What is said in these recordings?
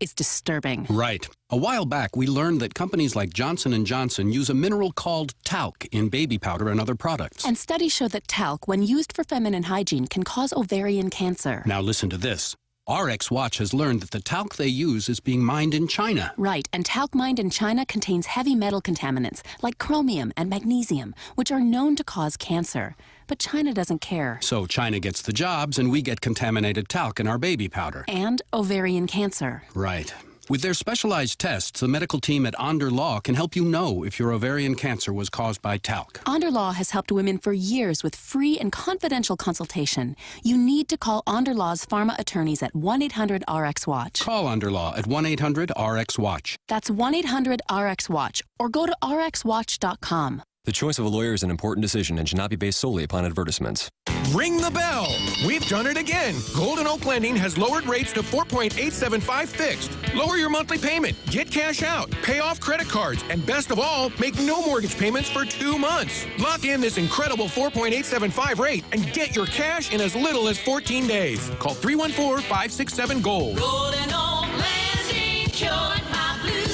is disturbing. Right. A while back, we learned that companies like Johnson & Johnson use a mineral called talc in baby powder and other products. And studies show that talc, when used for feminine hygiene, can cause ovarian cancer. Now listen to this. RX Watch has learned that the talc they use is being mined in China. Right, and talc mined in China contains heavy metal contaminants like chromium and magnesium, which are known to cause cancer. But China doesn't care. So China gets the jobs and we get contaminated talc in our baby powder. And ovarian cancer. Right. With their specialized tests, the medical team at Onder Law can help you know if your ovarian cancer was caused by talc. Onder Law has helped women for years with free and confidential consultation. You need to call Onder Law's pharma attorneys at 1-800-RX-WATCH. Call Onder Law at 1-800-RX-WATCH. That's 1-800-RX-WATCH or go to rxwatch.com. The choice of a lawyer is an important decision and should not be based solely upon advertisements. Ring the bell. We've done it again. Golden Oak Lending has lowered rates to 4.875 fixed. Lower your monthly payment, get cash out, pay off credit cards, and best of all, make no mortgage payments for 2 months. Lock in this incredible 4.875 rate and get your cash in as little as 14 days. Call 314-567-GOLD. Golden Oak Lending cured my blues.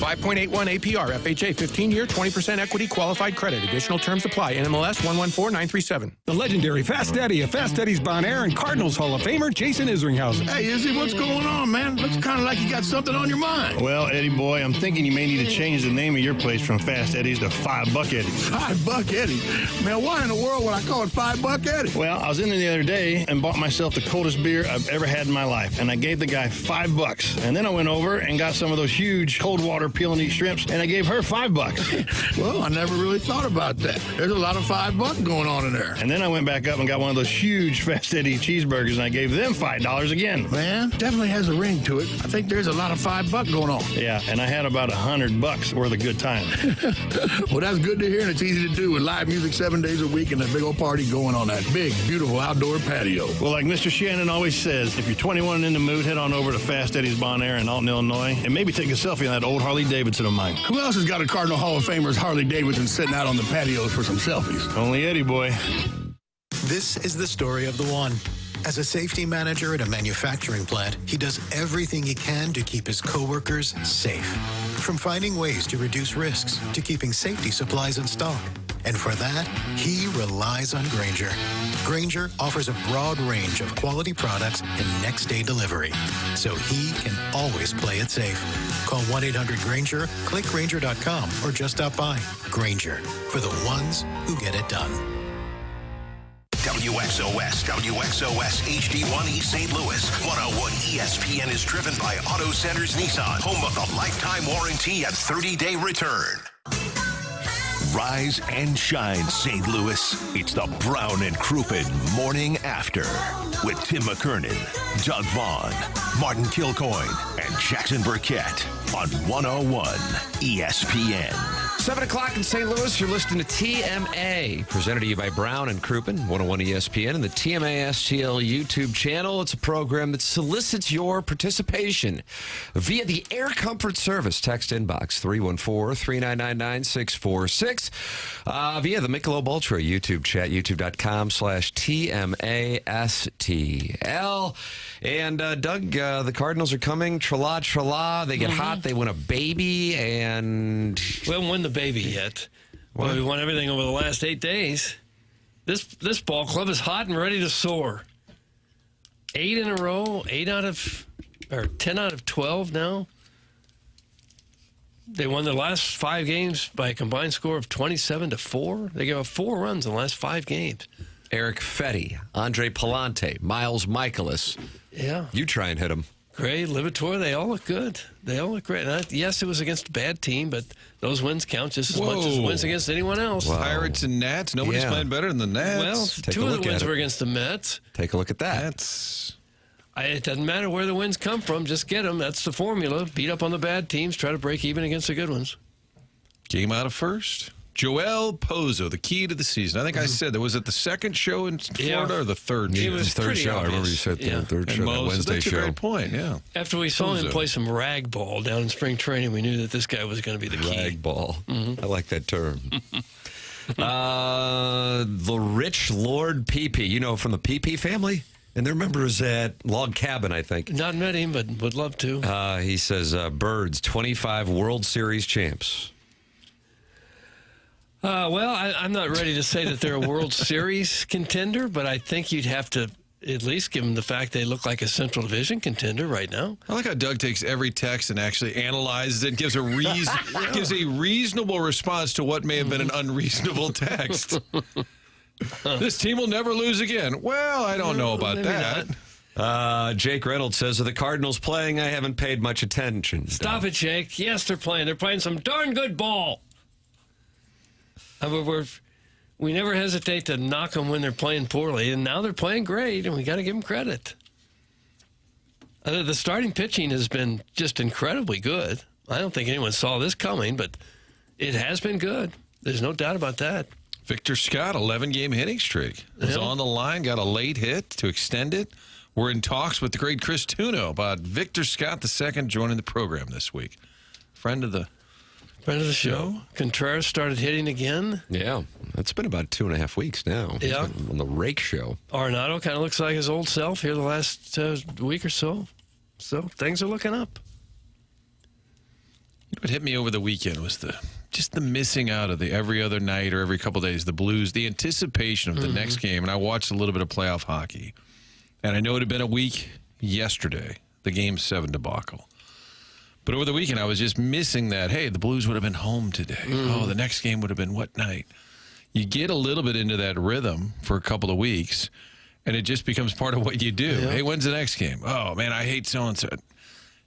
5.81 APR, FHA, 15-year, 20% equity, qualified credit. Additional terms apply. NMLS 114937. The legendary Fast Eddie of Fast Eddie's Bon Air and Cardinals Hall of Famer Jason Isringhausen. Hey, Izzy, what's going on, man? Looks kind of like you got something on your mind. Well, Eddie boy, I'm thinking you may need to change the name of your place from Fast Eddie's to $5 Eddie's. $5 Eddie? Man, why in the world would I call it $5 Eddie? Well, I was in there the other day and bought myself the coldest beer I've ever had in my life, and I gave the guy $5. And then I went over and got some of those huge cold water peel and eat shrimps, and I gave her $5. Well, I never really thought about that. There's a lot of $5 going on in there. And then I went back up and got one of those huge Fast Eddie cheeseburgers, and I gave them $5 again. Man, definitely has a ring to it. I think there's a lot of $5 going on. Yeah, and I had about $100 worth of good time. Well, that's good to hear, and it's easy to do with live music 7 days a week and a big old party going on that big, beautiful outdoor patio. Well, like Mr. Shannon always says, if you're 21 and in the mood, head on over to Fast Eddie's Bon Air in Alton, Illinois, and maybe take a selfie on that old Harley Davidson of mine. Who else has got a Cardinal Hall of Famer's Harley Davidson sitting out on the patios for some selfies? Only Eddie boy. This is the story of the one. As a safety manager at a manufacturing plant, he does everything he can to keep his coworkers safe. From finding ways to reduce risks to keeping safety supplies in stock. And for that, he relies on Grainger. Grainger offers a broad range of quality products and next-day delivery, so he can always play it safe. Call 1-800-GRAINGER, click Grainger.com, or just stop by. Grainger, for the ones who get it done. WXOS HD1 East St. Louis. 101 ESPN is driven by Auto Centers Nissan, home of the lifetime warranty and 30-day return. Rise and shine, St. Louis. It's the Brown and Crouppen Morning After with Tim McKernan, Doug Vaughn, Martin Kilcoyne, and Jackson Burkett on 101 ESPN. 7 o'clock in St. Louis, you're listening to TMA, presented to you by Brown and Crouppen, 101 ESPN, and the TMA STL YouTube channel. It's a program that solicits your participation via the Air Comfort Service text inbox, 314-399-9646, via the Michelob Ultra YouTube chat, youtube.com/TMASTL. And Doug, the Cardinals are coming, tra-la, tra-la. They get hot, they win a baby, and... We haven't won the baby yet. Well, we won everything over the last 8 days. This ball club is hot and ready to soar. 8 in a row, 10 out of 12 now. They won their last 5 games by a combined score of 27-4. They gave up 4 runs in the last 5 games. Eric Fetty, Andre Palante, Miles Michaelis. Yeah. You try and hit them. Gray, Livator, they all look good. They all look great. Yes, it was against a bad team, but those wins count just as much as wins against anyone else. Wow. Pirates and Nats. Nobody's playing better than the Nats. Well, two of the wins were against the Mets. Take a look at that. It doesn't matter where the wins come from. Just get them. That's the formula. Beat up on the bad teams. Try to break even against the good ones. Game out of first. Joel Pozo, the key to the season. I think I said that. Was it the second show in Florida or the third show? It was the third show. I remember you said the third show, that Wednesday that's show. That's a great point, yeah. After we saw him play some rag ball down in spring training, we knew that this guy was going to be the key. Rag ball. I like that term. The rich Lord PP. You know, from the PP family? And their member is at Log Cabin, I think. Not met him, but would love to. He says, Birds, 25 World Series champs. Well, I'm not ready to say that they're a World Series contender, but I think you'd have to at least give them the fact they look like a Central Division contender right now. I like how Doug takes every text and actually analyzes it and gives a gives a reasonable response to what may have been an unreasonable text. This team will never lose again. Well, I don't know about that. Jake Reynolds says, are the Cardinals playing? I haven't paid much attention. Stop it, Jake. Yes, they're playing. They're playing some darn good ball. We never hesitate to knock them when they're playing poorly, and now they're playing great, and we got to give them credit. The starting pitching has been just incredibly good. I don't think anyone saw this coming, but it has been good. There's no doubt about that. Victor Scott, 11-game hitting streak. Was on the line, got a late hit to extend it. We're in talks with the great Chris Tuno about Victor Scott II joining the program this week. Friend of the show. Contreras started hitting again. Yeah, that's been about 2.5 weeks now. Yeah. He's been on the Rake show. Arenado kind of looks like his old self here the last week or so. So things are looking up. What hit me over the weekend was the missing out of the every other night or every couple days, the Blues, the anticipation of the next game. And I watched a little bit of playoff hockey. And I know it had been a week yesterday, the Game 7 debacle. But over the weekend, I was just missing that, hey, the Blues would have been home today. Oh, the next game would have been what night? You get a little bit into that rhythm for a couple of weeks, and it just becomes part of what you do. Yeah. Hey, when's the next game? Oh, man, I hate so-and-so.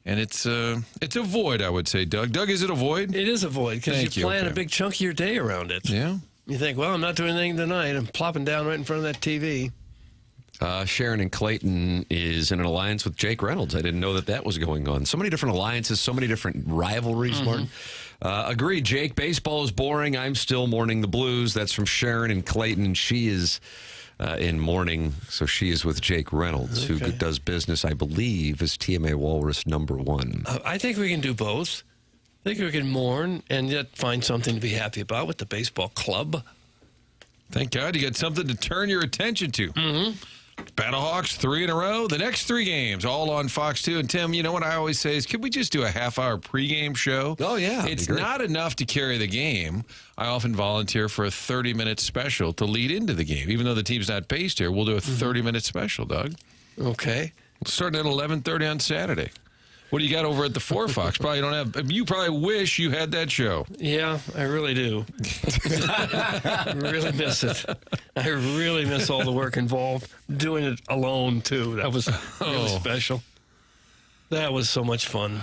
And it's a void, I would say, Doug. Doug, is it a void? It is a void because you plan a big chunk of your day around it. Yeah. You think, well, I'm not doing anything tonight. I'm plopping down right in front of that TV. Sharon and Clayton is in an alliance with Jake Reynolds. I didn't know that was going on. So many different alliances, so many different rivalries, Martin. Agreed, Jake. Baseball is boring. I'm still mourning the Blues. That's from Sharon and Clayton, and she is in mourning. So she is with Jake Reynolds, who does business, I believe, as TMA Walrus #1. I think we can do both. I think we can mourn and yet find something to be happy about with the baseball club. Thank God you got something to turn your attention to. Battlehawks 3 in a row. The next 3 games, all on Fox 2. And, Tim, you know what I always say is, could we just do a half-hour pregame show? Oh, yeah. It's not enough to carry the game. I often volunteer for a 30-minute special to lead into the game. Even though the team's not based here, we'll do a 30-minute special, Doug. Okay. We'll start at 11:30 on Saturday. What do you got over at the 4 Fox? Probably don't have. You probably wish you had that show. Yeah, I really do. I really miss it. I really miss all the work involved. Doing it alone, too. That was really special. That was so much fun.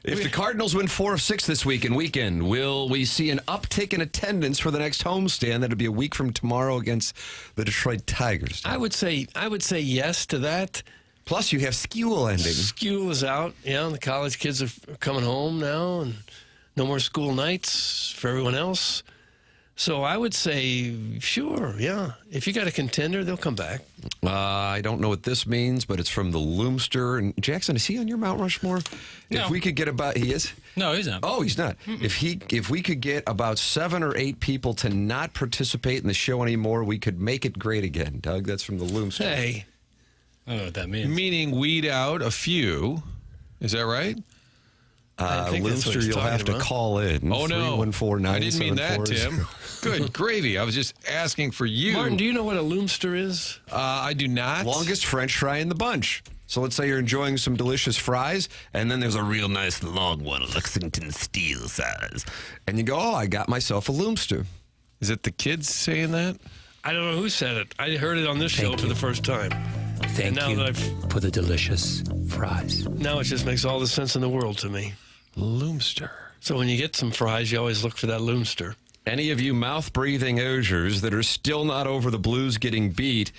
If the Cardinals win 4 of 6 this weekend, will we see an uptick in attendance for the next homestand? That'll be a week from tomorrow against the Detroit Tigers. I would say yes to that. Plus, you have school ending. School is out. Yeah, the college kids are coming home now, and no more school nights for everyone else. So I would say, sure, yeah. If you got a contender, they'll come back. I don't know what this means, but it's from the Loomster. And Jackson, is he on your Mount Rushmore? No. If we could get he is? No, he's not. Oh, he's not. If we could get about 7 or 8 people to not participate in the show anymore, we could make it great again. Doug, that's from the Loomster. Hey. I don't know what that means. Meaning weed out a few. Is that right? Loomster, you'll have to call in. Oh, no. 314-974. I didn't mean that, Tim. Good gravy. I was just asking for you. Martin, do you know what a Loomster is? I do not. Longest French fry in the bunch. So let's say you're enjoying some delicious fries, and then there's a real nice long one, Lexington steel size. And you go, I got myself a Loomster. Is it the kids saying that? I don't know who said it. I heard it on this show for the first time. Thank you for the delicious fries. Now it just makes all the sense in the world to me. Loomster. So when you get some fries, you always look for that Loomster. Any of you mouth-breathing Osiers that are still not over the Blues getting beat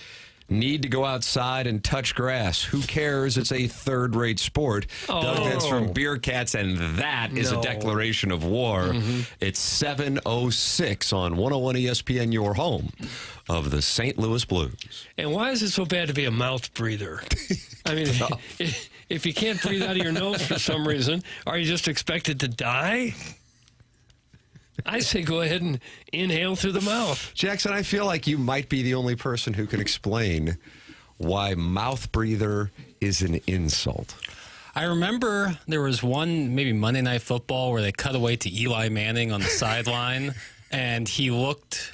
need to go outside and touch grass. Who cares? It's a third-rate sport. Doug, that's from Beer Cats, and that is a declaration of war. It's 7:06 on 101 ESPN, your home of the St. Louis Blues. And why is it so bad to be a mouth breather? I mean, if you can't breathe out of your nose for some reason, are you just expected to die? I say go ahead and inhale through the mouth. Jackson, I feel like you might be the only person who can explain why mouth breather is an insult. I remember there was one, maybe Monday Night Football, where they cut away to Eli Manning on the sideline, and he looked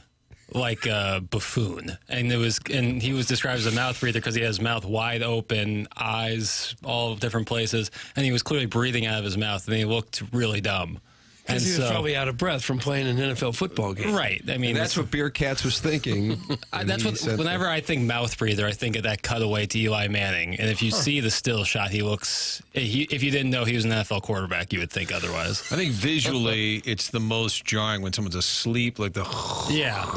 like a buffoon. And he was described as a mouth breather because he had his mouth wide open, eyes all different places, and he was clearly breathing out of his mouth, and he looked really dumb. Because he was probably out of breath from playing an NFL football game. Right. I mean, that's what Beer Cats was thinking. Whenever I think mouth breather, I think of that cutaway to Eli Manning. And if you see the still shot, he looks. If you didn't know he was an NFL quarterback, you would think otherwise. I think visually, it's the most jarring when someone's asleep, like the. Yeah.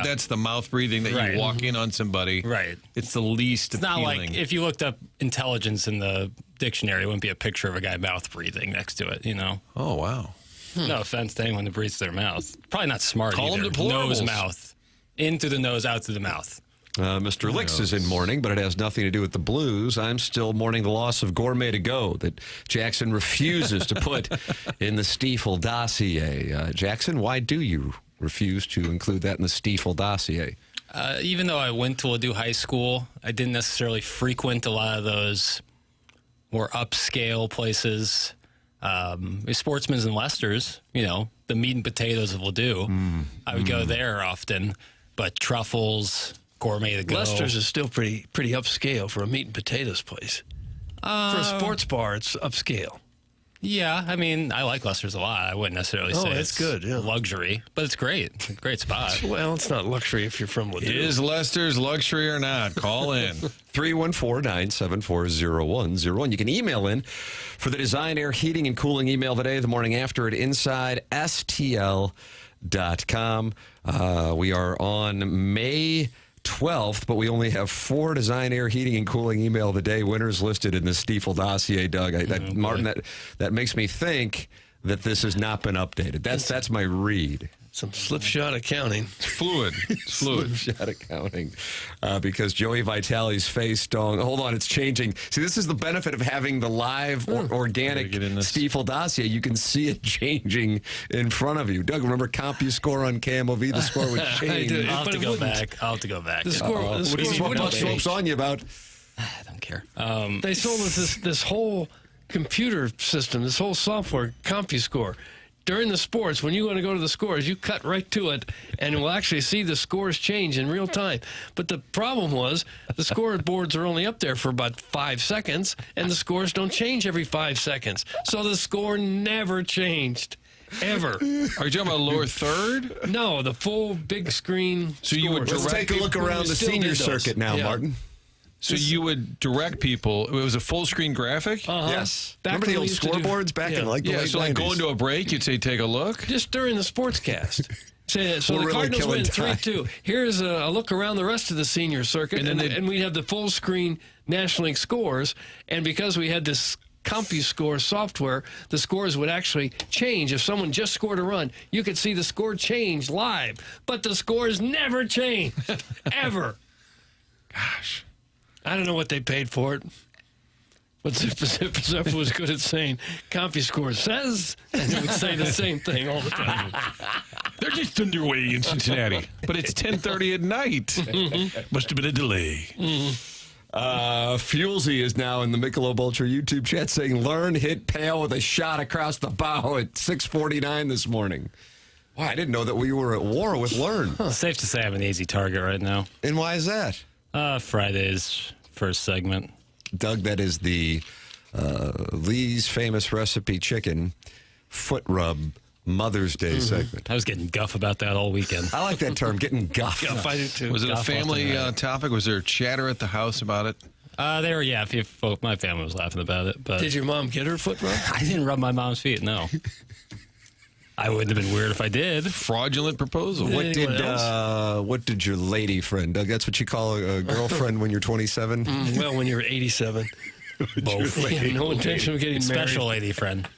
That's the mouth breathing that you walk in on somebody. Right. It's the least It's appealing. not like if you looked up intelligence in the dictionary, it wouldn't be a picture of a guy mouth breathing next to it, you know? Oh, wow. No offense to anyone who breathes through their mouth. Probably not smart Call either. them deplorables. Nose, mouth. In through the nose, out through the mouth. Mr. Licks is in mourning, but it has nothing to do with the Blues. I'm still mourning the loss of Gourmet to Go that Jackson refuses to put in the Stiefel dossier. Jackson, why do you refuse to include that in the Stiefel dossier? Even though I went to Ladue High School, I didn't necessarily frequent a lot of those more upscale places. Sportsman's and Lester's, you know, the meat and potatoes of Ladue. I would go there often, but Truffles, Gourmet to Go. Lester's is still pretty upscale for a meat and potatoes place. For a sports bar, it's upscale. Yeah, I mean, I like Lester's a lot. I wouldn't necessarily say it's good, yeah. luxury, but it's great. It's a great spot. Well, it's not luxury if you're from Ladue. Is Lester's luxury or not? Call in. 314-974-0101. You can email in for the Design Air Heating and Cooling email today, the morning after at InsideSTL.com. We are on May 12th, but we only have 4 Design Air Heating and Cooling email of the day winners listed in the Stiefel dossier, Doug. Martin, that makes me think that this has not been updated. That's my read. Some slipshod accounting. It's fluid. It's fluid. Slipshod accounting. Because Joey Vitale's face don't. Hold on, it's changing. See, this is the benefit of having the live organic Stiefel dossier. You can see it changing in front of you. Doug, remember CompuScore on KMOV? The score would change. I'll have to go back. The score what scope's on you about? I don't care. They sold us this whole computer system, this whole software, CompuScore. During the sports, when you want to go to the scores, you cut right to it, and we'll actually see the scores change in real time. But the problem was the scoreboards are only up there for about 5 seconds, and the scores don't change every 5 seconds. So the score never changed, ever. Are you talking about lower third? No, the full big screen. So you would Let's take a look around the senior circuit now, Martin. So you would direct people. It was a full screen graphic? Yes. Remember the old scoreboards back in like the late 90s? So like going to a break, you'd say, take a look? Just during the sportscast. So the really Cardinals killing win time. 3-2. Here's a look around the rest of the senior circuit, and we have the full screen National League scores. And because we had this CompuScore software, the scores would actually change. If someone just scored a run, you could see the score change live. But the scores never changed, ever. Gosh. I don't know what they paid for it. But Zipper was good at saying, CompuScore says, and it would say the same thing all the time. They're just underway in Cincinnati, but it's 10:30 at night. Must have been a delay. Fuelsy is now in the Michelob Ultra YouTube chat saying, Learn hit Pale with a shot across the bow at 6:49 this morning. Wow, I didn't know that we were at war with Learn. Safe to say I'm an easy target right now. And why is that? Friday's first segment. Doug, that is the Lee's famous recipe chicken foot rub Mother's Day segment. I was getting guff about that all weekend. I like that term, getting guff. Guff, I do too. Was it a Guff family often, topic? Was there chatter at the house about it? My family was laughing about it. But Did your mom get her foot rubbed? I didn't rub my mom's feet, no. I wouldn't have been weird if I did. Fraudulent proposal. What did your lady friend, Doug, that's what you call a girlfriend when you're 27? Well, when you're 87. Both. No intention of getting married. Special lady friend.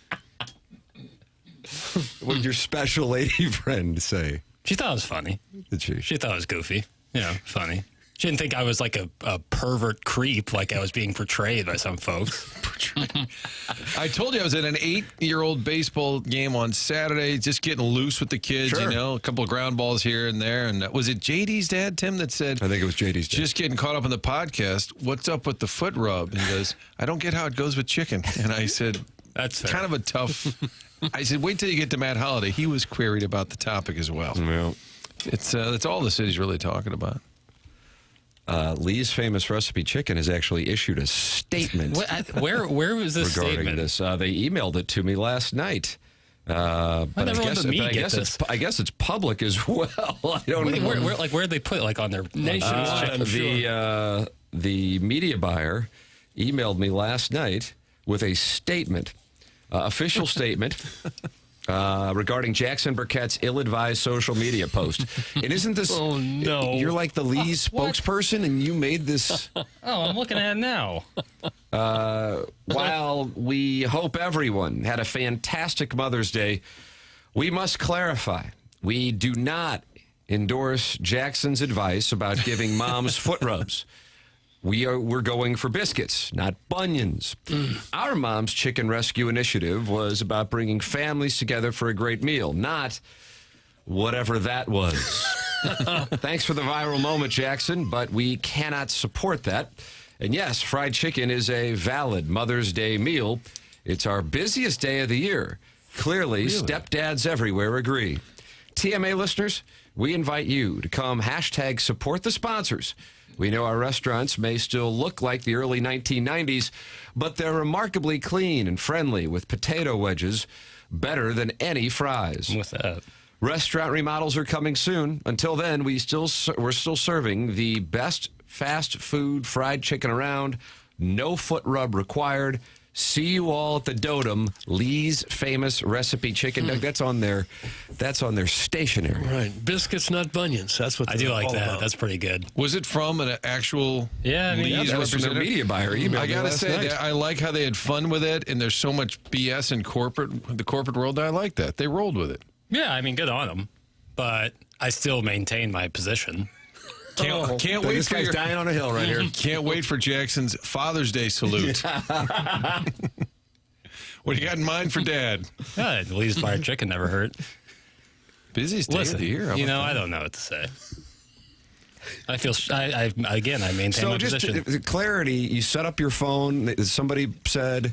What did your special lady friend say? She thought it was funny. Did she? She thought it was goofy. You know, funny. She didn't think I was like a pervert creep, like I was being portrayed by some folks. I told you I was at an 8-year-old baseball game on Saturday, just getting loose with the kids, Sure. a couple of ground balls here and there. And was it JD's dad, Tim, that said? I think it was JD's dad. Just getting caught up in the podcast. What's up with the foot rub? And he goes, I don't get how it goes with chicken. And I said, that's kind of a tough. I said, wait till you get to Matt Holliday. He was queried about the topic as well. Yeah. That's all the city's really talking about. Lee's Famous Recipe Chicken has actually issued a statement. Where was this regarding statement? this? They emailed it to me last night. But I guess it's public as well. I don't know. Where did they put it? Like on their nationwide? The media buyer emailed me last night with a statement, official statement. Regarding Jackson Burkett's ill-advised social media post. And isn't this... Oh, no. You're like the Lee's spokesperson, and you made this... Oh, I'm looking at it now. While we hope everyone had a fantastic Mother's Day, we must clarify, we do not endorse Jackson's advice about giving moms foot rubs. We're going for biscuits, not bunions. Our Mom's Chicken Rescue Initiative was about bringing families together for a great meal, not whatever that was. Thanks for the viral moment, Jackson, but we cannot support that. And yes, fried chicken is a valid Mother's Day meal. It's our busiest day of the year. Clearly, stepdads everywhere agree. TMA listeners, we invite you to come #support the sponsors. We know our restaurants may still look like the early 1990s, but they're remarkably clean and friendly with potato wedges, better than any fries. What's that? Restaurant remodels are coming soon. Until then, we're still serving the best fast food fried chicken around. No foot rub required. See you all at the Dotem, Lee's Famous Recipe Chicken. Doug, that's on their stationery. Right. Biscuits, not bunions. That's what I do like that. about. That's pretty good. Was it from an actual Lee's that was from their representative? media buyer. I got to say, I like how they had fun with it, and there's so much BS in the corporate world. I like that. They rolled with it. Yeah, I mean, good on them. But I still maintain my position. Can't wait this for guy's dying on a hill right here. Can't wait for Jackson's Father's Day salute. What do you got in mind for Dad? Lee's fried chicken never hurt. Busiest day of the year. I don't know what to say. I feel I maintain my position. So just clarity, you set up your phone. Somebody said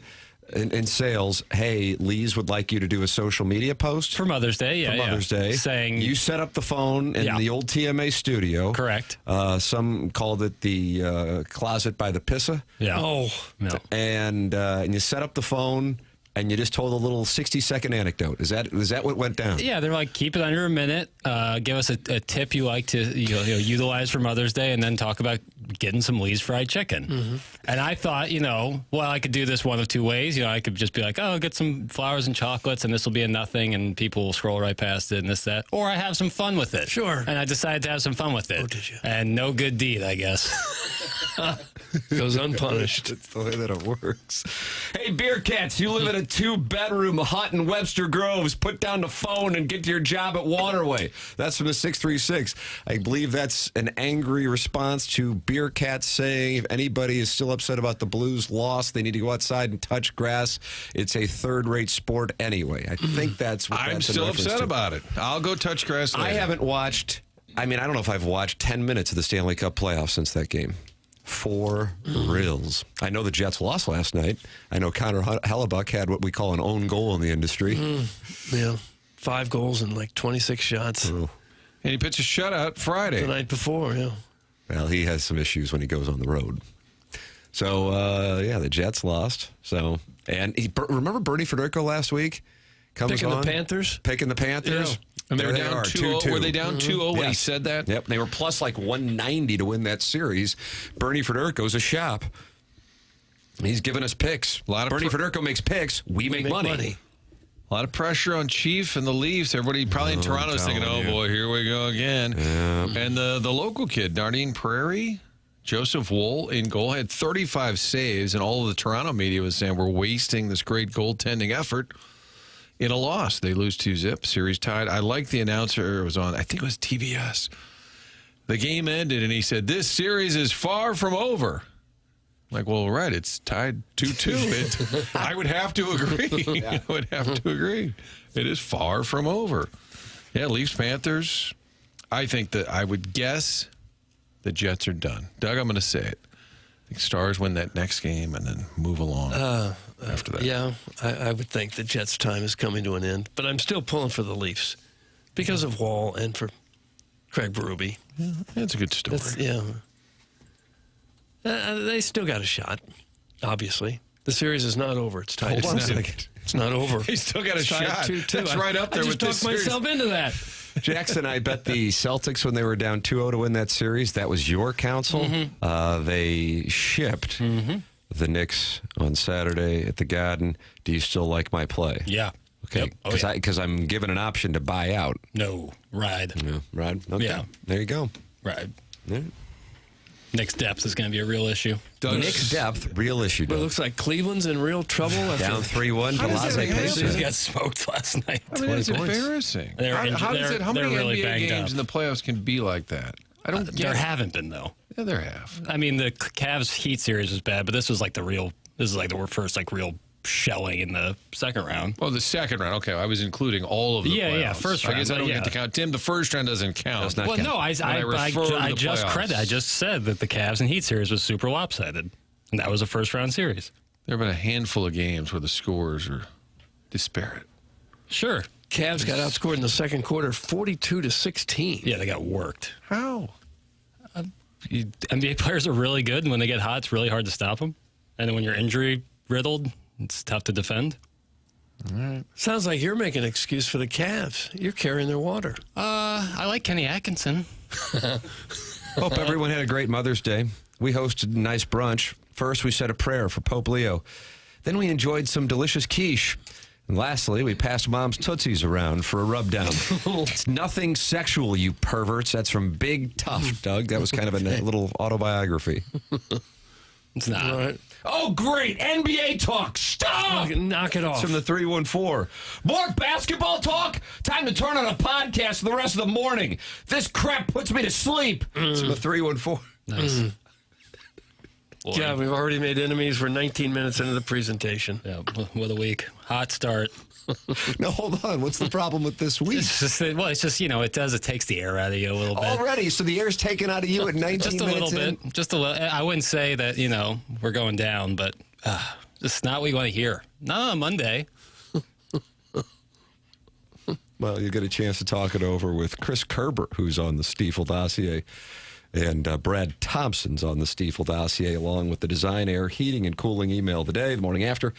in sales, hey, Lee's would like you to do a social media post. For Mother's Day, yeah. For Mother's Day. Saying you set up the phone in the old TMA studio. Correct. Some called it the closet by the pissa. Yeah. Oh. No. And you set up the phone. And you just told a little 60-second anecdote. Is that what went down? Yeah, they're like, keep it under a minute. Give us a tip you like to utilize for Mother's Day, and then talk about getting some Lee's fried chicken. Mm-hmm. And I thought, I could do this one of two ways. I could just be like, oh, get some flowers and chocolates, and this will be a nothing, and people will scroll right past it, and this, that. Or I have some fun with it. Sure. And I decided to have some fun with it. Oh, did you? And no good deed, I guess. Goes unpunished. That's the way that it works. Hey, Beer Cats, you live in a 2-bedroom hut in Webster Groves. Put down the phone and get to your job at Waterway. That's from the 636. I believe that's an angry response to Beer Cats saying if anybody is still upset about the Blues' loss, they need to go outside and touch grass. It's a third-rate sport anyway. I think that's what I'm that's still upset about it. I'll go touch grass later. I haven't watched, I don't know if I've watched 10 minutes of the Stanley Cup playoffs since that game. For reals. I know the Jets lost last night. I know Connor Hellebuck had what we call an own goal in the industry. Yeah. 5 goals and like 26 shots. And he pitched a shutout Friday. The night before, yeah. Well, he has some issues when he goes on the road. So, the Jets lost. So, and remember Bernie Federico last week? Picking the Panthers? Picking the Panthers. Yeah. And they were down 2-0. Were they down 2-0 when he said that? Yep. They were plus like 190 to win that series. Bernie Federico's a shop. He's giving us picks. Bernie Federico makes picks. We make money. A lot of pressure on Chief and the Leafs. Everybody probably in Toronto is thinking, oh, boy, here we go again. Yeah. And the local kid, Nardine Prairie, Joseph Wool in goal, had 35 saves, and all of the Toronto media was saying we're wasting this great goaltending effort. In a loss, they lose 2-0, series tied. I like the announcer. It was on, I think it was TBS. The game ended, and he said, "This series is far from over." I'm like, well, right, it's tied 2-2. I would have to agree. I would have to agree. It is far from over. Yeah, Leafs, Panthers. I think that I would guess the Jets are done. Doug, I'm going to say it. I think Stars win that next game and then move along after that. Yeah, I would think the Jets' time is coming to an end. But I'm still pulling for the Leafs because of Wall and for Craig Berube. Yeah, that's a good story. They still got a shot, obviously. The series is not over. It's tied. It's not over. He still got a shot. 2-2. That's right up there with this series. I just talked myself into that. Jackson, I bet the Celtics, when they were down 2-0 to win that series, that was your counsel. Mm-hmm. They shipped the Knicks on Saturday at the Garden. Do you still like my play? Yeah. Okay. Because I'm given an option to buy out. No. Ride. Yeah, ride? Okay. Yeah. There you go. Ride. Yeah. Nick's depth is going to be a real issue. Nick's depth, real issue. Well, it looks like Cleveland's in real trouble. Down 3-1 to Las Pacers got smoked last night. I mean, that's embarrassing. How many really NBA games up. in the playoffs can be like that? I don't get There it. haven't been, though. Yeah, there have. I mean, the Cavs Heat series was bad, but this was like the first real shelling in the second round. Oh, the second round. Okay, I was including all of the playoffs. Yeah, first round. I guess I don't get to count. Tim, the first round doesn't count. Well, no, I just said that the Cavs and Heat series was super lopsided, and that was a first round series. There have been a handful of games where the scores are disparate. Sure. Cavs got outscored in the second quarter 42-16. Yeah, they got worked. How? NBA players are really good, and when they get hot, it's really hard to stop them. And then when you're injury riddled, it's tough to defend. All right. Sounds like you're making an excuse for the Cavs. You're carrying their water. I like Kenny Atkinson. Hope everyone had a great Mother's Day. We hosted a nice brunch. First, we said a prayer for Pope Leo. Then we enjoyed some delicious quiche. And lastly, we passed Mom's Tootsies around for a rub down. It's nothing sexual, you perverts. That's from Big Tough, Doug. That was kind of a little autobiography. It's not. All right. Oh, great. NBA talk. Stop. Knock it off. It's from the 314. More basketball talk? Time to turn on a podcast for the rest of the morning. This crap puts me to sleep. It's from the 314. Nice. Yeah, we've already made enemies. We're 19 minutes into the presentation. Yeah, what a week. Hot start. No, hold on. What's the problem with this week? It's just, it takes the air out of you a little bit. Already? So the air's taken out of you at 19 just a minutes little in? bit. Just a little. I wouldn't say that, we're going down, but just not what you want to hear. Not on Monday. Well, you get a chance to talk it over with Chris Kerber, who's on the Stiefel dossier, and Brad Thompson's on the Stiefel dossier, along with the Design Air Heating and Cooling email today, the morning after,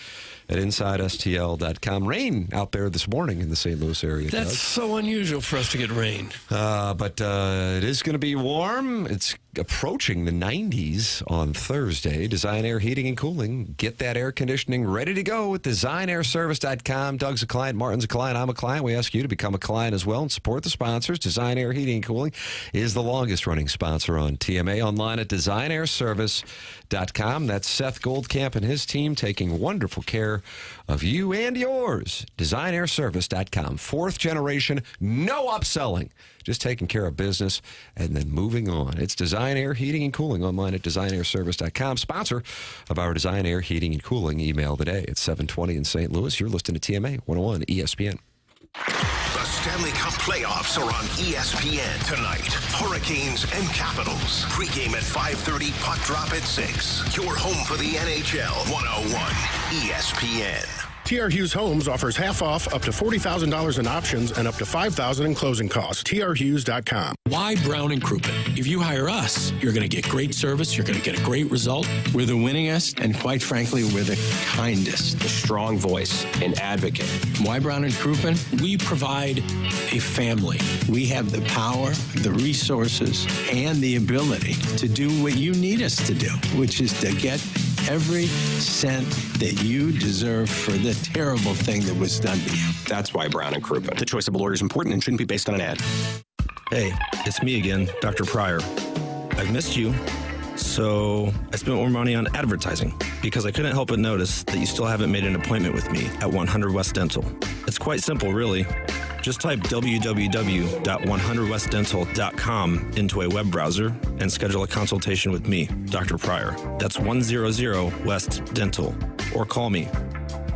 at InsideSTL.com. Rain out there this morning in the St. Louis area. That's so unusual for us to get rain. But it is going to be warm. It's approaching the 90s on Thursday. Design Air Heating and Cooling. Get that air conditioning ready to go at DesignAirService.com. Doug's a client. Martin's a client. I'm a client. We ask you to become a client as well and support the sponsors. Design Air Heating and Cooling is the longest running sponsor on TMA. Online at DesignAirService.com. That's Seth Goldcamp and his team taking wonderful care of you and yours. DesignAirService.com. Fourth generation, no upselling. Just taking care of business and then moving on. It's Design Air Heating and Cooling online at DesignAirService.com. Sponsor of our Design Air Heating and Cooling email today at 7:20 in St. Louis. You're listening to TMA 101 ESPN. The Stanley Cup playoffs are on ESPN tonight. Hurricanes and Capitals. Pre-game at 5:30, puck drop at 6. Your home for the NHL 101 ESPN. TR Hughes Homes offers half off up to $40,000 in options and up to $5,000 in closing costs. TRHughes.com. Why Brown and Crouppen? If you hire us, you're going to get great service. You're going to get a great result. We're the winningest, and quite frankly, we're the kindest. A strong voice, an advocate. Why Brown and Crouppen? We provide a family. We have the power, the resources, and the ability to do what you need us to do, which is to get every cent that you deserve for the terrible thing that was done to you. That's why Brown and Crouppen. The choice of a lawyer is important and shouldn't be based on an ad. Hey, it's me again, Dr. Pryor. I've missed you, so I spent more money on advertising because I couldn't help but notice that you still haven't made an appointment with me at 100 West Dental. It's quite simple, really. Just type www.100westdental.com into a web browser and schedule a consultation with me, Dr. Pryor. That's 100 West Dental. Or call me.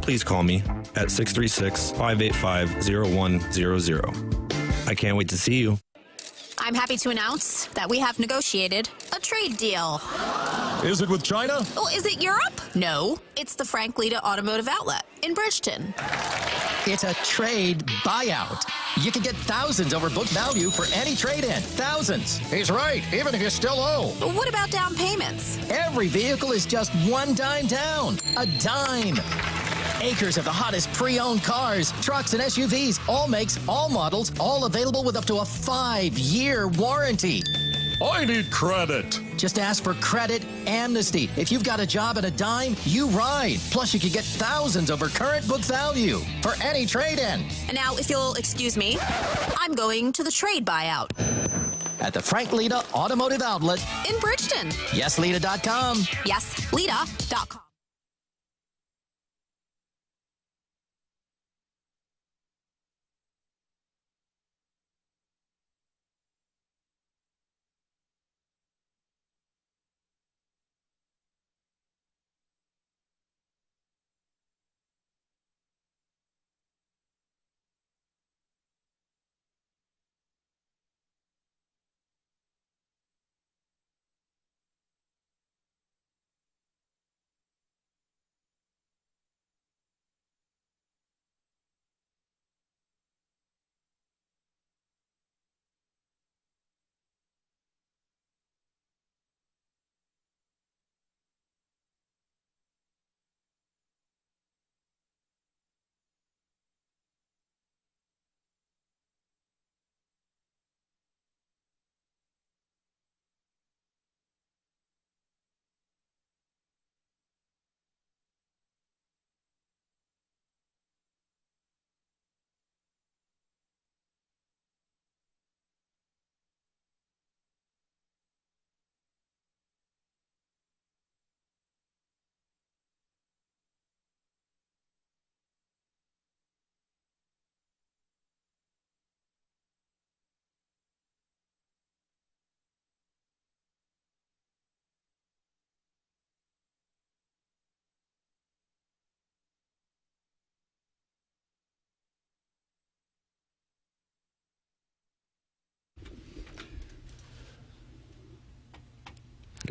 Please call me at 636-585-0100. I can't wait to see you. I'm happy to announce that we have negotiated a trade deal. Is it with China? Oh, is it Europe? No, it's the Frank Lita Automotive Outlet in Bridgeton. It's a trade buyout. You can get thousands over book value for any trade-in. Thousands. He's right, even if you still owe. But what about down payments? Every vehicle is just one dime down. A dime. Acres of the hottest pre-owned cars, trucks, and SUVs, all makes, all models, all available with up to a 5-year warranty. I need credit. Just ask for Credit Amnesty. If you've got a job at a dime, you ride. Plus, you could get thousands over current book value for any trade-in. And now, if you'll excuse me, I'm going to the trade buyout. At the Frank Lita Automotive Outlet in Bridgeton. YesLita.com. YesLita.com.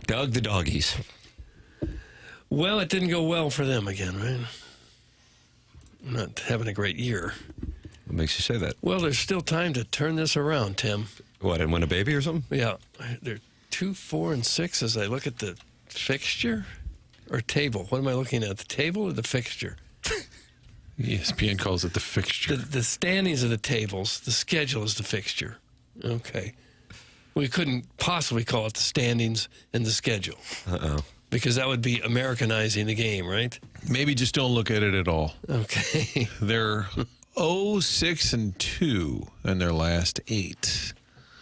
Doug, the doggies. Well, it didn't go well for them again, right? Not having a great year. What makes you say that? Well, there's still time to turn this around, Tim. What, and win a baby or something? Yeah. They're 2, 4, and 6 as I look at the fixture or table. What am I looking at? The table or the fixture? ESPN calls it the fixture. The standings are the tables. The schedule is the fixture. Okay. We couldn't possibly call it the standings and the schedule. Uh-oh. Because that would be Americanizing the game, right? Maybe just don't look at it at all. Okay. They're 0-6-2 in their last 8.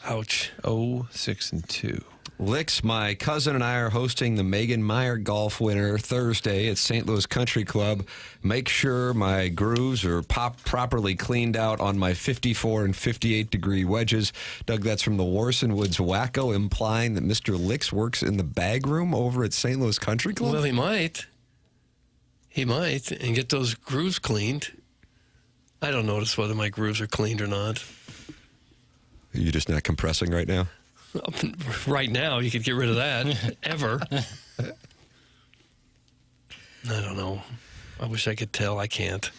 Ouch. 0-6-2. Licks, my cousin and I are hosting the Megan Meyer Golf Winter Thursday at St. Louis Country Club. Make sure my grooves are properly cleaned out on my 54 and 58 degree wedges. Doug, that's from the Warson Woods Wacko, implying that Mr. Licks works in the bag room over at St. Louis Country Club? Well, he might. He might, and get those grooves cleaned. I don't notice whether my grooves are cleaned or not. Are you just not compressing right now? Right now, you could get rid of that. Ever. I don't know. I wish I could tell. I can't.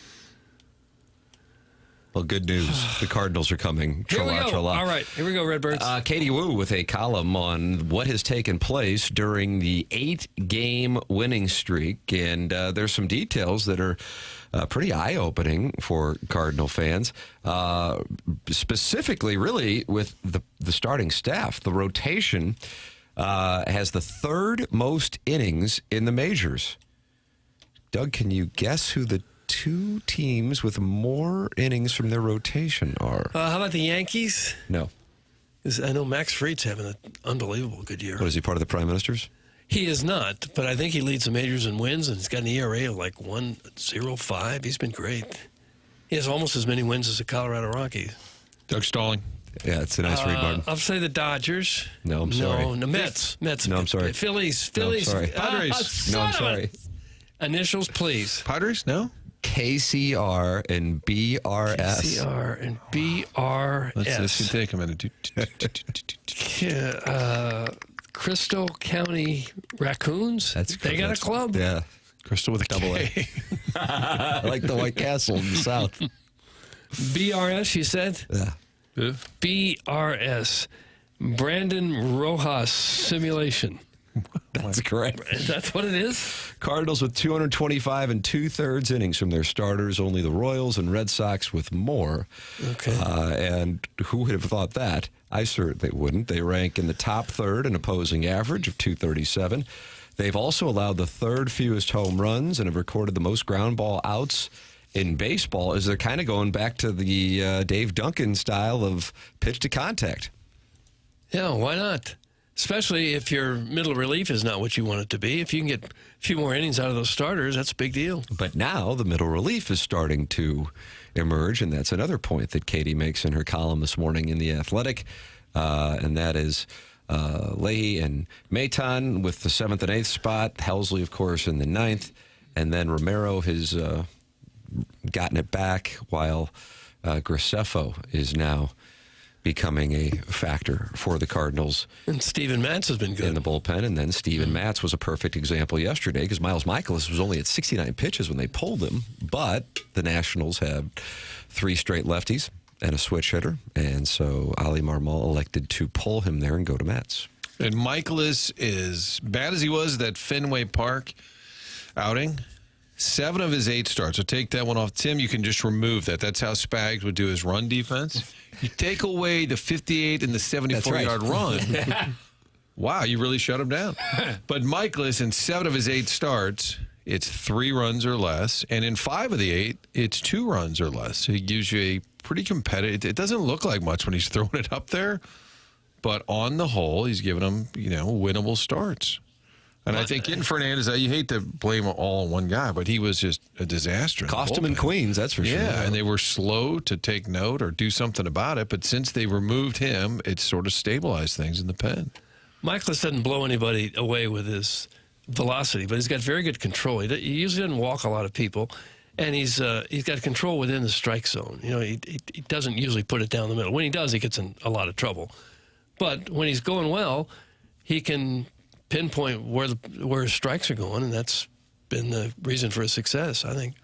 Well, good news. The Cardinals are coming. Here we go. All right. Here we go, Redbirds. Katie Wu with a column on what has taken place during the 8-game winning streak. And there's some details that are pretty eye-opening for Cardinal fans. Specifically, really, with the starting staff. The rotation has the 3rd most innings in the majors. Doug, can you guess who the 2 teams with more innings from their rotation are? How about the Yankees? No. I know Max Fried's having an unbelievable good year. What, is he part of the Prime Ministers? He is not, but I think he leads the majors in wins, and he's got an ERA of like 1.05. He's been great. He has almost as many wins as the Colorado Rockies. Doug Stalling. Yeah, it's a nice read, Martin. I'll say the Dodgers. No, I'm sorry. No, Mets. No, I'm sorry. Phillies. No, I'm sorry. Padres. No, I'm sorry. Initials, please. Padres? No? KCR and BRS. KCR and BRS. This can take a minute. Crystal County Raccoons. They got a club. Yeah. Crystal with a double K. I like the White Castle in the South. BRS, you said? Yeah. BRS. Brandon Rojas Simulation. That's correct. That's what it is? Cardinals with 225 and 2/3 innings from their starters. Only the Royals and Red Sox with more. Okay. And who would have thought that? I certainly wouldn't. They rank in the top third in opposing average of 237. They've also allowed the third fewest home runs and have recorded the most ground ball outs in baseball, as they're kind of going back to the Dave Duncan style of pitch to contact. Yeah, why not? Especially if your middle relief is not what you want it to be. If you can get a few more innings out of those starters, that's a big deal. But now the middle relief is starting to emerge, and that's another point that Katie makes in her column this morning in The Athletic, and that is Leahy and Maton with the 7th and 8th spot, Helsley, of course, in the 9th, and then Romero has gotten it back, while Graceffo is now becoming a factor for the Cardinals. And Steven Matz has been good in the bullpen, and then Steven Matz was a perfect example yesterday because Miles Michaelis was only at 69 pitches when they pulled him, but the Nationals had 3 straight lefties and a switch hitter, and so Ali Marmol elected to pull him there and go to Matz. And Michaelis, is bad as he was that Fenway Park outing, 7 of his 8 starts. So take that one off. Tim, you can just remove that. That's how Spags would do his run defense. You take away the 58 and the 74-yard run. Wow, you really shut him down. But Michaelis, in 7 of his 8 starts, it's 3 runs or less. And in 5 of the 8, it's 2 runs or less. So he gives you a pretty competitive. It doesn't look like much when he's throwing it up there. But on the whole, he's giving them, winnable starts. And I think in Fernandez, you hate to blame all on one guy, but he was just a disaster. Cost him in Queens, that's for sure. Yeah, and they were slow to take note or do something about it. But since they removed him, it's sort of stabilized things in the pen. Michaelis doesn't blow anybody away with his velocity, but he's got very good control. He usually doesn't walk a lot of people, and he's got control within the strike zone. He doesn't usually put it down the middle. When he does, he gets in a lot of trouble. But when he's going well, he can pinpoint where his strikes are going, and that's been the reason for his success, I think.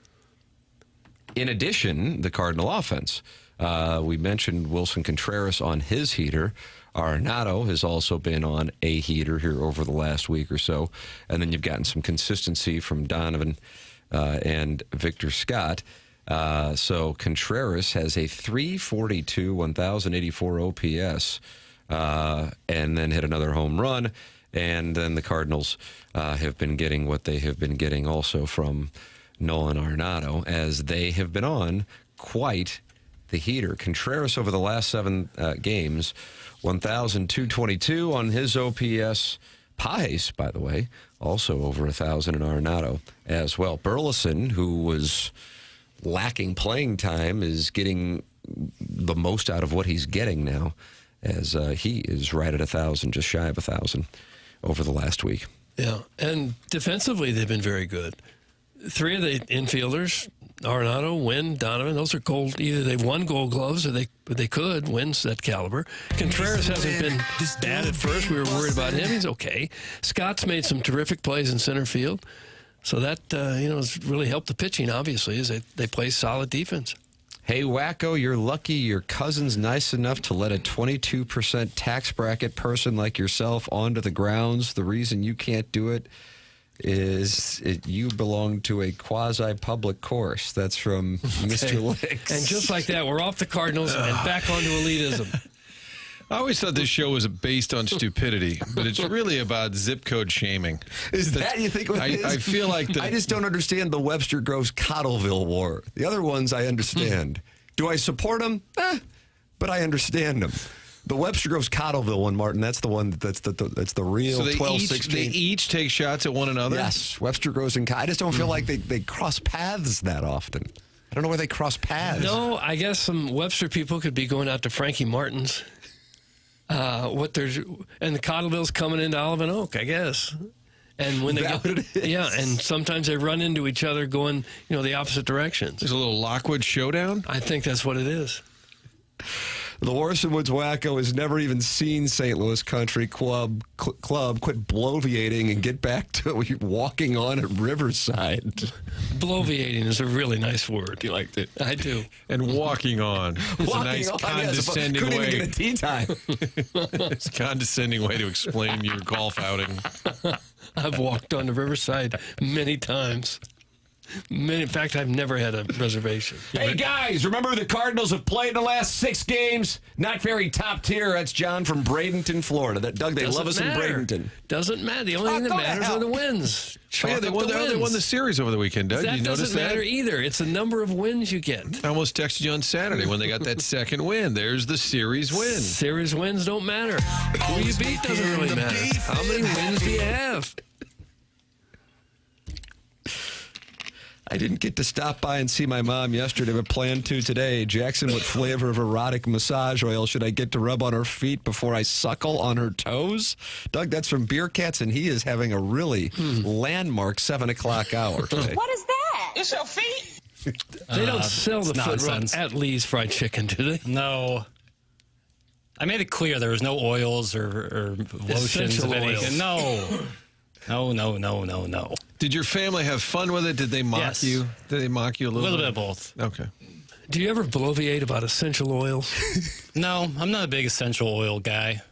In addition, the Cardinal offense. We mentioned Wilson Contreras on his heater. Arenado has also been on a heater here over the last week or so. And then you've gotten some consistency from Donovan and Victor Scott. So Contreras has a 342, 1,084 OPS, and then hit another home run. And then the Cardinals have been getting what they have been getting also from Nolan Arenado, as they have been on quite the heater. Contreras over the last 7 games, 1,222 on his OPS. Pace, by the way, also over 1,000 in Arenado as well. Burleson, who was lacking playing time, is getting the most out of what he's getting now, as he is right at 1,000, just shy of 1,000 over the last week. Yeah, and defensively they've been very good. 3 of the infielders, Arenado, Wynn, Donovan, those are gold. Either they've won Gold Gloves or they could win that caliber. Contreras hasn't been bad at first. We were worried about him. He's okay. Scott's made some terrific plays in center field. So that, has really helped the pitching, obviously, as they play solid defense. Hey, Wacko, you're lucky your cousin's nice enough to let a 22% tax bracket person like yourself onto the grounds. The reason you can't do it is you belong to a quasi-public course. That's from Mr. Licks. And just like that, we're off the Cardinals and back onto elitism. I always thought this show was based on stupidity, but it's really about zip code shaming. Is that you think? I feel like I just don't understand the Webster Groves Cottleville war. The other ones I understand. Do I support them? But I understand them. The Webster Groves Cottleville one, Martin. That's the one. That's the real 12-16. They each take shots at one another. Yes, Webster Groves and I just don't feel like they cross paths that often. I don't know where they cross paths. No, I guess some Webster people could be going out to Frankie Martin's. And the Cottleville's coming into Olive Oak, I guess. And when they and sometimes they run into each other going, the opposite directions. There's a little Lockwood showdown? I think that's what it is. The Orson Woods Wacko has never even seen St. Louis Country Club. Quit bloviating and get back to walking on at Riverside. Bloviating is a really nice word. You liked it? I do. And walking on. It's a nice condescending way. Couldn't even get a tea time. It's a condescending way to explain your golf outing. I've walked on the Riverside many times. In fact, I've never had a reservation. Hey, guys, remember the Cardinals have played the last 6 games? Not very top tier. That's John from Bradenton, Florida. Doug, they love us in Bradenton. Doesn't matter. The only thing that matters are the wins. They won the series over the weekend, Doug. That you notice doesn't matter either. It's the number of wins you get. I almost texted you on Saturday when they got that second win. There's the series win. Series wins don't matter. Who you beat doesn't really matter. How many wins do you have? I didn't get to stop by and see my mom yesterday, but plan to today. Jackson, what flavor of erotic massage oil should I get to rub on her feet before I suckle on her toes? Doug, that's from Beer Cats, and he is having a really landmark 7 o'clock hour today. What is that? It's your feet. They don't sell the foot rub nonsense. at Lee's Fried Chicken, do they? No. I made it clear there was no oils or lotions of anything. No. No. Did your family have fun with it? Did they mock you? Did they mock you a little bit? A little bit of both. Okay. Do you ever bloviate about essential oils? No, I'm not a big essential oil guy.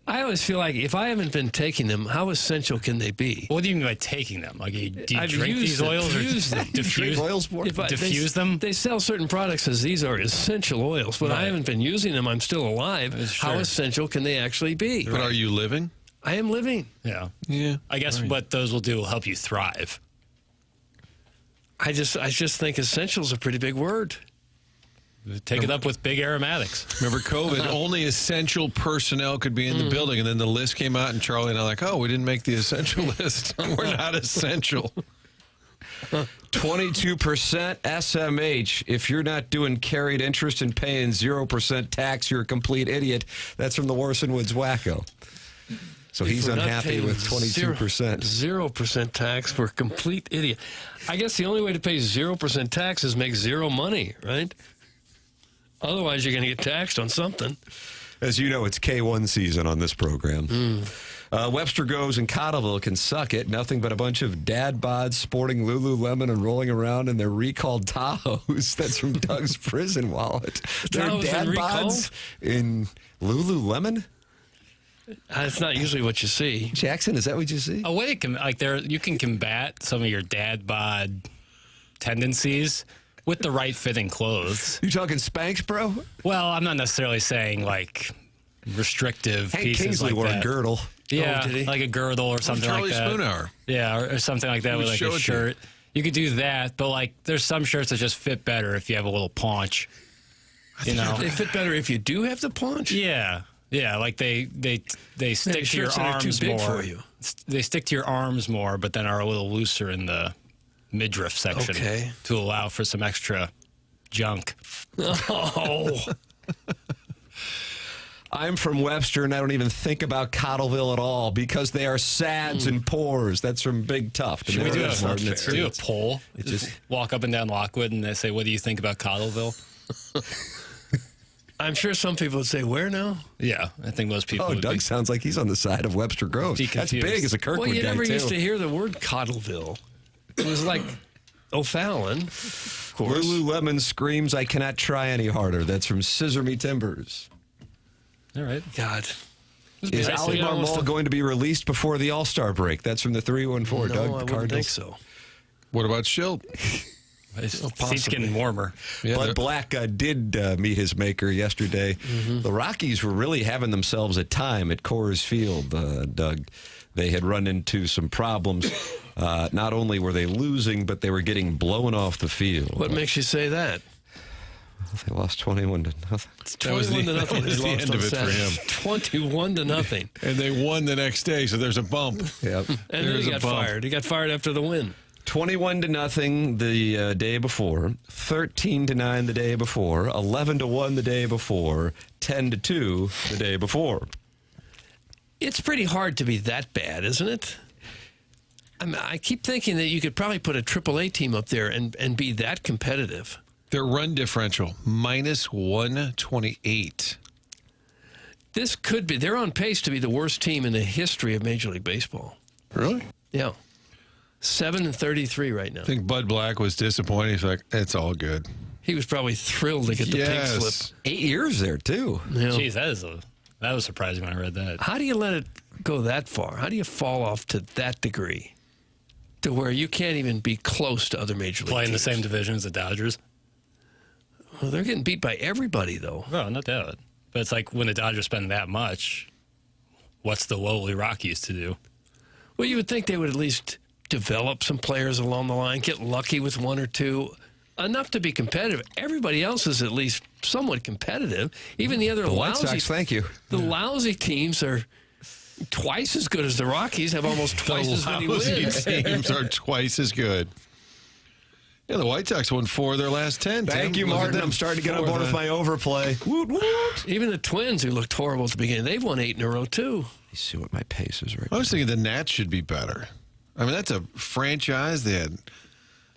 I always feel like if I haven't been taking them, how essential can they be? What do you mean by taking them? Like, do you I've drink used these them. oils or Use them. diffuse oils more? Diffuse them? They sell certain products as these are essential oils, but I haven't been using them. I'm still alive. How essential can they actually be? But are you living? I am living. Yeah. Yeah. I guess what those will do will help you thrive. I just think essential is a pretty big word. Take it up with big aromatics. Remember COVID, only essential personnel could be in the building, and then the list came out, and Charlie and I were like, oh, we didn't make the essential list. We're not essential. 22% SMH. If you're not doing carried interest and paying 0% tax, you're a complete idiot. That's from the Orson Woods Wacko. So he's unhappy with 22%. 0% tax for a complete idiot. I guess the only way to pay 0% tax is make zero money, right? Otherwise, you're going to get taxed on something. As you know, it's K1 season on this program. Webster goes and Cottleville can suck it. Nothing but a bunch of dad bods sporting Lululemon and rolling around in their recalled Tahoes. That's from Doug's prison wallet. Their dad bods in Lululemon? That's not usually what you see. Jackson, is that what you see? A way you can combat some of your dad bod tendencies with the right fitting clothes. You talking Spanx, bro? Well, I'm not necessarily saying like restrictive Hank pieces Kingsley like wore that. a girdle. Yeah, did he? like a girdle or something like that. Charlie Spoonhour. Yeah, or something like that with like a shirt. You. You could do that, but like there's some shirts that just fit better if you have a little paunch. You know, They fit better if you do have the paunch? Yeah, like they stick to your shirts that are arms too big more. for you. They stick to your arms more, but then are a little looser in the midriff section to allow for some extra junk. Oh. I'm from Webster, and I don't even think about Cottleville at all because they are sads and poors. That's from Big Tough. Should we do a poll? Just walk up and down Lockwood, and they say, "What do you think about Cottleville?" I'm sure some people would say, where now? Yeah, I think most people would Doug be. sounds like he's on the side of Webster Groves. That's big as a Kirkwood Well, you guy, never too. used to hear the word Cottleville. It was like O'Fallon, of course. Lululemon screams, I cannot try any harder. That's from Scissor Me Timbers. All right. God. Is Ali Marmol going to be released before the All-Star break? That's from the 314, Doug. I wouldn't think so. What about Schilt? Seat's getting warmer. Yeah, Bud Black did meet his maker yesterday. The Rockies were really having themselves a time at Coors Field, Doug. They had run into some problems. Not only were they losing, but they were getting blown off the field. What makes you say that? They lost 21-0. It's 21 to nothing. That was the end of it for him. 21-0. And they won the next day, so there's a bump. Yep. And then he got fired. He got fired after the win. 21-0 the day before, 13-9 the day before, 11-1 the day before, 10-2 the day before. It's pretty hard to be that bad, isn't it? I keep thinking that you could probably put a AAA team up there and be that competitive. Their run differential, minus 128. This could be. They're on pace to be the worst team in the history of Major League Baseball. Really? Yeah. 7-33 right now. I think Bud Black was disappointed. He's like, it's all good. He was probably thrilled to get the pink slip. 8 years there, too. Yeah. Jeez, that was surprising when I read that. How do you let it go that far? How do you fall off to that degree? To where you can't even be close to other Major League Playing teams. the same division as the Dodgers? Well, they're getting beat by everybody, though. Well, no doubt. But it's like when the Dodgers spend that much, what's the lowly Rockies to do? Well, you would think they would at least develop some players along the line, get lucky with one or two, enough to be competitive. Everybody else is at least somewhat competitive. Even the other The White lousy, Sox, thank you. The lousy teams are twice as good as the Rockies, have almost twice as many wins. Teams are twice as good. Yeah, the White Sox won 4 of their last 10. Thank you, Look at Martin. them. I'm starting to get on board with my overplay. Woot, woot. Even the Twins, who looked horrible at the beginning, they've won 8 in a row, too. Let's see what my pace is right I was thinking the Nats should be better. I mean, that's a franchise. They had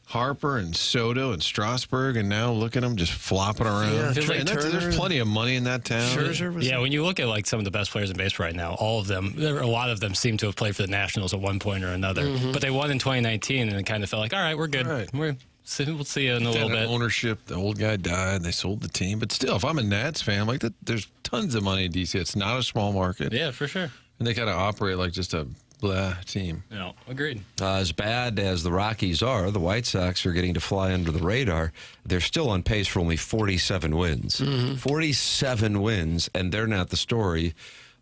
Harper and Soto and Strasburg, and now look at them just flopping around. Yeah, And there's plenty of money in that town. Yeah, when you look at like some of the best players in baseball right now, a lot of them seem to have played for the Nationals at one point or another. Mm-hmm. But they won in 2019 and it kind of felt like, all right, we're good. We'll see you in a little bit. Ownership, the old guy died. They sold the team. But still, if I'm a Nats fan, like that, there's tons of money in DC. It's not a small market. Yeah, for sure. And they kind of operate like just a blah team. No, agreed. As bad as the Rockies are, the White Sox are getting to fly under the radar. They're still on pace for only 47 wins. 47 wins, and they're not the story.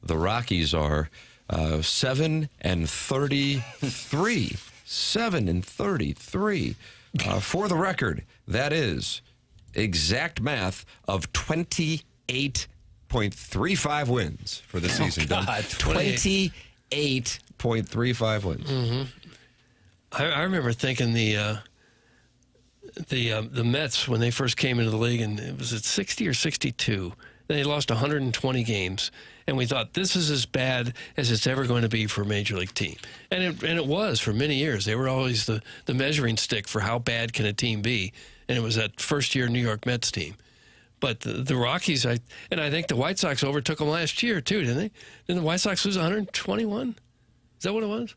The Rockies are 7-33. 7-33. For the record, that is exact math of 28.35 wins for the season. God, 28.35 wins. Mm-hmm. I remember thinking the Mets, when they first came into the league, and it was at 60 or 62, they lost 120 games, and we thought this is as bad as it's ever going to be for a major league team, and it was for many years. They were always the measuring stick for how bad can a team be, and it was that first year New York Mets team. But the Rockies, I think the White Sox overtook them last year too, didn't they? Didn't the White Sox lose 121? Is that what it was?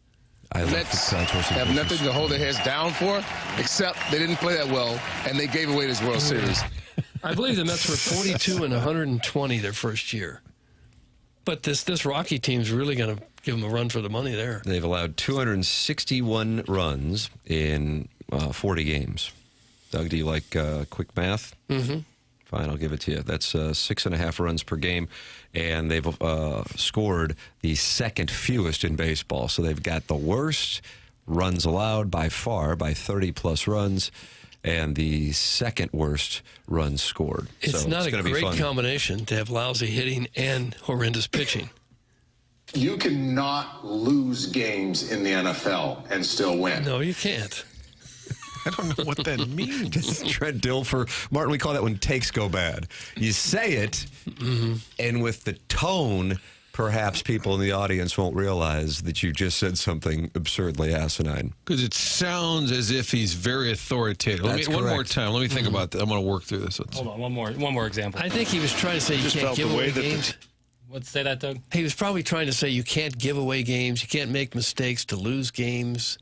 Mets have nothing to hold their heads down for, except they didn't play that well, and they gave away this World Series. I believe the Mets were 42 and 120 their first year. But this Rocky team's really going to give them a run for the money there. They've allowed 261 runs in 40 games. Doug, do you like quick math? Mm-hmm. Fine, I'll give it to you. That's 6.5 runs per game, and they've scored the second fewest in baseball. So they've got the worst runs allowed by far, by 30-plus runs, and the second worst runs scored. It's so not it's a great combination to have lousy hitting and horrendous pitching. You cannot lose games in the NFL and still win. No, you can't. I don't know what that means. Trent Dilfer. Martin, we call that when takes go bad. You say it, and with the tone, perhaps people in the audience won't realize that you just said something absurdly asinine. Because it sounds as if he's very authoritative. That's One more correct. time. Let me think about that. I'm going to work through this. Hold on, one more example. I think he was trying to say you Just can't felt give the way away that games. Let's say that, Doug. He was probably trying to say you can't give away games, you can't make mistakes to lose games.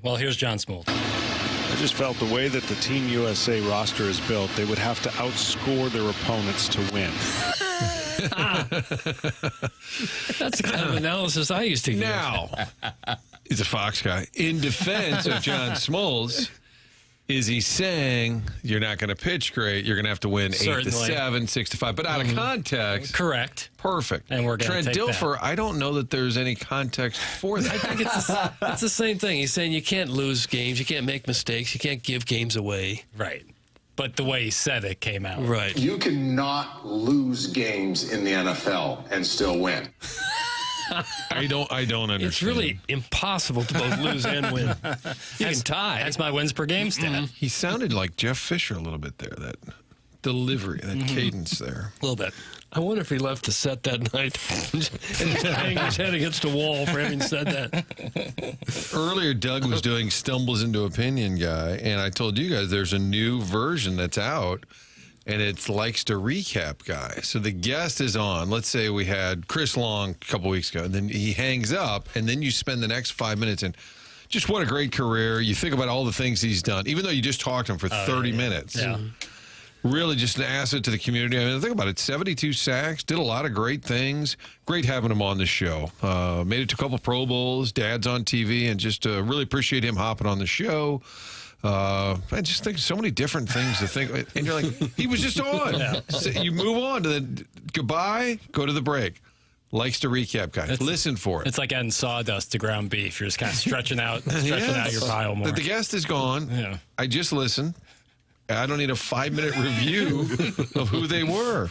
Well, here's John Smoltz. I just felt the way that the Team USA roster is built, they would have to outscore their opponents to win. That's the kind of analysis I used to give. Now, he's a Fox guy. In defense of John Smoltz, is he saying you're not going to pitch great? You're going to have to win 8-7, 6-5, but out of context. Correct. Perfect. And we're going to Trent take Dilfer, I don't know that there's any context for that. I think it's the same thing. He's saying you can't lose games, you can't make mistakes, you can't give games away. Right. But the way he said it came out. Right. You cannot lose games in the NFL and still win. I don't understand. It's really impossible to both lose and win. You can tie. That's my wins per game stat. He sounded like Jeff Fisher a little bit there. That delivery, that cadence there. A little bit. I wonder if he left the set that night and just banged his head against a wall for having said that. Earlier, Doug was doing Stumbles into Opinion Guy, and I told you guys there's a new version that's out, and it's Likes to Recap Guy. So the guest is on. Let's say we had Chris Long a couple weeks ago, and then he hangs up, and then you spend the next 5 minutes and just what a great career. You think about all the things he's done, even though you just talked to him for 30 minutes. Yeah. Really just an asset to the community. I mean, think about it. 72 sacks, did a lot of great things. Great having him on the show. Made it to a couple Pro Bowls, Dad's on TV, and just really appreciate him hopping on the show. I just think so many different things to think. And you're like, he was just on. Yeah. So you move on to the goodbye, go to the break. Likes to recap, guys. Listen for it. It's like adding sawdust to ground beef. You're just kind of stretching out your pile more. The guest is gone. Yeah. I just listened. I don't need a 5-minute review of who they were.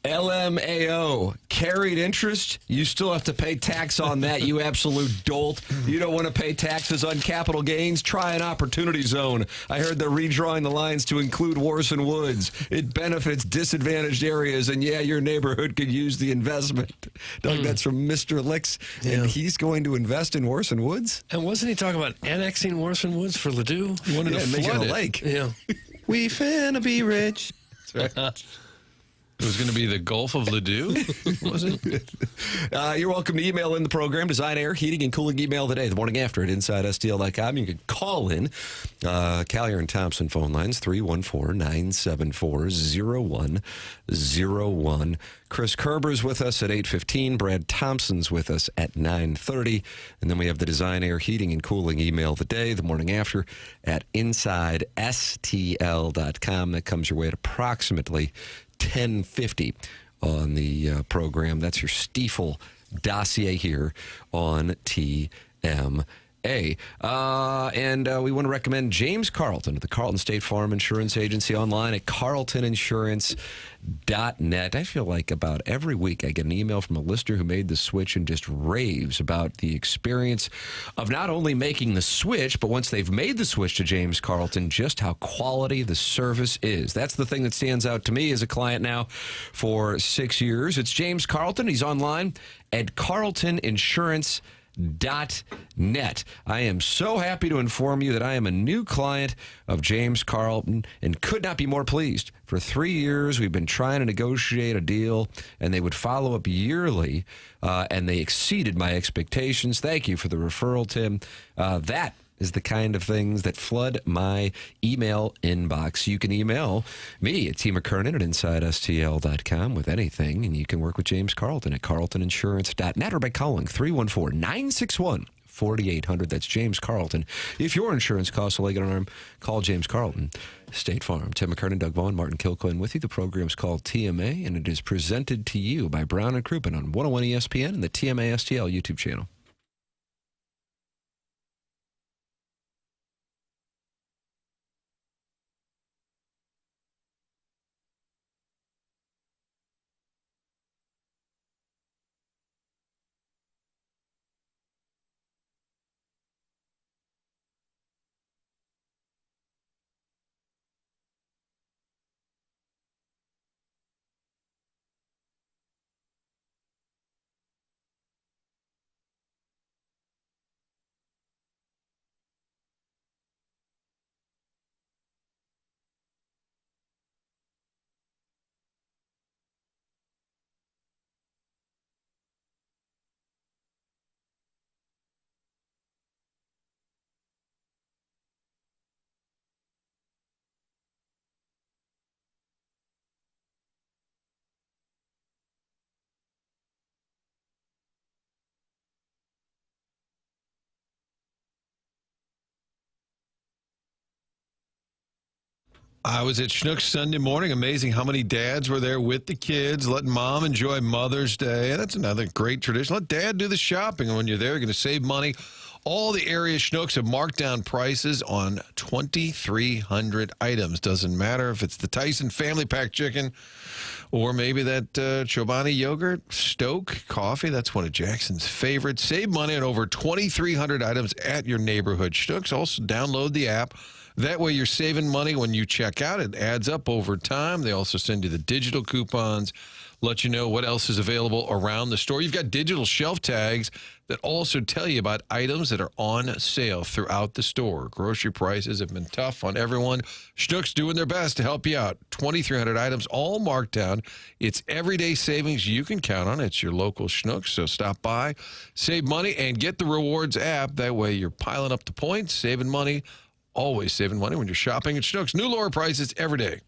LMAO, carried interest, you still have to pay tax on that, you absolute dolt. You don't want to pay taxes on capital gains? Try an opportunity zone. I heard they're redrawing the lines to include Warson Woods. It benefits disadvantaged areas, and yeah, your neighborhood could use the investment. Doug, that's from Mr. Licks, and he's going to invest in Warson Woods? And wasn't he talking about annexing Warson Woods for Ladue? He wanted to make it a lake. Yeah. We finna be rich. That's right. It was going to be the Gulf of Ladue, was it? You're welcome to email in the program. Design, air, heating, and cooling email today. The morning after at InsideSTL.com. You can call in. Collier and Thompson phone lines, 314-974-0101. Chris Kerber's with us at 8:15. Brad Thompson's with us at 9:30. And then we have the Design, air, heating, and cooling email the day, the morning after, at InsideSTL.com. That comes your way at approximately 10:50 on the program. That's your Stiefel dossier here on TMA. And we want to recommend James Carlton at the Carlton State Farm Insurance Agency online at carltoninsurance.net. I feel like about every week I get an email from a listener who made the switch and just raves about the experience of not only making the switch, but once they've made the switch to James Carlton, just how quality the service is. That's the thing that stands out to me as a client now for 6 years. It's James Carlton. He's online at carltoninsurance.net. I am so happy to inform you that I am a new client of James Carlton and could not be more pleased. For 3 years, we've been trying to negotiate a deal, and they would follow up yearly, and they exceeded my expectations. Thank you for the referral, Tim. That is the kind of things that flood my email inbox. You can email me at McKernan at InsideSTL.com with anything, and you can work with James Carlton at carltoninsurance.net or by calling 314-961-4800. That's James Carlton. If your insurance costs a leg and an arm, call James Carlton. State Farm. Tim McKernan, Doug Vaughn, Martin Kilcoyne with you. The program's called TMA, and it is presented to you by Brown and Crouppen on 101 ESPN and the TMA STL YouTube channel. I was at Schnucks Sunday morning. Amazing how many dads were there with the kids, letting mom enjoy Mother's Day. That's another great tradition. Let dad do the shopping. And when you're there, you're going to save money All the area Schnucks have marked down prices on 2,300 items. Doesn't matter if it's the Tyson Family Pack chicken or maybe that Chobani yogurt, Stoke coffee. That's one of Jackson's favorites. Save money on over 2,300 items at your neighborhood Schnucks. Also, download the app. That way you're saving money when you check out. It adds up over time. They also send you the digital coupons, let you know what else is available around the store. You've got digital shelf tags that also tell you about items that are on sale throughout the store. Grocery prices have been tough on everyone. Schnucks doing their best to help you out. 2,300 items, all marked down. It's everyday savings you can count on. It's your local Schnucks, so stop by, save money, and get the Rewards app. That way you're piling up the points, saving money, always saving money when you're shopping at Schnucks. New lower prices every day.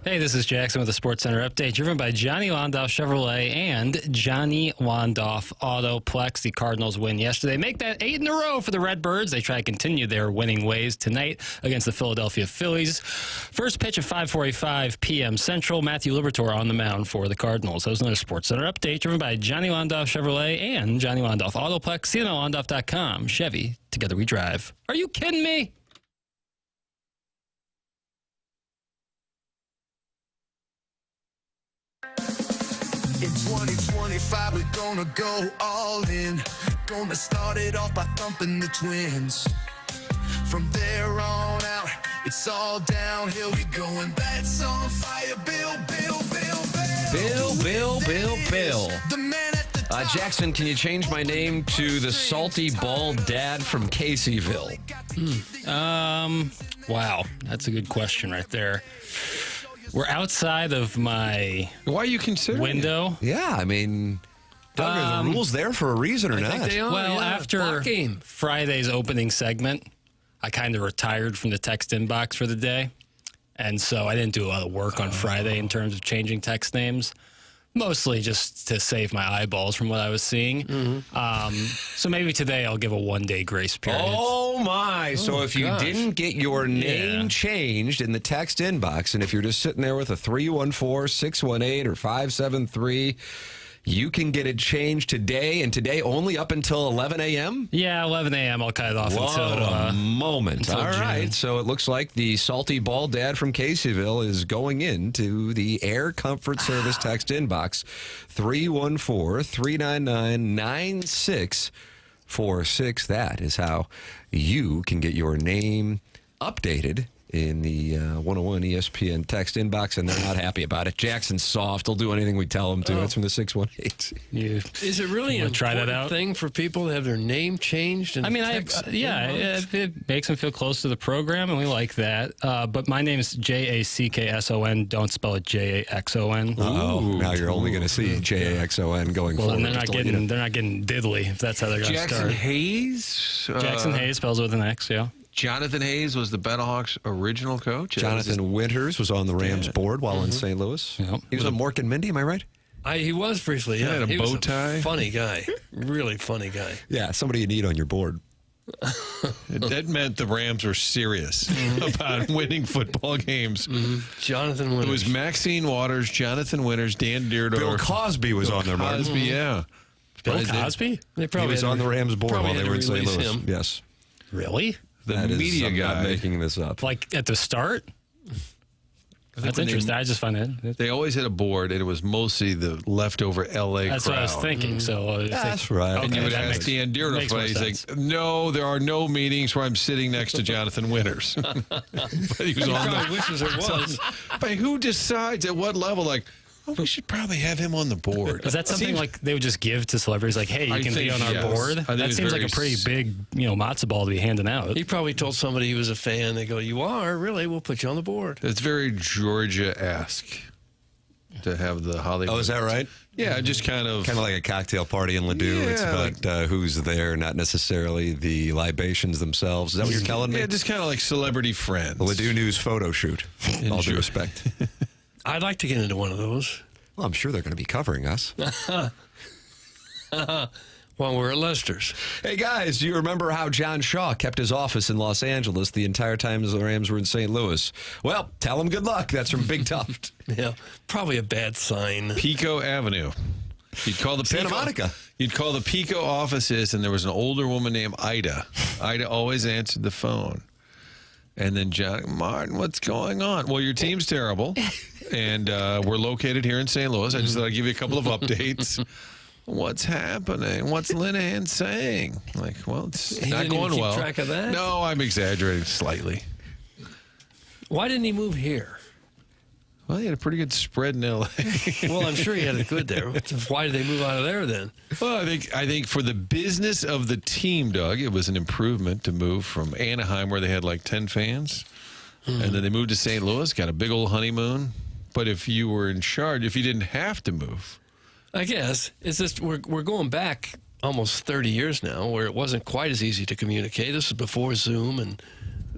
Hey, this is Jackson with the Sports Center update, driven by Johnny Londoff Chevrolet and Johnny Londoff Autoplex. The Cardinals win yesterday. Make that 8 in a row for the Redbirds. They try to continue their winning ways tonight against the Philadelphia Phillies. First pitch at 5:45 p.m. Central. Matthew Liberatore on the mound for the Cardinals. That was another Sports Center update, driven by Johnny Londoff Chevrolet and Johnny Londoff Autoplex. CNLondoff.com. Chevy, together we drive. Are you kidding me? In 2025, we're gonna go all in. Gonna start it off by thumping the Twins. From there on out, it's all downhill. We going bats on fire. Bill. The man at the Jackson, can you change my name to the salty bald dad from Caseyville? Wow, that's a good question right there. We're outside of my Why are you considering window. Yeah, I mean, Doug, are the rules there for a reason or not? I think they are. Well, yeah. after Friday's opening segment, I kind of retired from the text inbox for the day. And so I didn't do a lot of work on Friday in terms of changing text names, mostly just to save my eyeballs from what I was seeing. So maybe today I'll give a 1-day grace period. Oh, my. So if you didn't get your name changed in the text inbox, and if you're just sitting there with a 314-618 or 573, you can get it changed today, and today only up until 11 a.m.? Yeah, 11 a.m. I'll cut it off until a moment. until All June. right. So it looks like the salty bald dad from Caseyville is going into the Air Comfort Service text inbox, 314-399-9646. That is how you can get your name updated in the 101 ESPN text inbox, and they're not happy about it. Jackson's soft. He'll do anything we tell him to. It's from the 618. Is it really an important thing for people to have their name changed? In it makes them feel close to the program, and we like that. But my name is Jackson. Don't spell it Jaxon. Oh, now you're only going to see Jaxon going well, forward. Well, they're not getting diddly if that's how they're going to start. Jackson Hayes? Jackson Hayes spells with an X, yeah. Jonathan Hayes was the Battlehawks' original coach. Jonathan Winters was on the Rams board while in St. Louis. Yep. He was on Mork and Mindy, am I right? He was briefly, yeah. He had a bow tie. A funny guy. Really funny guy. Yeah, somebody you need on your board. That meant the Rams were serious about winning football games. Jonathan Winters. It was Maxine Waters, Jonathan Winters, Dan Deerdorf. Bill Cosby was on there, Martin. Cosby, yeah. Bill Cosby? They He was on the Rams board while they were in St. Louis. Him. Yes. Really? The media I'm guy. not making this up. Like at the start? That's interesting. I just find it. They always had a board, and it was mostly the leftover L.A. That's crowd. what I was thinking. So That's right. And you would ask Dan Deerdorf, but he's like, no, there are no meetings where I'm sitting next to Jonathan Winters. But he was on probably wishes there was. But who decides at what level? Like, we should probably have him on the board. Is that something like they would just give to celebrities? Like, hey, you can be on our board? That seems like a pretty big, matzo ball to be handing out. He probably told somebody he was a fan. They go, you are? Really? We'll put you on the board. It's very Georgia-esque to have the Hollywood. Oh, is that right? Yeah, just kind of like a cocktail party in Ladue. It's about who's there, not necessarily the libations themselves. Is that what you're telling me? Yeah, just kind of like celebrity friends. The Ladue News photo shoot. All due respect. I'd like to get into one of those. Well, I'm sure they're going to be covering us. While we're at Lester's. Hey, guys, do you remember how John Shaw kept his office in Los Angeles the entire time the Rams were in St. Louis? Well, tell him good luck. That's from Big Tuft. Yeah, probably a bad sign. Pico Avenue. You'd call the Santa Pico, Monica. You'd call the Pico offices, and there was an older woman named Ida. Ida always answered the phone. And then John, Martin, what's going on? Well, your team's terrible, and we're located here in St. Louis. I just thought I'd give you a couple of updates. What's happening? What's Linehan saying? Like, well, it's not going well. Track of that? No, I'm exaggerating slightly. Why didn't he move here? Well, he had a pretty good spread in L.A. Well, I'm sure he had it good there. Why did they move out of there then? Well, I think for the business of the team, Doug, it was an improvement to move from Anaheim, where they had like 10 fans, and then they moved to St. Louis, got a big old honeymoon. But if you were in charge, if you didn't have to move, I guess it's just we're going back almost 30 years now, where it wasn't quite as easy to communicate. This was before Zoom and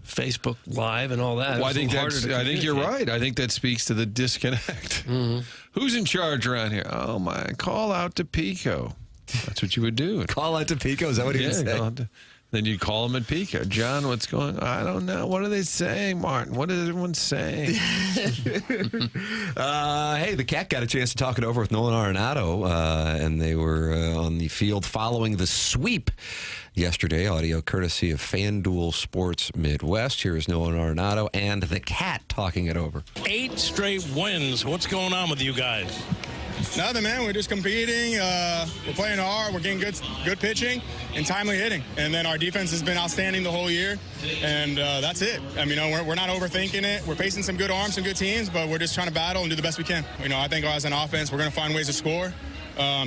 Facebook Live and all that. Well, I think you're right. I think that speaks to the disconnect. Who's in charge around here? Oh my! Call out to Pico. That's what you would do. Call out to Pico. Is that what he was saying? Then you call him at Pico. John, what's going on? I don't know. What are they saying, Martin? What is everyone saying? Hey, the Cat got a chance to talk it over with Nolan Arenado, and they were on the field following the sweep yesterday. Audio courtesy of FanDuel Sports Midwest. Here is Nolan Arenado and the Cat talking it over. 8 straight wins. What's going on with you guys? Nothing, man. We're just competing. We're playing hard. We're getting good pitching and timely hitting. And then our defense has been outstanding the whole year. And that's it. I mean, we're not overthinking it. We're facing some good arms, some good teams, but we're just trying to battle and do the best we can. I think as an offense, we're going to find ways to score.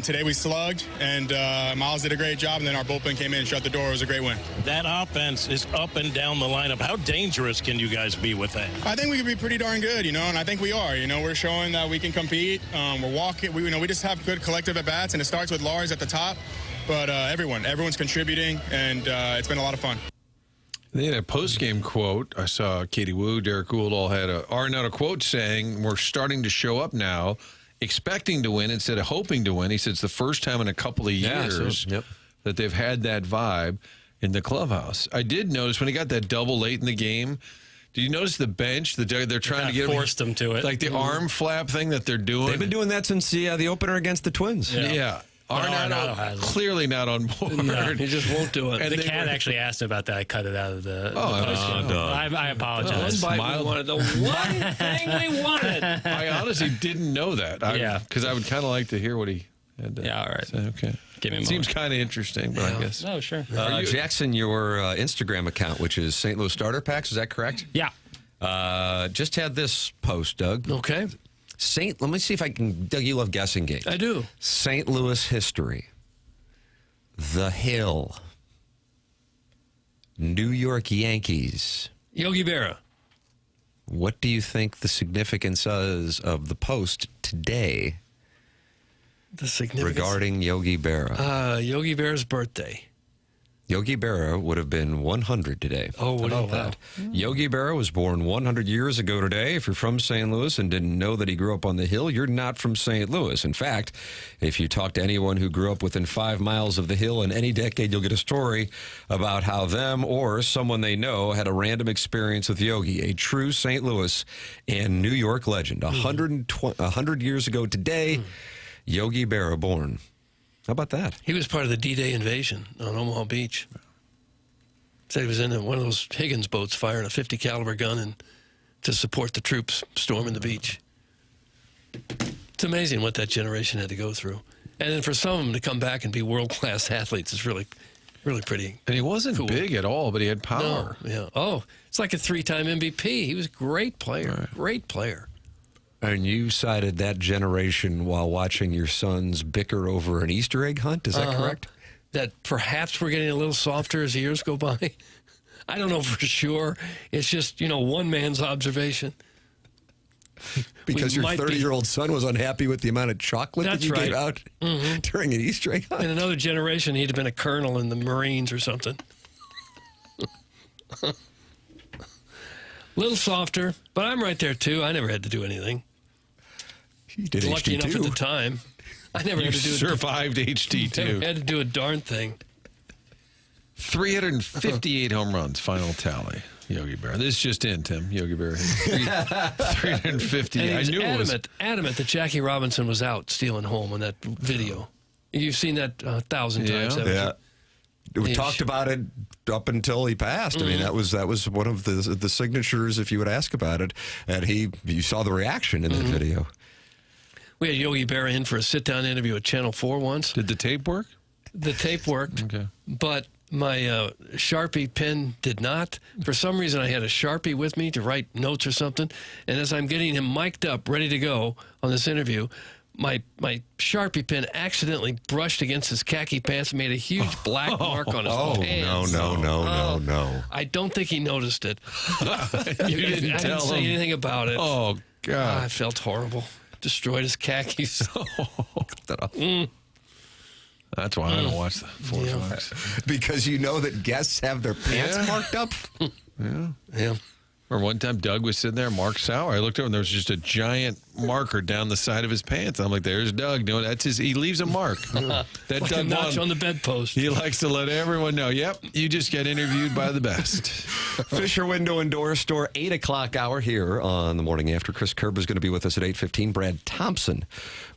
Today we slugged, and Miles did a great job, and then our bullpen came in and shut the door. It was a great win. That offense is up and down the lineup. How dangerous can you guys be with that? I think we can be pretty darn good, and I think we are. We're showing that we can compete. We're walking. We just have good collective at-bats, and it starts with Lars at the top. But everyone's contributing, and it's been a lot of fun. They had a post-game quote. I saw Katie Wu, Derek Gould all had a quote saying, "We're starting to show up now, expecting to win instead of hoping to win." He said it's the first time in a couple of years that they've had that vibe in the clubhouse. I did notice when he got that double late in the game, did you notice the bench? They're trying to get forced them to it. Like the arm flap thing that they're doing. They've been doing that since the opener against the Twins. Yeah. Arenado clearly not on board. No, he just won't do it. And the Cat actually asked about that. I cut it out of the I apologize. We wanted the one thing we wanted. I honestly didn't know that. Because I would kind of like to hear what he had to all right. say. Okay. Give me it seems kind of interesting, but I guess. Oh, sure. Jackson, your Instagram account, which is St. Louis Starter Packs, is that correct? Yeah. Just had this post, Doug. Okay. Let me see if I can. Doug, you love guessing games. I do. St. Louis history. The Hill. New York Yankees. Yogi Berra. What do you think the significance is of the post today? The significance regarding Yogi Berra. Yogi Berra's birthday. Yogi Berra would have been 100 today. Oh, what about that? Yogi Berra was born 100 years ago today. If you're from St. Louis and didn't know that he grew up on the Hill, you're not from St. Louis. In fact, if you talk to anyone who grew up within 5 miles of the Hill in any decade, you'll get a story about how them or someone they know had a random experience with Yogi, a true St. Louis and New York legend. 100 years ago today, Yogi Berra born. How about that? He was part of the D-Day invasion on Omaha Beach. Said he was in one of those Higgins boats firing a .50 caliber gun and to support the troops storming the beach. It's amazing what that generation had to go through. And then for some of them to come back and be world-class athletes is really, really pretty. And he wasn't cool. big at all, but he had power. No, yeah. Oh, it's like a 3-time MVP. He was a great player. Right. Great player. And you cited that generation while watching your sons bicker over an Easter egg hunt. Is that correct? That perhaps we're getting a little softer as the years go by. I don't know for sure. It's just, one man's observation. Because your 30-year-old son was unhappy with the amount of chocolate that you gave out during an Easter egg hunt. In another generation, he'd have been a colonel in the Marines or something. Little softer, but I'm right there too. I never had to do anything. You did Lucky HT2. enough at the time. I never had to do survived HT2. Never had to do a darn thing. 358 home runs, final tally. Yogi Berra. This is just in, Tim. Yogi Berra. 350. And he was I knew adamant that Jackie Robinson was out stealing home in that video. You've seen that 1,000 times, haven't you? We talked about it up until he passed. I mean, that was one of the signatures. If you would ask about it, and you saw the reaction in that video. We had Yogi Berra in for a sit-down interview at Channel 4 once. Did the tape work? The tape worked, but my Sharpie pen did not. For some reason, I had a Sharpie with me to write notes or something, and as I'm getting him mic'd up, ready to go on this interview, my Sharpie pen accidentally brushed against his khaki pants and made a huge black mark on his pants. No. I don't think he noticed it. You didn't I didn't say anything about it. Oh, God. I felt horrible. Destroyed his khakis. That's why I don't watch the Fox. Because you know that guests have their pants marked up? Yeah. Or one time Doug was sitting there, Mark Sauer. I looked over and there was just a giant marker down the side of his pants. I'm like, there's Doug doing that's he leaves a mark. That like Doug a notch Vaughn, on the bedpost. He likes to let everyone know, yep, you just get interviewed by the best. Fisher Window and Door Store, 8 o'clock hour here on the Morning After. Chris Kerber is going to be with us at 8:15. Brad Thompson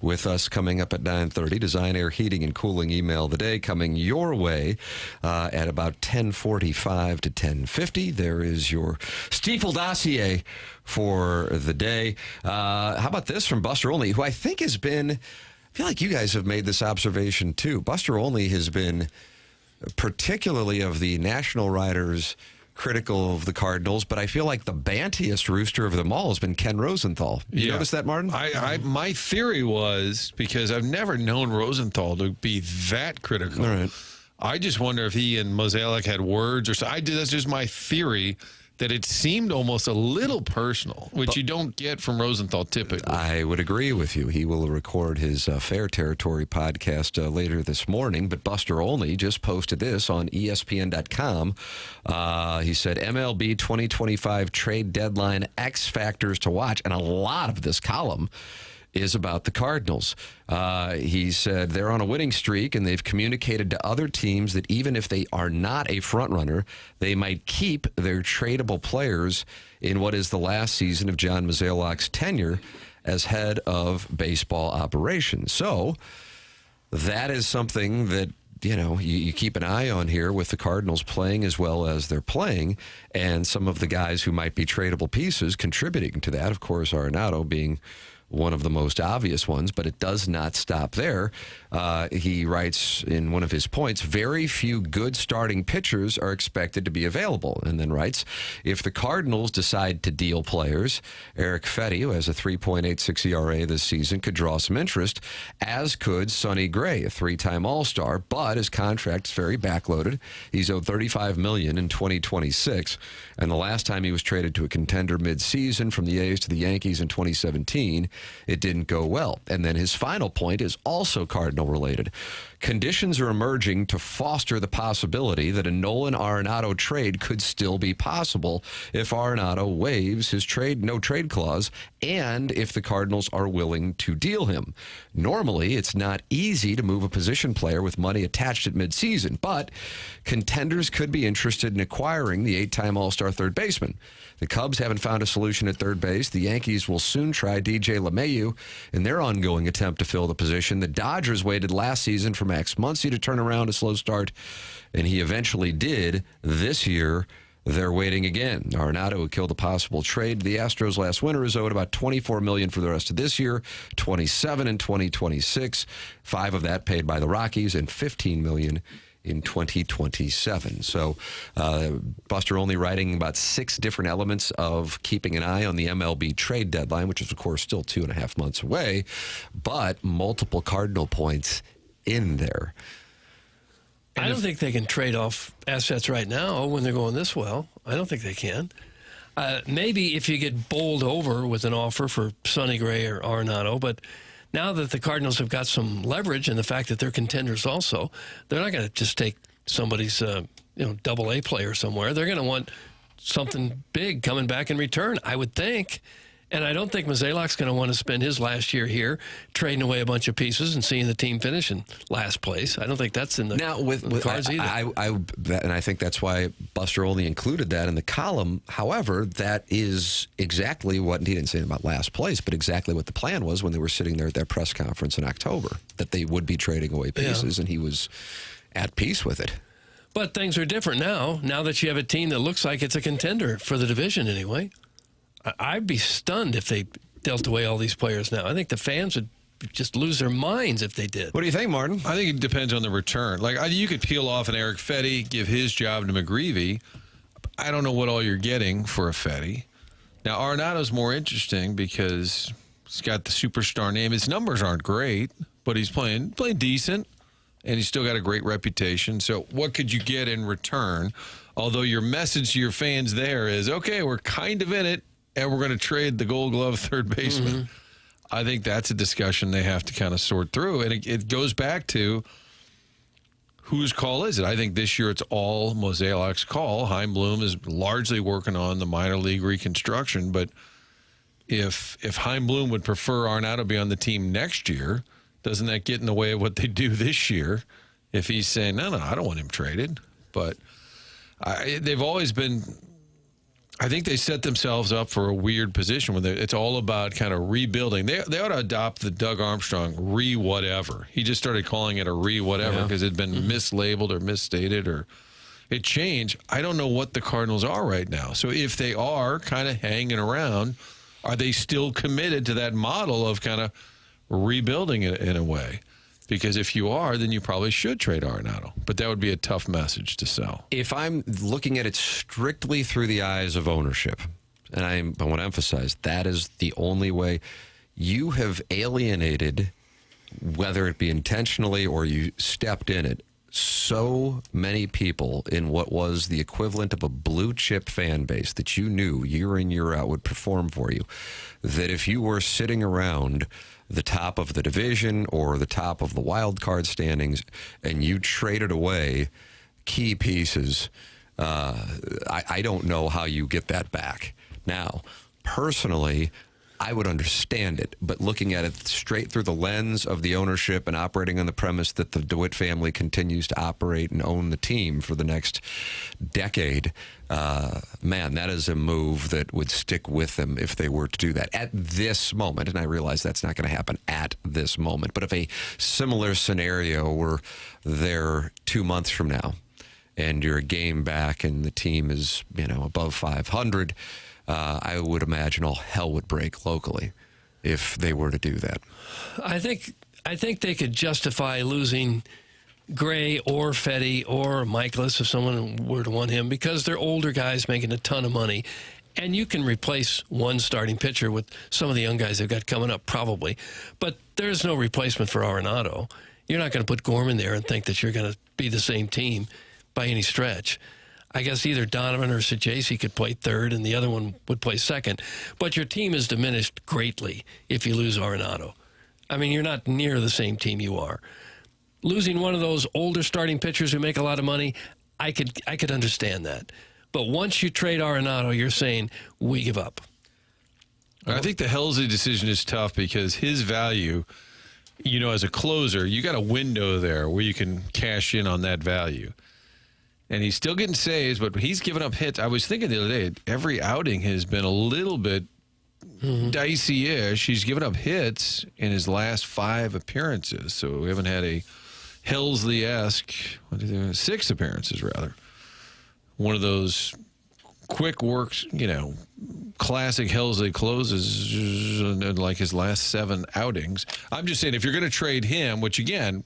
with us coming up at 9:30. Design, Air, Heating, and Cooling email of the day coming your way at about 10:45 to 10:50. There is your Stiefel dossier for the day. How about this from Buster Olney, who I think has been, I feel like you guys have made this observation too. Buster Olney has been, particularly of the national writers, critical of the Cardinals, but I feel like the bantiest rooster of them all has been Ken Rosenthal. You notice that, Martin? My theory was, because I've never known Rosenthal to be that critical. All right. I just wonder if he and Mozeliak had words or so. That's just my theory, that it seemed almost a little personal, which you don't get from Rosenthal typically. I would agree with you. He will record his Fair Territory podcast later this morning, but Buster Olney just posted this on ESPN.com. He said, MLB 2025 trade deadline X factors to watch, and a lot of this column is about the Cardinals. He said they're on a winning streak, and they've communicated to other teams that even if they are not a front runner, they might keep their tradable players in what is the last season of John Mozeliak's tenure as head of baseball operations. So that is something that, you know, you keep an eye on here with the Cardinals playing as well as they're playing, and some of the guys who might be tradable pieces contributing to that. Of course, Arenado being one of the most obvious ones, but it does not stop there. He writes in one of his points, very few good starting pitchers are expected to be available, and then writes, if the Cardinals decide to deal players, Eric Fetty, who has a 3.86 ERA this season, could draw some interest, as could Sonny Gray, a three-time All-Star, but his contract is very backloaded. He's owed $35 million in 2026, and the last time he was traded to a contender mid-season from the A's to the Yankees in 2017, it didn't go well. And then his final point is also Cardinal related. Conditions are emerging to foster the possibility that a Nolan Arenado trade could still be possible if Arenado waives his no trade clause and if the Cardinals are willing to deal him. Normally, it's not easy to move a position player with money attached at midseason, but contenders could be interested in acquiring the 8-time All-Star third baseman. The Cubs haven't found a solution at third base. The Yankees will soon try DJ LeMahieu in their ongoing attempt to fill the position. The Dodgers waited last season for Max Muncy to turn around a slow start, and he eventually did. This year, they're waiting again. Arenado, who killed a possible trade to the Astros last winter, is owed about $24 million for the rest of this year, $27 in 2026, $5 of that paid by the Rockies, and $15 million in 2027. So Buster only writing about 6 different elements of keeping an eye on the MLB trade deadline, which is, of course, still 2.5 months away, but multiple Cardinal points in there. I don't think they can trade off assets right now when they're going this well. I don't think they can. Maybe if you get bowled over with an offer for Sonny Gray or Arenado, but now that the Cardinals have got some leverage and the fact that they're contenders also, they're not going to just take somebody's double-A player somewhere. They're going to want something big coming back in return, I would think. And I don't think Mozeliak's going to want to spend his last year here trading away a bunch of pieces and seeing the team finish in last place. I don't think that's in the cards either. And I think that's why Buster only included that in the column. However, that is exactly what, he didn't say about last place, but exactly what the plan was when they were sitting there at their press conference in October, that they would be trading away pieces, and he was at peace with it. But things are different now that you have a team that looks like it's a contender for the division anyway. I'd be stunned if they dealt away all these players now. I think the fans would just lose their minds if they did. What do you think, Martin? I think it depends on the return. Like, you could peel off an Eric Fetty, give his job to McGreevy. I don't know what all you're getting for a Fetty. Now, Arenado's more interesting because he's got the superstar name. His numbers aren't great, but he's playing decent, and he's still got a great reputation. So what could you get in return? Although your message to your fans there is, okay, we're kind of in it, and we're going to trade the Gold Glove third baseman. Mm-hmm. I think that's a discussion they have to kind of sort through. And it goes back to whose call is it? I think this year it's all Mozeliak's call. Chaim Bloom is largely working on the minor league reconstruction, but if Chaim Bloom would prefer Arenado be on the team next year, doesn't that get in the way of what they do this year? If he's saying, no, I don't want him traded. But they've always been, I think they set themselves up for a weird position where it's all about kind of rebuilding. They ought to adopt the Doug Armstrong re-whatever. He just started calling it a re-whatever because it had been mislabeled or misstated or it changed. I don't know what the Cardinals are right now. So if they are kind of hanging around, are they still committed to that model of kind of rebuilding it in a way? Because if you are, then you probably should trade Arenado. But that would be a tough message to sell. If I'm looking at it strictly through the eyes of ownership, and I want to emphasize, that is the only way. You have alienated, whether it be intentionally or you stepped in it, so many people in what was the equivalent of a blue chip fan base that you knew year in, year out would perform for you, that if you were sitting around the top of the division or the top of the wild card standings and you traded away key pieces, I don't know how you get that back. Now, personally, I would understand it, but looking at it straight through the lens of the ownership and operating on the premise that the DeWitt family continues to operate and own the team for the next decade, man, that is a move that would stick with them if they were to do that at this moment. And I realize that's not going to happen at this moment. But if a similar scenario were there 2 months from now and you're a game back and the team is, above 500, I would imagine all hell would break locally if they were to do that. I think they could justify losing Gray or Fetty or Michaelis if someone were to want him because they're older guys making a ton of money. And you can replace one starting pitcher with some of the young guys they've got coming up, probably. But there's no replacement for Arenado. You're not going to put Gorman there and think that you're going to be the same team by any stretch. I guess either Donovan or Sajaci could play third and the other one would play second. But your team is diminished greatly if you lose Arenado. I mean, you're not near the same team you are. Losing one of those older starting pitchers who make a lot of money, I could understand that. But once you trade Arenado, you're saying, we give up. I think the Helsley decision is tough because his value, as a closer, you got a window there where you can cash in on that value. And he's still getting saves, but he's given up hits. I was thinking the other day, every outing has been a little bit dicey-ish. He's given up hits in his last 5 appearances. So we haven't had a Helsley-esque, 6 appearances, rather. One of those quick works, classic Helsley closes in like his last 7 outings. I'm just saying, if you're going to trade him, which, again,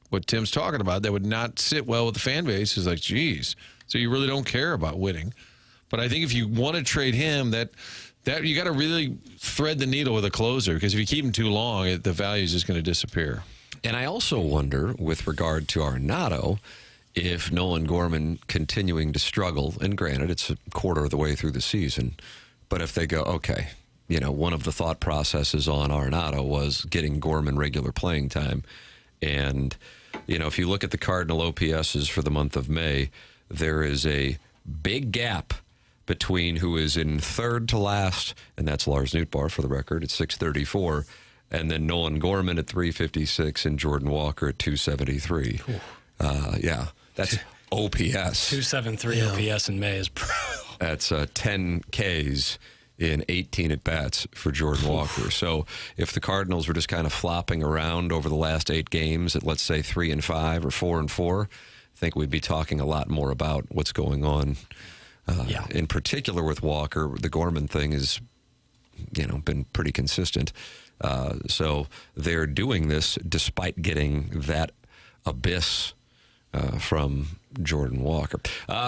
what Tim's talking about, that would not sit well with the fan base is like, geez, so you really don't care about winning. But I think if you want to trade him, that you got to really thread the needle with a closer because if you keep him too long, the value is just going to disappear. And I also wonder, with regard to Arenado, if Nolan Gorman continuing to struggle, and granted, it's a quarter of the way through the season, but if they go, okay, one of the thought processes on Arenado was getting Gorman regular playing time. And, if you look at the Cardinal OPSs for the month of May, there is a big gap between who is in third to last, and that's Lars Nootbaar for the record at 634, and then Nolan Gorman at 356 and Jordan Walker at 273. Yeah, that's OPS. 273 OPS in May is brutal. That's 10 Ks in 18 at-bats for Jordan Walker. So if the Cardinals were just kind of flopping around over the last 8 games at, let's say, 3-5 or 4-4, I think we'd be talking a lot more about what's going on. In particular with Walker, the Gorman thing has, been pretty consistent. So they're doing this despite getting that abyss from Jordan Walker.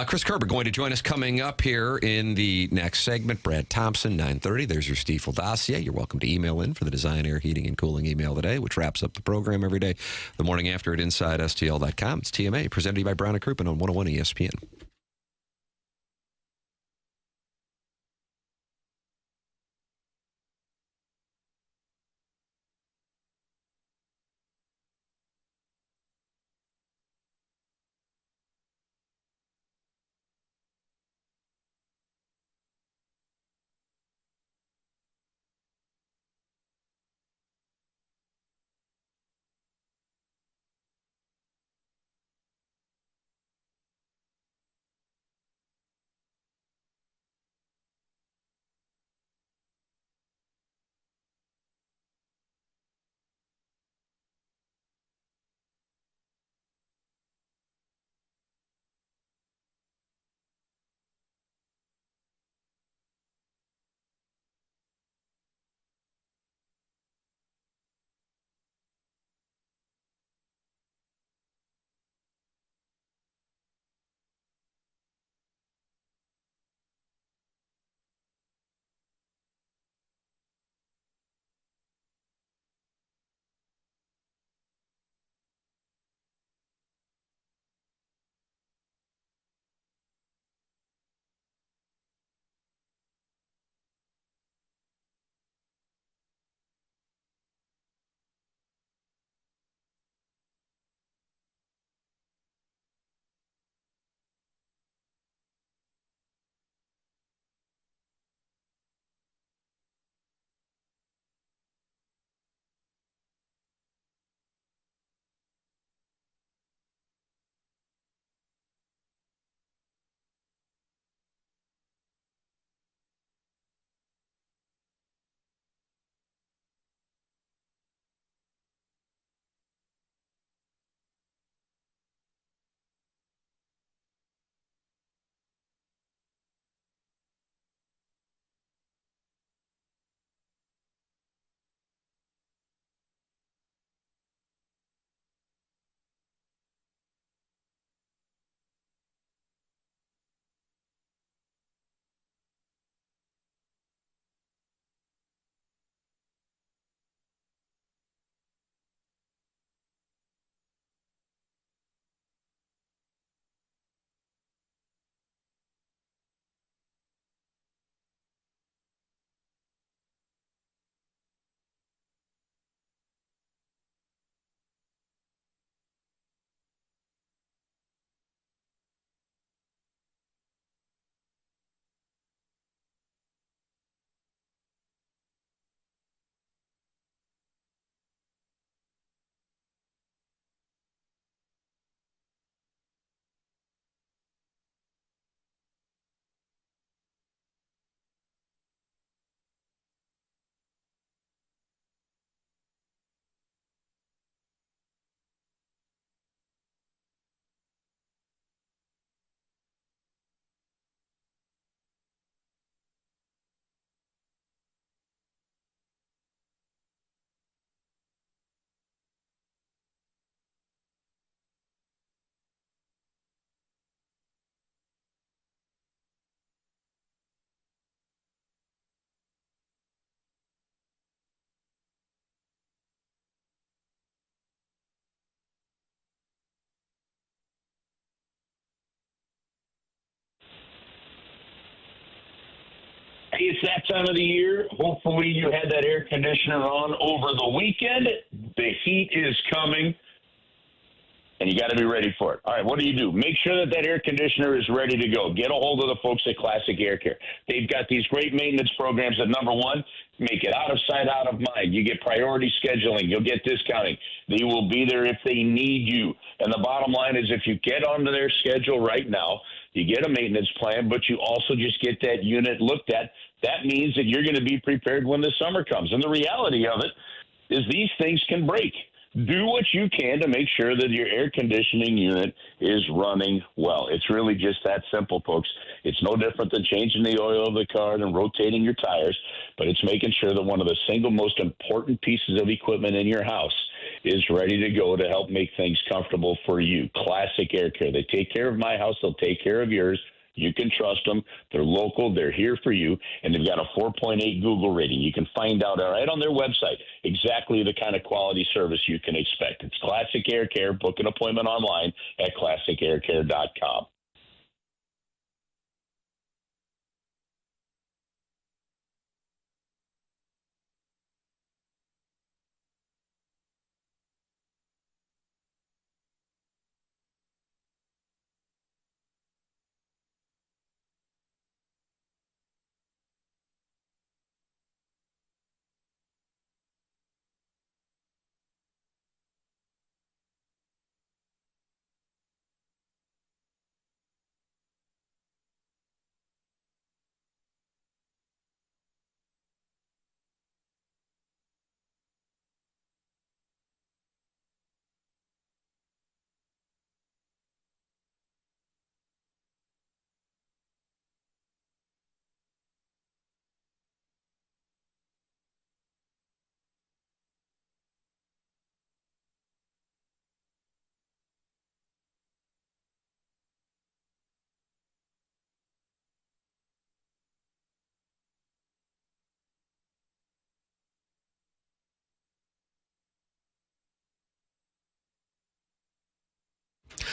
Chris Kerber going to join us coming up here in the next segment. Brad Thompson, 9:30. There's your Stiefel dossier. You're welcome to email in for the Design, Air, Heating, and Cooling email today, which wraps up the program every day. The morning after at InsideSTL.com. It's TMA, presented to you by Brown & Crouppen on 101 ESPN. it's that time of the year. Hopefully you had that air conditioner on over the weekend. The heat is coming, and you got to be ready for it. All right, what do? Make sure that that air conditioner is ready to go. Get a hold of the folks at Classic Air Care. They've got these great maintenance programs that, number one, make it out of sight, out of mind. You get priority scheduling. You'll get discounting. They will be there if they need you. And the bottom line is if you get onto their schedule right now, you get a maintenance plan, but you also just get that unit looked at. That means that you're going to be prepared when the summer comes. And the reality of it is these things can break. Do what you can to make sure that your air conditioning unit is running well. It's really just that simple, folks. It's no different than changing the oil of the car and rotating your tires, but it's making sure that one of the single most important pieces of equipment in your house is ready to go to help make things comfortable for you. Classic Air Care. They take care of my house. They'll take care of yours. You can trust them. They're local. They're here for you. And they've got a 4.8 Google rating. You can find out right on their website exactly the kind of quality service you can expect. It's Classic Air Care. Book an appointment online at classicaircare.com.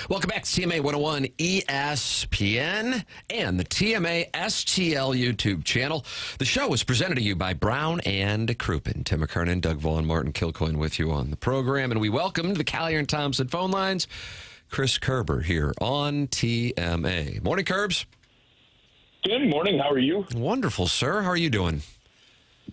Welcome back to TMA 101 ESPN and the TMA STL YouTube channel. The show is presented to you by Brown and Crouppen. Tim McKernan, Doug Vaughn, Martin Kilcoyne with you on the program. And we welcome the Collier and Thompson phone lines. Chris Kerber here on TMA. Morning, Kerbs. Good morning. How are you? Wonderful, sir. How are you doing?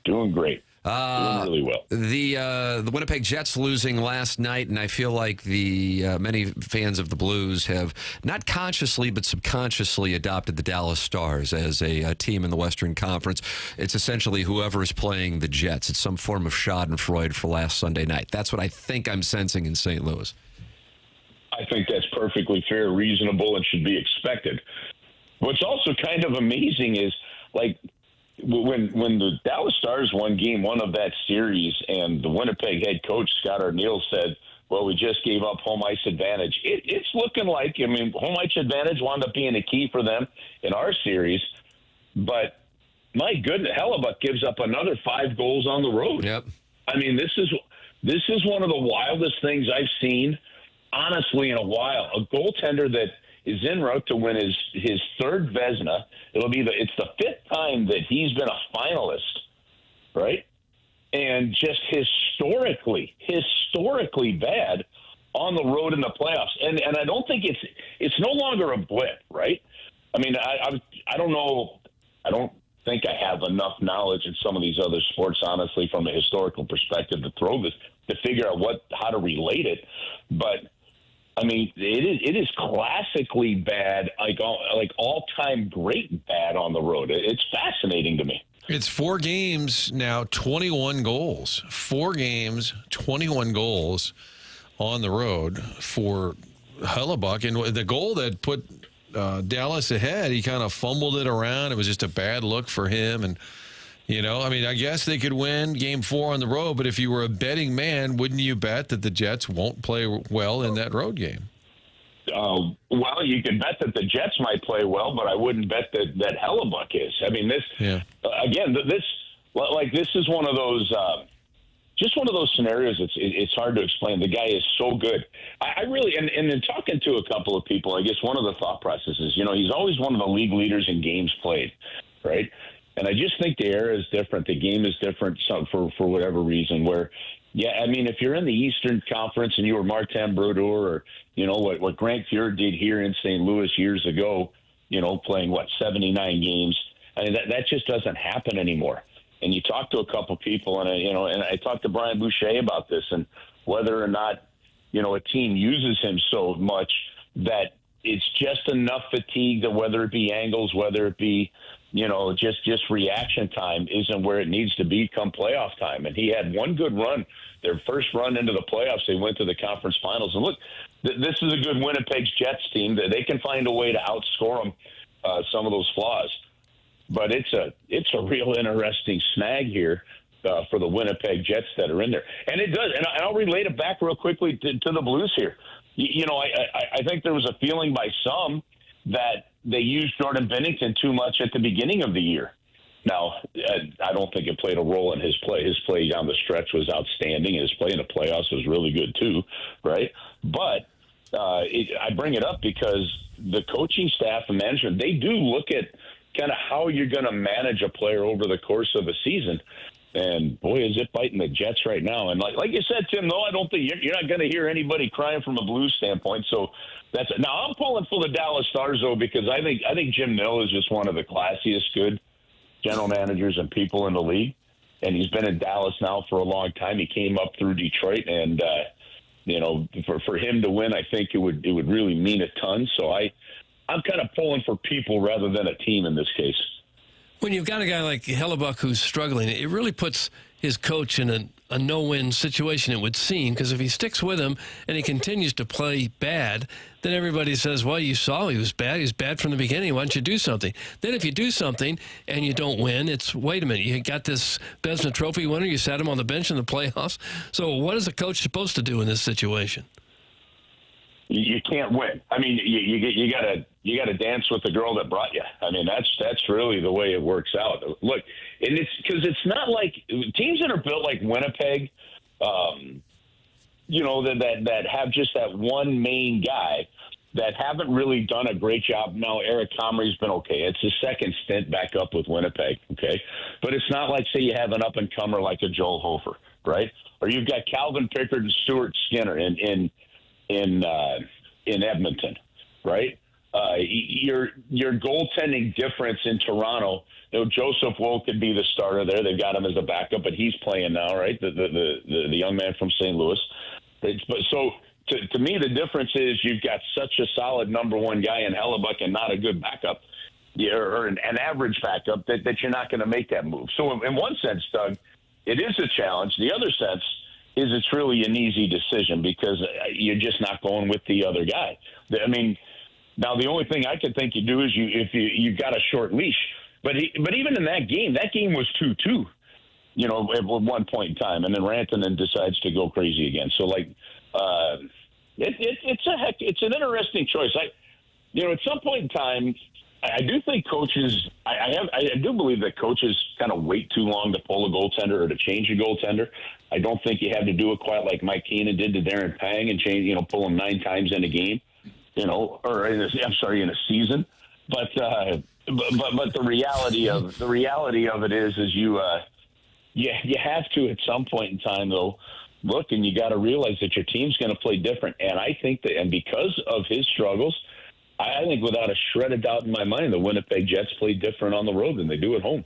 Doing great. Doing really well. The Winnipeg Jets losing last night, and I feel like the many fans of the Blues have not consciously but subconsciously adopted the Dallas Stars as a team in the Western Conference. It's essentially whoever is playing the Jets. It's some form of schadenfreude for last Sunday night. That's what I think I'm sensing in St. Louis. I think that's perfectly fair, reasonable, and should be expected. What's also kind of amazing is, like, when the Dallas Stars won game one of that series and the Winnipeg head coach, Scott Arniel, said, well, we just gave up home ice advantage. It's looking like, I mean, home ice advantage wound up being a key for them in our series. But, my goodness, Hellebuck gives up another 5 goals on the road. Yep. I mean, this is one of the wildest things I've seen, honestly, in a while. A goaltender that is en route to win his third Vezina. It's the 5th time that he's been a finalist, right? And just historically bad on the road in the playoffs. And I don't think it's no longer a blip, right? I mean, I don't know. I don't think I have enough knowledge in some of these other sports, honestly, from a historical perspective to figure out how to relate it. But I mean, it is classically bad, like all-time great bad on the road. It's fascinating to me. It's 4 games now, 21 goals. 4 games, 21 goals on the road for Hellebuck. And the goal that put Dallas ahead, he kind of fumbled it around. It was just a bad look for him. And, you know, I mean, I guess they could win game 4 on the road, but if you were a betting man, wouldn't you bet that the Jets won't play well in that road game? Well, you can bet that the Jets might play well, but I wouldn't bet that Hellebuck is. I mean, this is one of those, just one of those scenarios. It's hard to explain. The guy is so good. I really, and in talking to a couple of people, I guess one of the thought processes, you know, he's always one of the league leaders in games played, right? And I just think the era is different. The game is different for whatever reason. Where, yeah, I mean, if you're in the Eastern Conference and you were Martin Brodeur or, what Grant Fuhr did here in St. Louis years ago, playing, 79 games, I mean, that just doesn't happen anymore. And you talk to a couple people, and I talked to Brian Boucher about this and whether or not, a team uses him so much that it's just enough fatigue that whether it be angles, whether it be, just reaction time isn't where it needs to be come playoff time. And he had one good run, their first run into the playoffs. They went to the conference finals. And look, this is a good Winnipeg Jets team that they can find a way to outscore them some of those flaws. But it's a real interesting snag here for the Winnipeg Jets that are in there. And it does. And I'll relate it back real quickly to the Blues here. I think there was a feeling by some that they used Jordan Binnington too much at the beginning of the year. Now, I don't think it played a role in his play. His play down the stretch was outstanding, and his play in the playoffs was really good too, right? But I bring it up because the coaching staff and management, they do look at kind of how you're going to manage a player over the course of a season. And, boy, is it biting the Jets right now. And like you said, Tim, though, I don't think you're not going to hear anybody crying from a Blues standpoint. So that's it. Now, I'm pulling for the Dallas Stars, though, because I think Jim Nill is just one of the classiest good general managers and people in the league. And he's been in Dallas now for a long time. He came up through Detroit. And, for him to win, I think it would really mean a ton. So I'm kind of pulling for people rather than a team in this case. When you've got a guy like Hellebuck who's struggling, it really puts his coach in a no-win situation, it would seem, because if he sticks with him and he continues to play bad, then everybody says, well, you saw he was bad. He was bad from the beginning. Why don't you do something? Then if you do something and you don't win, it's, wait a minute, you got this Vezina Trophy winner, you sat him on the bench in the playoffs. So what is a coach supposed to do in this situation? You can't win. I mean, you gotta dance with the girl that brought you. I mean, that's really the way it works out. Look, and it's because it's not like teams that are built like Winnipeg, that have just that one main guy that haven't really done a great job. Now, Eric Comrie's been okay. It's his second stint back up with Winnipeg, okay? But it's not like, say, you have an up-and-comer like a Joel Hofer, right? Or you've got Calvin Pickard and Stuart Skinner in Edmonton, right? Your goaltending difference in Toronto. Joseph Woe could be the starter there. They've got him as a backup, but he's playing now, right? The young man from St. Louis. So to me, the difference is you've got such a solid number one guy in Hellebuck and not a good backup, or an average backup that you're not going to make that move. So in one sense, Doug, it is a challenge. The other sense is it's really an easy decision because you're just not going with the other guy. I mean, now the only thing I could think you do is you've got a short leash. But even in that game was 2-2, at one point in time, and then Rantanen decides to go crazy again. So it's an interesting choice. At some point in time, I do think coaches. I do believe that coaches kind of wait too long to pull a goaltender or to change a goaltender. I don't think you have to do it quite like Mike Keenan did to Darren Pang and change, pull him 9 times in a game, or in a season. But the reality of it is you have to at some point in time though look, and you got to realize that your team's going to play different. And I think that, and because of his struggles, I think without a shred of doubt in my mind, the Winnipeg Jets play different on the road than they do at home.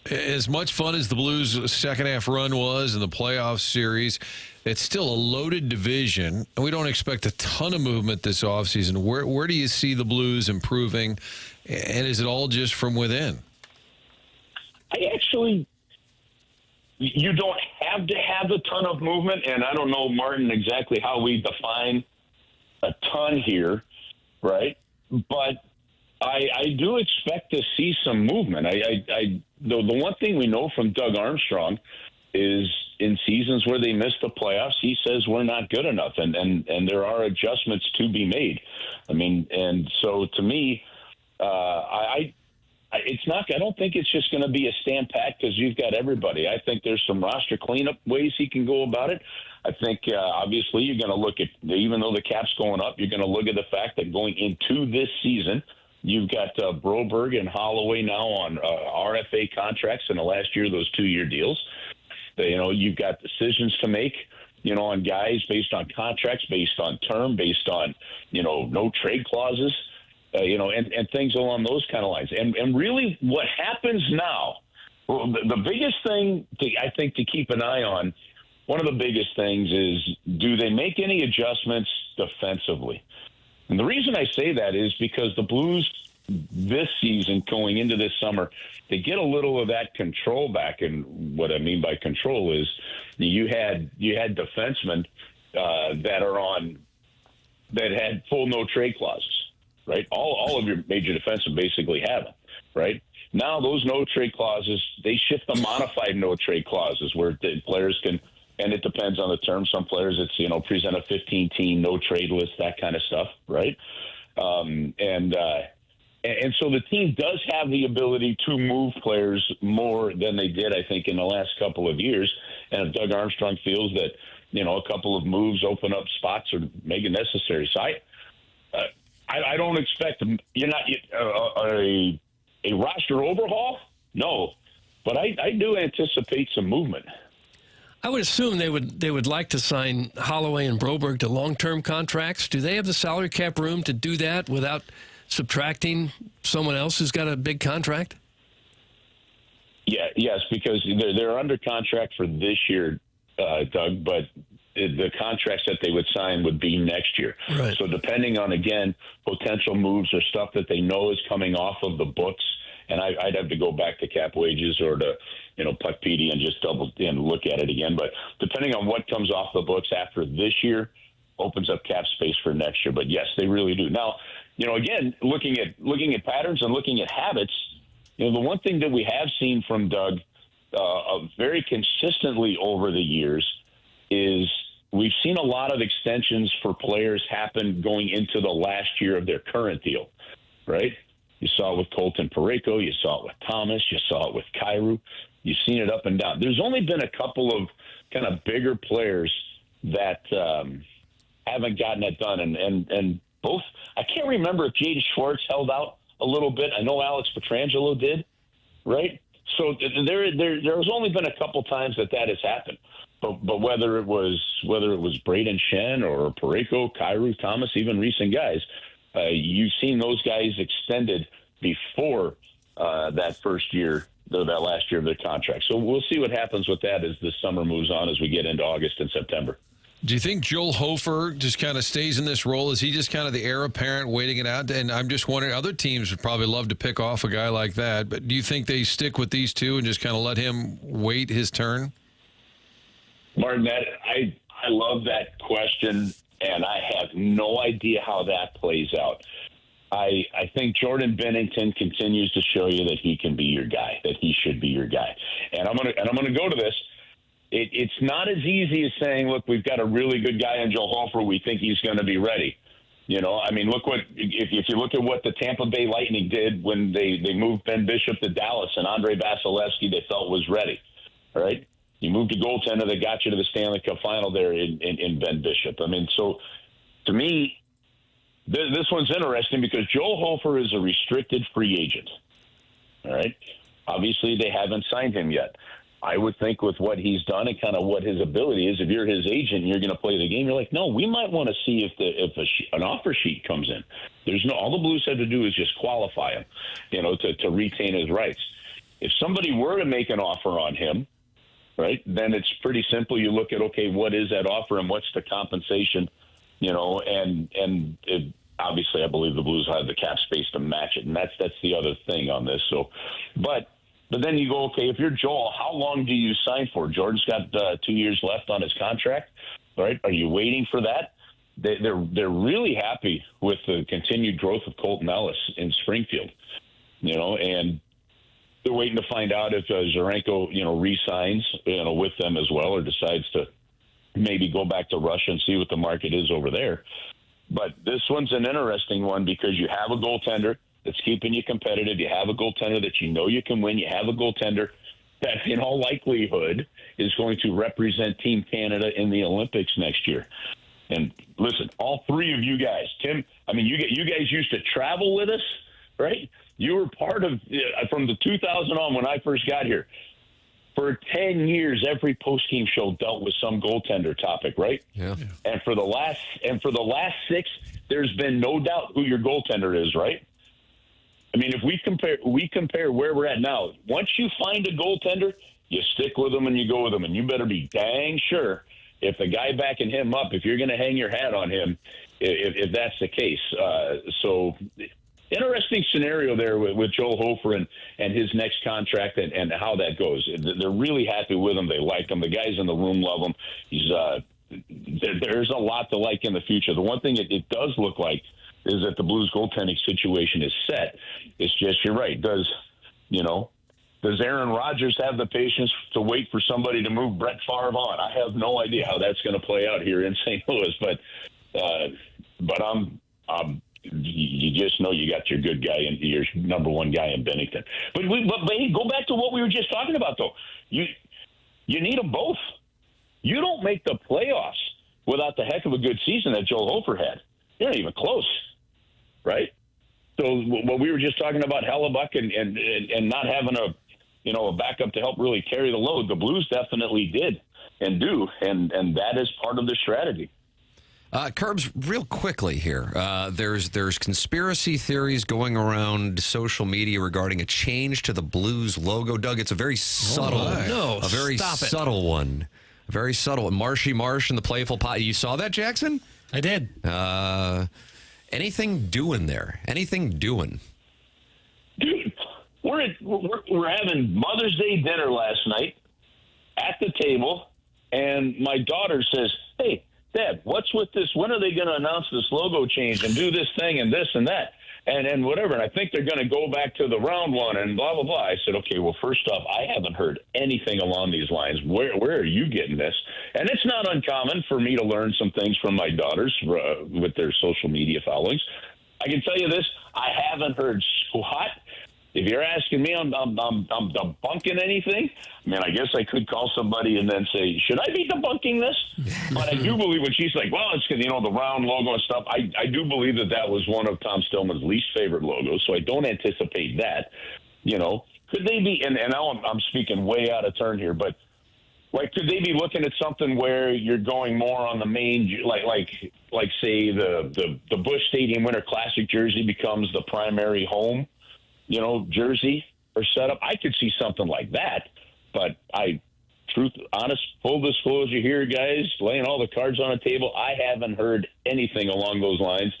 As much fun as the Blues' second-half run was in the playoff series, it's still a loaded division, and we don't expect a ton of movement this offseason. Where do you see the Blues improving, and is it all just from within? You don't have to have a ton of movement, and I don't know, Martin, exactly how we define a ton here, right? But I do expect to see some movement. The one thing we know from Doug Armstrong is in seasons where they miss the playoffs, he says we're not good enough, and there are adjustments to be made. I mean, and so to me, it's not. I don't think it's just going to be a stand pack because you've got everybody. I think there's some roster cleanup ways he can go about it. I think obviously you're going to look at, even though the cap's going up, you're going to look at the fact that going into this season, You've got Broberg and Holloway now on RFA contracts in the last year, those 2-year deals. You've got decisions to make, on guys based on contracts, based on term, based on, no trade clauses, and things along those kind of lines. And really what happens now, the biggest thing I think to keep an eye on, one of the biggest things is, do they make any adjustments defensively? And the reason I say that is because the Blues this season going into this summer, they get a little of that control back. And what I mean by control is you had defensemen that had full no trade clauses, right? All of your major defensemen basically have them, right? Now those no trade clauses, they shift the modified no trade clauses where the players can, and it depends on the term. Some players, it's, present a 15-team no trade list, that kind of stuff, right? And so the team does have the ability to move players more than they did, I think, in the last couple of years. And if Doug Armstrong feels that, a couple of moves open up spots or make it necessary. So I don't expect a roster overhaul. No, but I do anticipate some movement. I would assume they would like to sign Holloway and Broberg to long-term contracts. Do they have the salary cap room to do that without subtracting someone else who's got a big contract? Yes, because they're under contract for this year, Doug, but the contracts that they would sign would be next year. Right. So depending on, again, potential moves or stuff that they know is coming off of the books, and I'd have to go back to cap wages or to, Puckpedia and just double and look at it again. But depending on what comes off the books after this year, opens up cap space for next year. But yes, they really do. Now, again, looking at patterns and looking at habits, the one thing that we have seen from Doug very consistently over the years is we've seen a lot of extensions for players happen going into the last year of their current deal, right? You saw it with Colton Parayko. You saw it with Thomas. You saw it with Kyrou. You've seen it up and down. There's only been a couple of kind of bigger players that haven't gotten it done. And both, I can't remember if Jaden Schwartz held out a little bit. I know Alex Pietrangelo did, right? So there's only been a couple times that has happened. But whether it was Braden Shen or Parayko, Kyrou, Thomas, even recent guys, you've seen those guys extended before that first year, that last year of their contract. So we'll see what happens with that as the summer moves on, as we get into August and September. Do you think Joel Hofer just kind of stays in this role? Is he just kind of the heir apparent waiting it out? And I'm just wondering, other teams would probably love to pick off a guy like that, but do you think they stick with these two and just kind of let him wait his turn? Martin, I love that question, and I have no idea how that plays out. I think Jordan Bennington continues to show you that he can be your guy, that he should be your guy. And I'm gonna go to this. It's not as easy as saying, look, we've got a really good guy in Joel Hofer. We think he's going to be ready. Look if you look at what the Tampa Bay Lightning did when they moved Ben Bishop to Dallas and Andre Vasilevsky they felt was ready, right? You moved a goaltender that got you to the Stanley Cup final there in Ben Bishop. So to me, this one's interesting because Joel Hofer is a restricted free agent, all right? Obviously, they haven't signed him yet. I would think with what he's done and kind of what his ability is, if you're his agent and you're going to play the game, you're like, no, we might want to see if an offer sheet comes in. All the Blues have to do is just qualify him, to retain his rights. If somebody were to make an offer on him, right, then it's pretty simple. You look at, okay, what is that offer and what's the compensation, obviously I believe the Blues have the cap space to match it, and that's the other thing on this. So, But then you go, okay, if you're Joel, how long do you sign for? Jordan's got 2 years left on his contract, right? Are you waiting for that? They're really happy with the continued growth of Colton Ellis in Springfield, and they're waiting to find out if Zarenko, re-signs, with them as well, or decides to maybe go back to Russia and see what the market is over there. But this one's an interesting one because you have a goaltender that's keeping you competitive. You have a goaltender that you can win. You have a goaltender that in all likelihood is going to represent Team Canada in the Olympics next year. And listen, all three of you guys, Tim, you guys used to travel with us right? You were part of, from the 2000 on when I first got here. For 10 years, every post-game show dealt with some goaltender topic, right? Yeah. And for the last 6, there's been no doubt who your goaltender is, right? I mean, if we compare where we're at now, once you find a goaltender, you stick with them and you go with them, and you better be dang sure if the guy backing him up, if you're going to hang your hat on him, if that's the case. So interesting scenario there with Joel Hofer and his next contract and how that goes. They're really happy with him. They like him. The guys in the room love him. There's a lot to like in the future. The one thing it does look like is that the Blues goaltending situation is set. It's just, you're right. Does Aaron Rodgers have the patience to wait for somebody to move Brett Favre on? I have no idea how that's going to play out here in St. Louis, but you just know you got your good guy and your number one guy in Bennington. But go back to what we were just talking about, though. You need them both. You don't make the playoffs without the heck of a good season that Joel Hofer had. You're not even close, right? So what we were just talking about, Hellebuck and not having a backup to help really carry the load, the Blues definitely did and do, and that is part of the strategy. Kerbs, real quickly here, there's conspiracy theories going around social media regarding a change to the Blues logo. Doug, it's a very subtle, subtle one. A very subtle. Marshy Marsh and the Playful Pot. You saw that, Jackson? I did. Anything doing there? Anything doing? Dude, we're having Mother's Day dinner last night at the table, and my daughter says, "Hey, Dad, what's with this? When are they going to announce this logo change and do this thing and this and that and whatever?" And I think they're going to go back to the round one and blah, blah, blah. I said, okay, well, first off, I haven't heard anything along these lines. Where are you getting this? And it's not uncommon for me to learn some things from my daughters with their social media followings. I can tell you this, I haven't heard squat. If you're asking me, I'm debunking anything. I mean, I guess I could call somebody and then say, should I be debunking this? But I do believe when she's like, well, it's because, the round logo and stuff, I do believe that was one of Tom Stillman's least favorite logos, so I don't anticipate that. Could they be, and now I'm speaking way out of turn here, but could they be looking at something where you're going more on the main, like say the Busch Stadium Winter Classic jersey becomes the primary home, jersey or setup? I could see something like that, but full disclosure here, guys, laying all the cards on the table, I haven't heard anything along those lines.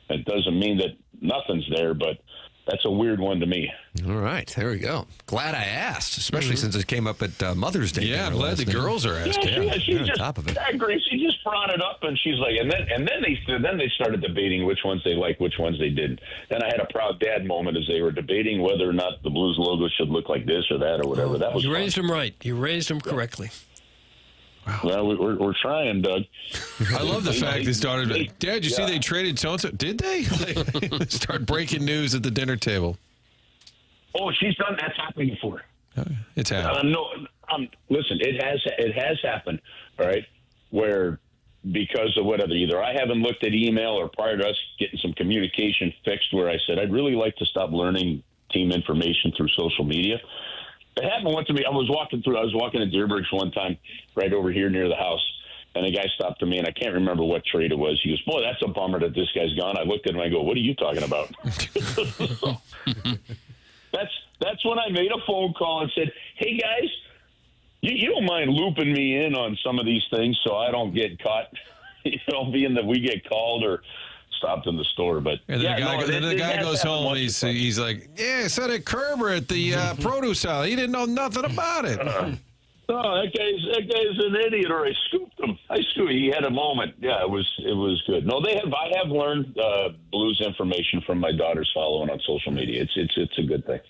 It doesn't mean that nothing's there, but that's a weird one to me. All right, there we go. Glad I asked, especially since it came up at Mother's Day. Yeah, I'm glad the girls are asking. Yeah, she on just, top of it. I agree. She just brought it up, and she's like, and then they started debating which ones they liked, which ones they didn't. Then I had a proud dad moment as they were debating whether or not the Blues logo should look like this or that or whatever. That was you raised them right. You raised them correctly. Wow. Well, we're trying, Doug. I love the fact his daughter's like, Dad, you see they traded so-and-so? Did they? Start breaking news at the dinner table. Oh, she's done. That's happened before. It's happened. Listen, it has happened. All right, where because of whatever, either I haven't looked at email or prior to us getting some communication fixed, where I said I'd really like to stop learning team information through social media. It happened once to me. I was walking at Deerbridge one time, right over here near the house, and a guy stopped to me, and I can't remember what trade it was. He goes, "Boy, that's a bummer that this guy's gone." I looked at him and I go, "What are you talking about?" That's when I made a phone call and said, "Hey guys, you don't mind looping me in on some of these things so I don't get caught, being that we get called or stopped in the store." But and then the guy goes home. He's like, "Yeah, I said at Kerber at the produce aisle. He didn't know nothing about it." No, that guy's an idiot, or I scooped him. He had a moment. Yeah, it was good. No, I have learned Blues information from my daughters following on social media. It's a good thing.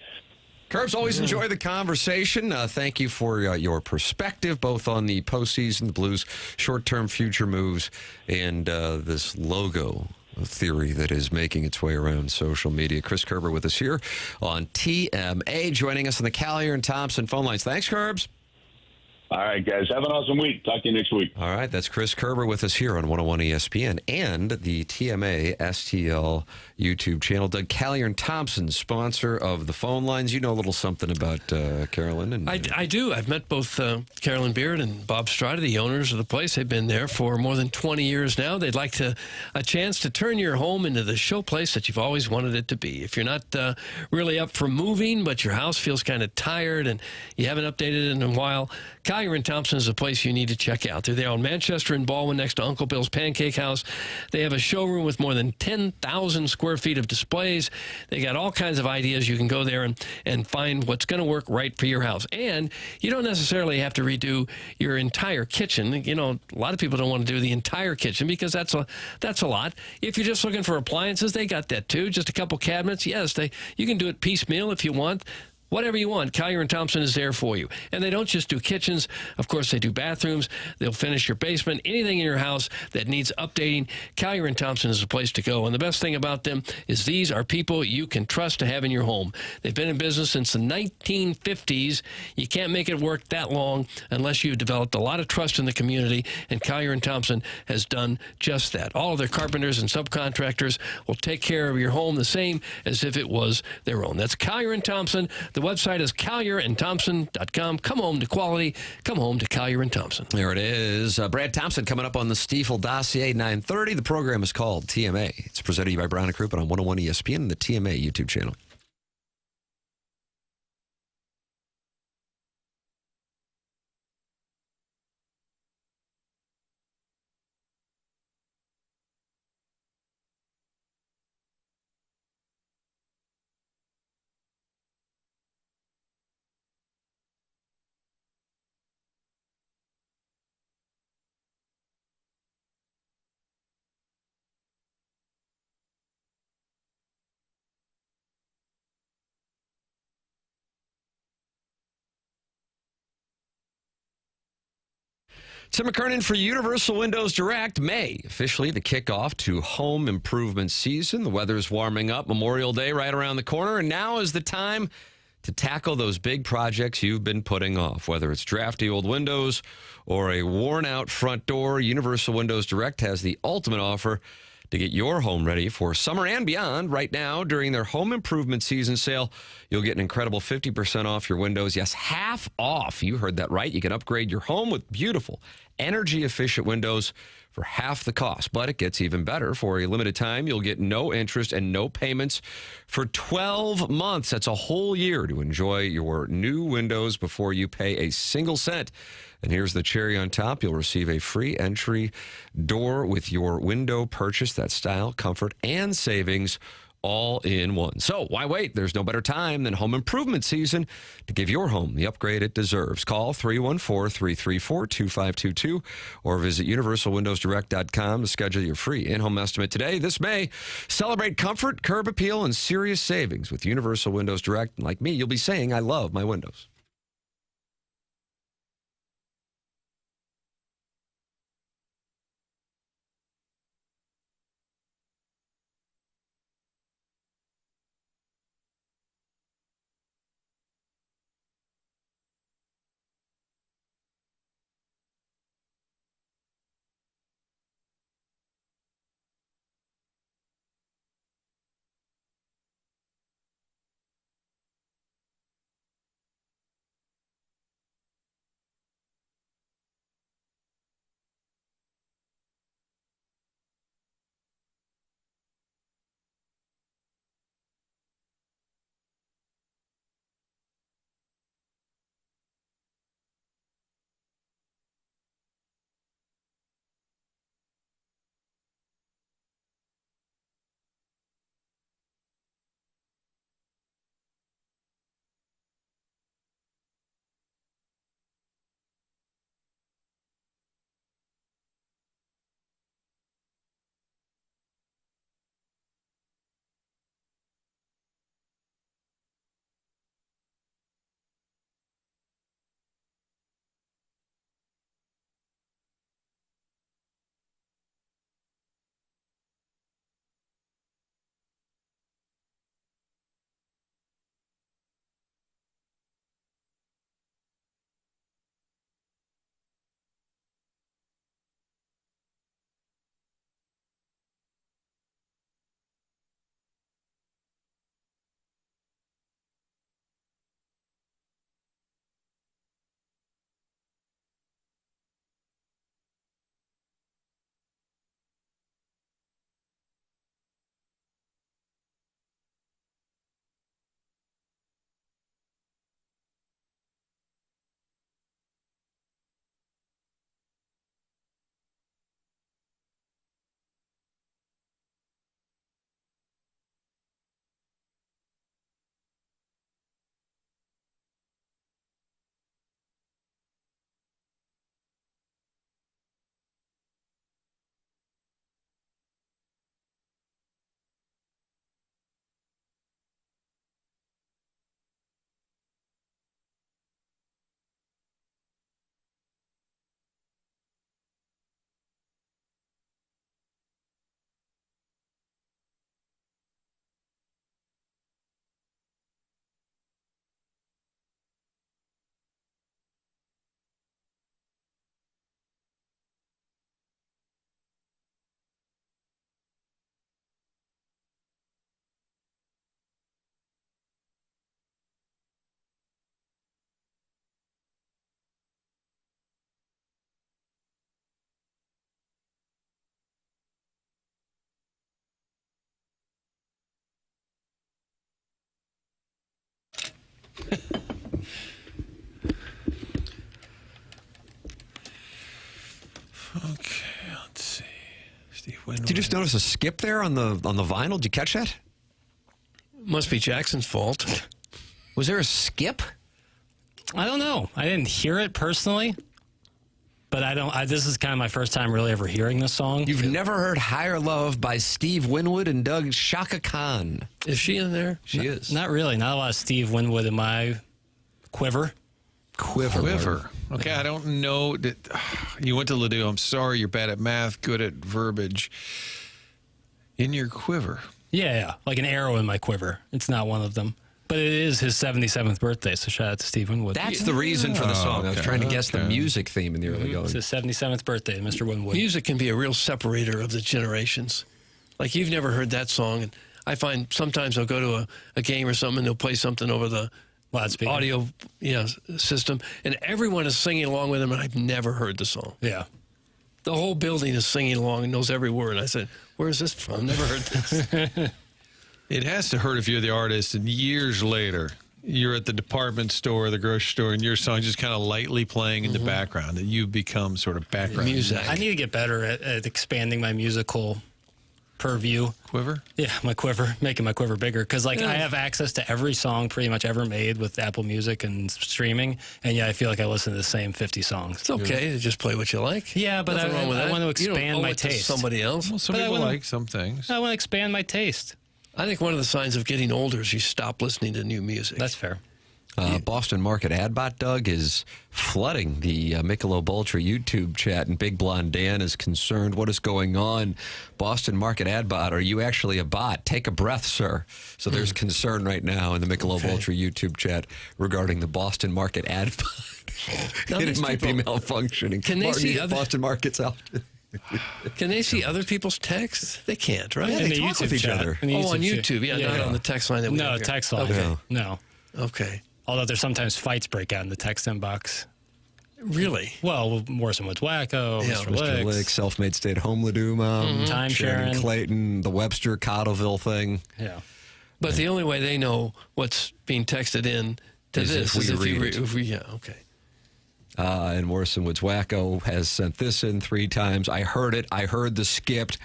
Kerbs, always enjoy the conversation. Thank you for your perspective, both on the postseason, the Blues' short-term future moves, and this logo theory that is making its way around social media. Chris Kerber with us here on TMA, joining us on the Callier and Thompson phone lines. Thanks, Kerbs. All right, guys. Have an awesome week. Talk to you next week. All right, that's Chris Kerber with us here on 101 ESPN and the TMA STL YouTube channel. Doug Callier and Thompson, sponsor of the phone lines. You know a little something about Carolyn. And I do. I've met both Carolyn Beard and Bob Strada, the owners of the place. They've been there for more than 20 years now. They'd like a chance to turn your home into the show place that you've always wanted it to be. If you're not really up for moving, but your house feels kind of tired and you haven't updated it in a while, Callier and Thompson is a place you need to check out. They're there on Manchester and Baldwin next to Uncle Bill's Pancake House. They have a showroom with more than 10,000 square feet of displays. They got all kinds of ideas. You can go there and find what's going to work right for your house. And you don't necessarily have to redo your entire kitchen. You know, a lot of people don't want to do the entire kitchen because that's a lot. If you're just looking for appliances, they got that too. Just a couple cabinets. Yes, you can do it piecemeal if you want. Whatever you want, Callier and Thompson is there for you. And they don't just do kitchens. Of course, they do bathrooms. They'll finish your basement. Anything in your house that needs updating, Callier and Thompson is the place to go. And the best thing about them is these are people you can trust to have in your home. They've been in business since the 1950s. You can't make it work that long unless you've developed a lot of trust in the community. And Callier and Thompson has done just that. All of their carpenters and subcontractors will take care of your home the same as if it was their own. That's Callier and Thompson. The website is collierandthompson.com. Come home to quality. Come home to Callier and Thompson. There it is. Brad Thompson coming up on the Stiefel Dossier 9:30. The program is called TMA. It's presented to you by Brown and Crouppen on 101 ESPN and the TMA YouTube channel. Tim McKernan for Universal Windows Direct. May, officially the kickoff to home improvement season. The weather's warming up. Memorial Day right around the corner. And now is the time to tackle those big projects you've been putting off. Whether it's drafty old windows or a worn-out front door, Universal Windows Direct has the ultimate offer to get your home ready for summer and beyond. Right now, during their home improvement season sale, you'll get an incredible 50% off your windows. Yes, half off. You heard that right. You can upgrade your home with beautiful, energy-efficient windows for half the cost. But it gets even better. For a limited time, you'll get no interest and no payments for 12 months. That's a whole year to enjoy your new windows before you pay a single cent. And here's the cherry on top. You'll receive a free entry door with your window purchase. That's style, comfort, and savings all in one. So why wait? There's no better time than home improvement season to give your home the upgrade it deserves. Call 314-334-2522 or visit universalwindowsdirect.com to schedule your free in-home estimate today. This May, celebrate comfort, curb appeal, and serious savings with Universal Windows Direct. And like me, you'll be saying, I love my windows. Okay, let's see. Steve Winwood. Did you just notice a skip there on the vinyl? Did you catch that? Must be Jackson's fault. Was there a skip? I don't know. I didn't hear it personally, but this is kind of my first time really ever hearing this song. You've never heard Higher Love by Steve Winwood and Doug Shaka Khan. Is she in there? She is. Not really. Not a lot of Steve Winwood in my quiver. Quiver. Okay, I don't know. You went to Ladue. I'm sorry, you're bad at math, good at verbiage. In your quiver. Yeah, like an arrow in my quiver. It's not one of them. But it is his 77th birthday, so shout out to Steve Winwood. That's the reason for the song. I was trying to guess the music theme in the early going. It's his 77th birthday, Mr. Winwood. Music can be a real separator of the generations. Like, you've never heard that song, and I find sometimes I'll go to a game or something, and they'll play something over the loudspeaker audio system, and everyone is singing along with them, and I've never heard the song. Yeah. The whole building is singing along and knows every word. I said, where is this from? Never heard this. It has to hurt if you're the artist and years later you're at the department store, the grocery store, and your song's just kind of lightly playing in the background, that you become sort of background music. I need to get better at expanding my musical purview. Quiver? Yeah, my quiver, making my quiver bigger. Because I have access to every song pretty much ever made with Apple Music and streaming, and I feel like I listen to the same 50 songs. It's okay to just play what you like. Yeah, but I want to expand my taste. To somebody else. Well, some people like some things. I want to expand my taste. I think one of the signs of getting older is you stop listening to new music. That's fair. Boston Market Adbot, Doug, is flooding the Michelob Ultra YouTube chat, and Big Blonde Dan is concerned. What is going on? Boston Market Adbot, are you actually a bot? Take a breath, sir. So there's concern right now in the Michelob Ultra YouTube chat regarding the Boston Market Adbot. It might be malfunctioning. Can they see other Boston Market's out? Can they see other people's texts? They can't, right? Yeah, they talk with each other. On YouTube. Yeah, not on the text line that we have here. Text line. Okay. No. Okay. Although there's sometimes fights break out in the text inbox. Really? Well, Morrison Woods Wacko, Mr. Lick, self-made stay-at-home Ladue mom, Time Sharon sharing. Clayton, the Webster Cottleville thing. Yeah. But the only way they know what's being texted in to Is this if is we if read it. yeah, okay. And Morrison Woods Wacko has sent this in 3 times. I heard it. I heard the skipped.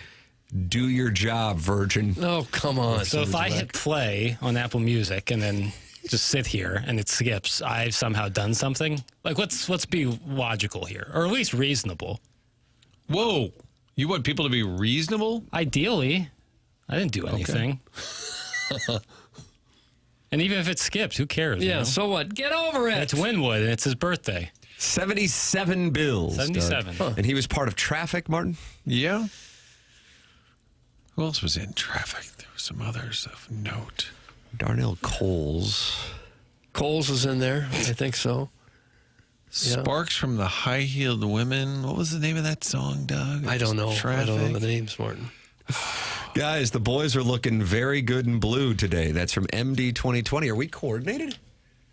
Do your job, virgin. Oh, come on. So if I hit play on Apple Music and then just sit here and it skips, I've somehow done something. Like, let's be logical here, or at least reasonable. Whoa. You want people to be reasonable? Ideally. I didn't do anything. And even if it skips, who cares? Yeah, so what? Get over it. It's Winwood, and it's his birthday. 77 bills. 77. Doug. And he was part of Traffic, Martin? Yeah. Who else was in Traffic? There were some others of note. Darnell Coles. Coles is in there. I think so. Sparks from the High Heeled Women. What was the name of that song, Doug? I don't know. Traffic. I don't know the names, Martin. Guys, the boys are looking very good in blue today. That's from MD 2020. Are we coordinated?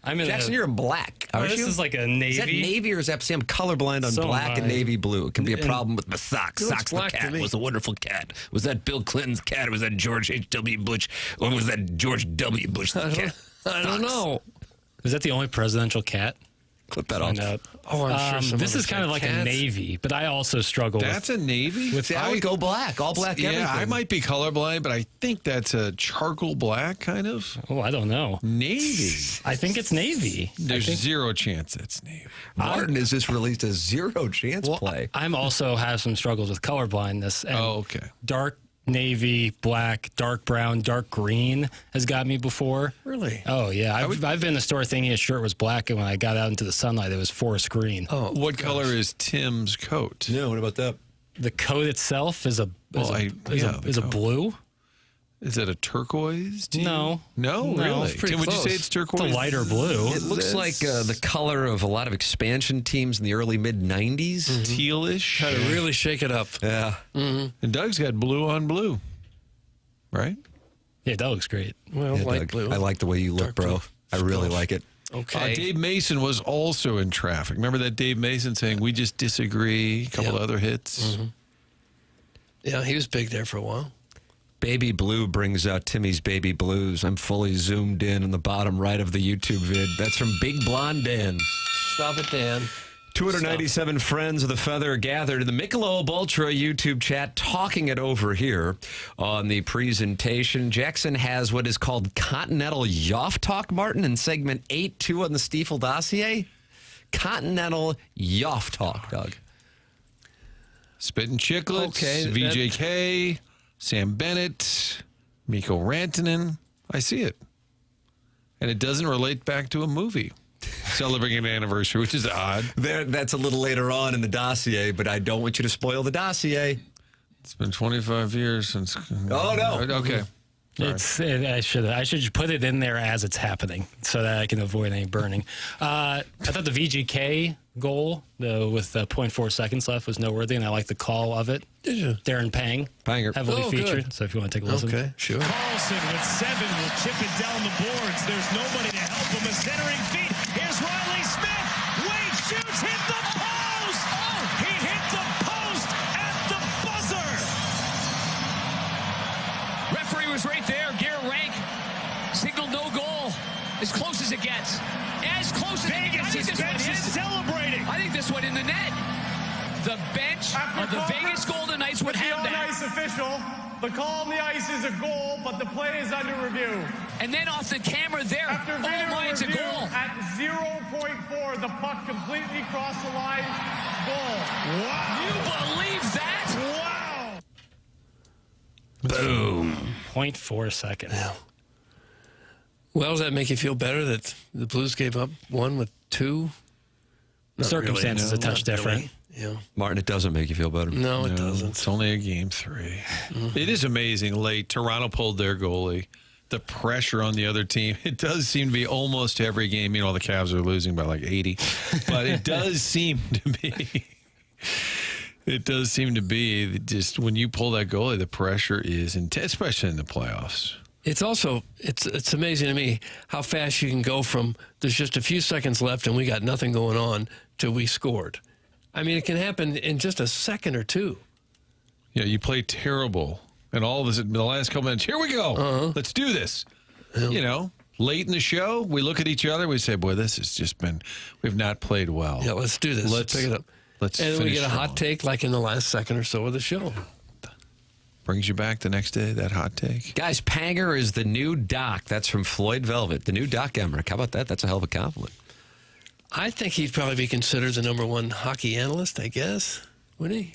I'm in Jackson, you're in black. Oh, aren't this you? is like a navy. Is that navy or is that? See, I'm colorblind on So black am and I. navy blue. It can be a problem with my socks. It looks Socks the black to cat me. was a wonderful cat. Was that Bill Clinton's cat or was that George H.W. Bush? Or was that George W. Bush's cat? I don't know. Is that the only presidential cat? Clip that off. Oh, I'm sure some This others is kind had of like cats. a navy, but I also struggle That's a navy? See, I would go black. All black Yeah, everything. I might be colorblind, but I think that's a charcoal black kind of. Oh, I don't know. Navy. I think it's navy. There's zero chance it's navy. Martin has just released a zero chance play. I'm also have some struggles with color blindness. And okay. Dark navy, black, dark brown, dark green has got me before. Really? Oh, yeah. I've been in the store thinking his shirt was black, and when I got out into the sunlight, it was forest green. Oh, what color is Tim's coat? Yeah, what about that? The coat itself is a coat. blue. Is it a turquoise? No. No, No, really. it's pretty Tim, would you close. say it's turquoise? It's a lighter blue. It looks like the color of a lot of expansion teams in the early mid-90s. Tealish. Try to really shake it up. Yeah. And Doug's got blue on blue. Right? Yeah, that looks great. Well, Yeah, light Doug, blue. I like the way you look, Dark bro. blue. I really like it. Okay. Dave Mason was also in Traffic. Remember that Dave Mason saying, we just disagree, a couple of other hits? Yeah, he was big there for a while. baby blue brings out Timmy's baby blues. I'm fully zoomed in the bottom right of the YouTube vid. That's from Big Blonde Dan. Stop it, Dan. 297 friends of the Feather gathered in the Michelob Ultra YouTube chat, talking it over here on the presentation. Jackson has what is called Continental Yoff Talk, Martin, in segment 8-2 on the Stiefel dossier. Continental Yoff Talk, Doug. Spittin' Chicklets, VJK, Sam Bennett, Mikko Rantanen. I see it. And it doesn't relate back to a movie celebrating an anniversary, which is odd. That's a little later on in the dossier, but I don't want you to spoil the dossier. It's been 25 years since. Oh, no. Okay. I should put it in there as it's happening so that I can avoid any burning. I thought the VGK goal with 0.4 seconds left was noteworthy, and I like the call of it. Did you? Darren Panger heavily featured. Good. So if you want to take a listen. Okay, sure. Carlson with 7 will chip it down the boards. There's nobody to help him. A centering feet. Here's Riley Smith. Wade shoots, hit the post. He hit the post at the buzzer. Referee was right there. Garrett Rank signaled no goal. As close as it gets. As close as Vegas it gets. bench is celebrating. I think this one in the net. The bench of the Vegas Golden Knights would have that. Ice official. The call on the ice is a goal, but the play is under review. And then off the camera there, it's a goal. At 0.4, the puck completely crossed the line. Goal. Wow. You believe that? Wow. Boom. 0.4 seconds. Well, does that make you feel better that the Blues gave up one with 2? The circumstances a touch different. Really. Yeah. Martin, it doesn't make you feel better. No, it doesn't. It's only a game 3. It is amazing. Late, Toronto pulled their goalie. The pressure on the other team. It does seem to be almost every game. You know, the Cavs are losing by like 80. But it does seem to be. It does seem to be just when you pull that goalie, the pressure is intense, especially in the playoffs. It's also, it's amazing to me how fast you can go from there's just a few seconds left and we got nothing going on till we scored. I mean, it can happen in just a second or two. Yeah, you play terrible. And all of us, in the last couple minutes, here we go. Let's do this. You know, late in the show, we look at each other. We say, boy, this has just been, we've not played well. Yeah, let's do this. Let's pick it up. Let's and then we finish get a strong. hot take like in the last second or so of the show. Brings you back the next day, that hot take. Guys, Panger is the new Doc. That's from Floyd Velvet. The new Doc Emmerich. How about that? That's a hell of a compliment. I think he'd probably be considered the #1 hockey analyst, I guess. Wouldn't he?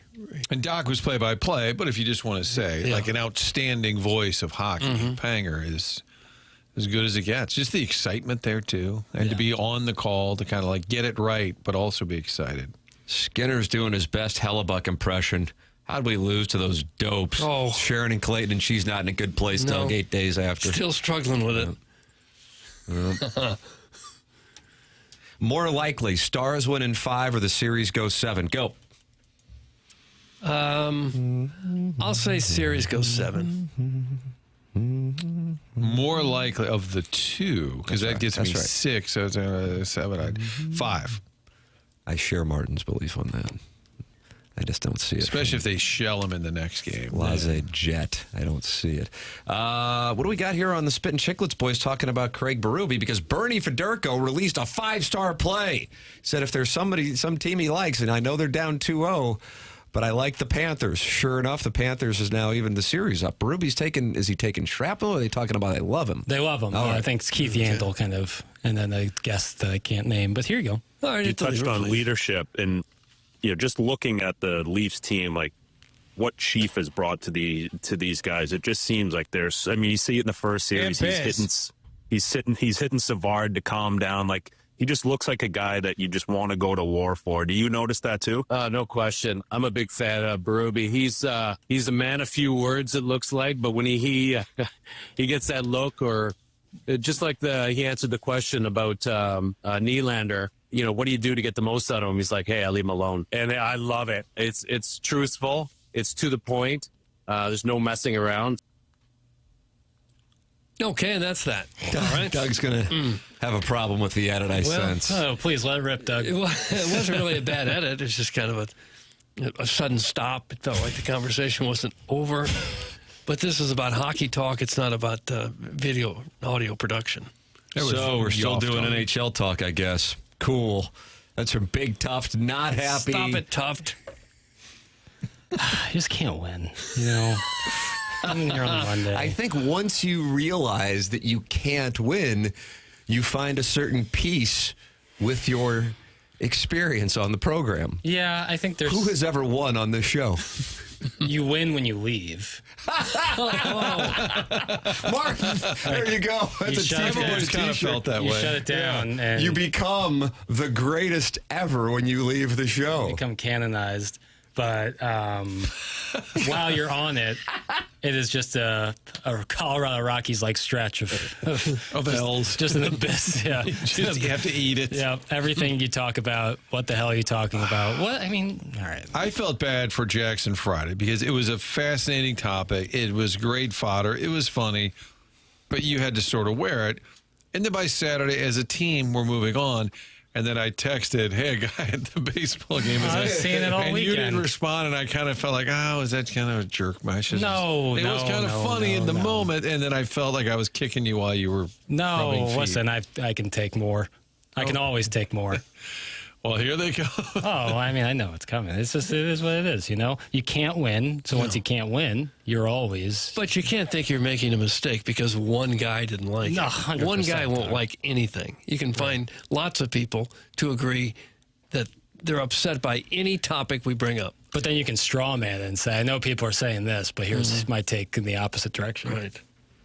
And Doc was play-by-play, but if you just want to say, like an outstanding voice of hockey, Panger is as good as it gets. Just the excitement there, too. And to be on the call to kind of like get it right, but also be excited. Skinner's doing his best Hellebuck impression. How'd we lose to those dopes? Oh. Sharon and Clayton, and she's not in a good place, No. Doug, 8 days after. Still struggling with it. More likely, Stars win in 5 or the series goes 7. Go. I'll say series goes 7. More likely of the 2, because that gets me 6. So it's 7. 5. I share Martin's belief on that. I just don't see it. Especially if they shell him in the next game. Laissez Jet. I don't see it. What do we got here on the Spittin' Chicklets boys talking about Craig Berube? Because Bernie Federko released a 5-star play. Said if there's some team he likes, and I know they're down 2-0, but I like the Panthers. Sure enough, the Panthers is now even the series up. Is he taking shrapnel, or are they talking about they love him? They love him. I think it's Keith Yandel kind of, and then a guest that I can't name. But here you go. All right, you touched on leadership, and just looking at the Leafs team, like what Chief has brought to these guys, it just seems like there's. I mean, you see it in the first series. He's hitting Savard to calm down. Like he just looks like a guy that you just want to go to war for. Do you notice that too? No question. I'm a big fan of Berube. He's a man of few words. It looks like, but when he gets that look, or just like he answered the question about Nylander. What do you do to get the most out of him? He's like, hey, I leave him alone. And I love it. It's truthful. It's to the point. There's no messing around. Okay, and that's that. All right. Doug's going to have a problem with the edit, I sense. Oh, please let it rip, Doug. It wasn't really a bad edit. It's just kind of a sudden stop. It felt like the conversation wasn't over. But this is about hockey talk. It's not about video audio production. So we're still doing talk. NHL talk, I guess. Cool. That's from Big Tuft. Not happy. Stop it, Tuft. You just can't win, you know. I'm here on Monday. I think once you realize that you can't win, you find a certain peace with your experience on the program. Yeah, I think there's... Who has ever won on this show? You win when you leave. Mark, there you go. That's Everybody's kind of felt that way. You shut it down. Yeah. And you become the greatest ever when you leave the show. become canonized. But while you're on it, it is just a Colorado Rockies-like stretch of L's. Just an abyss. Yeah. You have to eat it. Yeah. Everything you talk about, what the hell are you talking about? What? I mean, all right. I felt bad for Jackson Friday because it was a fascinating topic. It was great fodder. It was funny, but you had to sort of wear it. And then by Saturday, as a team, we're moving on. And then I texted, hey, a guy at the baseball game. I was seeing it all and weekend. you didn't respond, and I kind of felt like, oh, is that kind of a jerk match? It was kind of no, funny in the moment, and then I felt like I was kicking you while you were rubbing feet. Listen, I can take more. I can always take more. Well, here they go. I mean, I know it's coming. It's just, it is what it is, you know? You can't win, so once you can't win, you're always... But you can't think you're making a mistake because one guy didn't like No, it. 100%. One guy won't like anything. You can find lots of people to agree that they're upset by any topic we bring up. But then you can straw man it and say, I know people are saying this, but here's my take in the opposite direction. Right.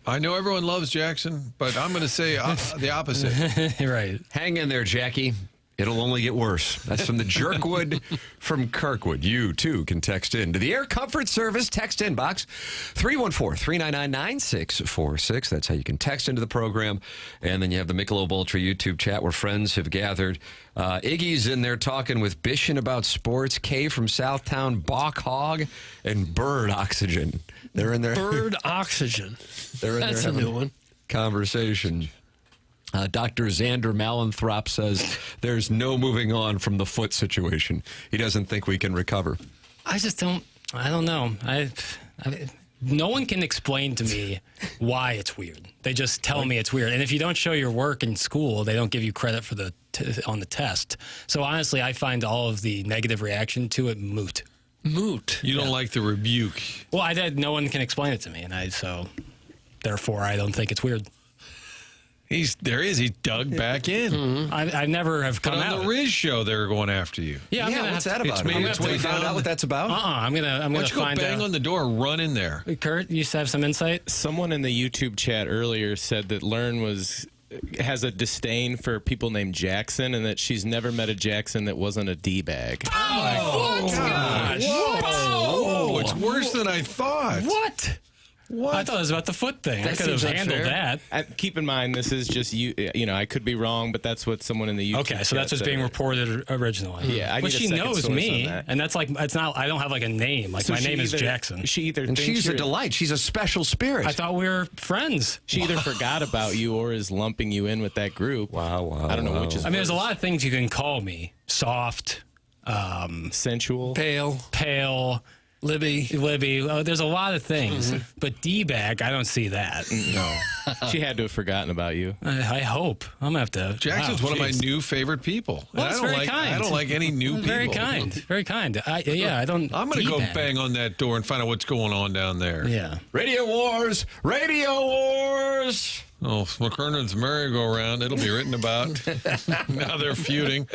I know everyone loves Jackson, but I'm going to say the opposite. Right. Hang in there, Jackie. It'll only get worse. That's from the Jerkwood from Kirkwood. You, too, can text in to the Air Comfort Service text inbox, 314-399-9646. That's how you can text into the program. And then you have the Michelob Ultra YouTube chat where friends have gathered. Iggy's in there talking with Bishan about sports, Kay from Southtown, Bach Hog, and Bird Oxygen. They're in there. Bird Oxygen. They're in That's there a new one. Conversation. Dr. Xander Malanthrop says there's no moving on from the foot situation. He doesn't think we can recover. I don't know. No one can explain to me why it's weird. They just tell me it's weird. And if you don't show your work in school, they don't give you credit for on the test. So honestly, I find all of the negative reaction to it moot. Moot. You don't like the rebuke. Well, no one can explain it to me, and so therefore I don't think it's weird. He dug back in. I never have come out. On the Riz show, they're going after you. Yeah, what's that about? Have we found out what that's about? I'm gonna Why don't you find go bang on the door, run in there. Kurt, you have some insight? Someone in the YouTube chat earlier said that Learn has a disdain for people named Jackson, and that she's never met a Jackson that wasn't a D-bag. Oh, gosh. Whoa. It's worse than I thought. What? I thought it was about the foot thing. I could have handled that. Keep in mind, this is just you know, I could be wrong, but that's what someone in the YouTube Okay, so that's what's being reported originally. Yeah, but she knows me, and that's like, it's not. I don't have like a name. Like, so my name is Jackson. And she's a delight. She's a special spirit. I thought we were friends. She either forgot about you or is lumping you in with that group. Wow. I don't know which is. I mean, there's a lot of things you can call me: soft, sensual, pale. Libby. There's a lot of things, but D-bag, I don't see that. No, she had to have forgotten about you. I hope. I'm gonna have to. Jackson's one of my new favorite people. Well, that's very kind. I don't like any new people. Very kind. Very kind. I don't. I'm gonna go bang on that door and find out what's going on down there. Yeah. Radio Wars. Oh, McKernan's merry-go-round. It'll be written about. Now they're feuding.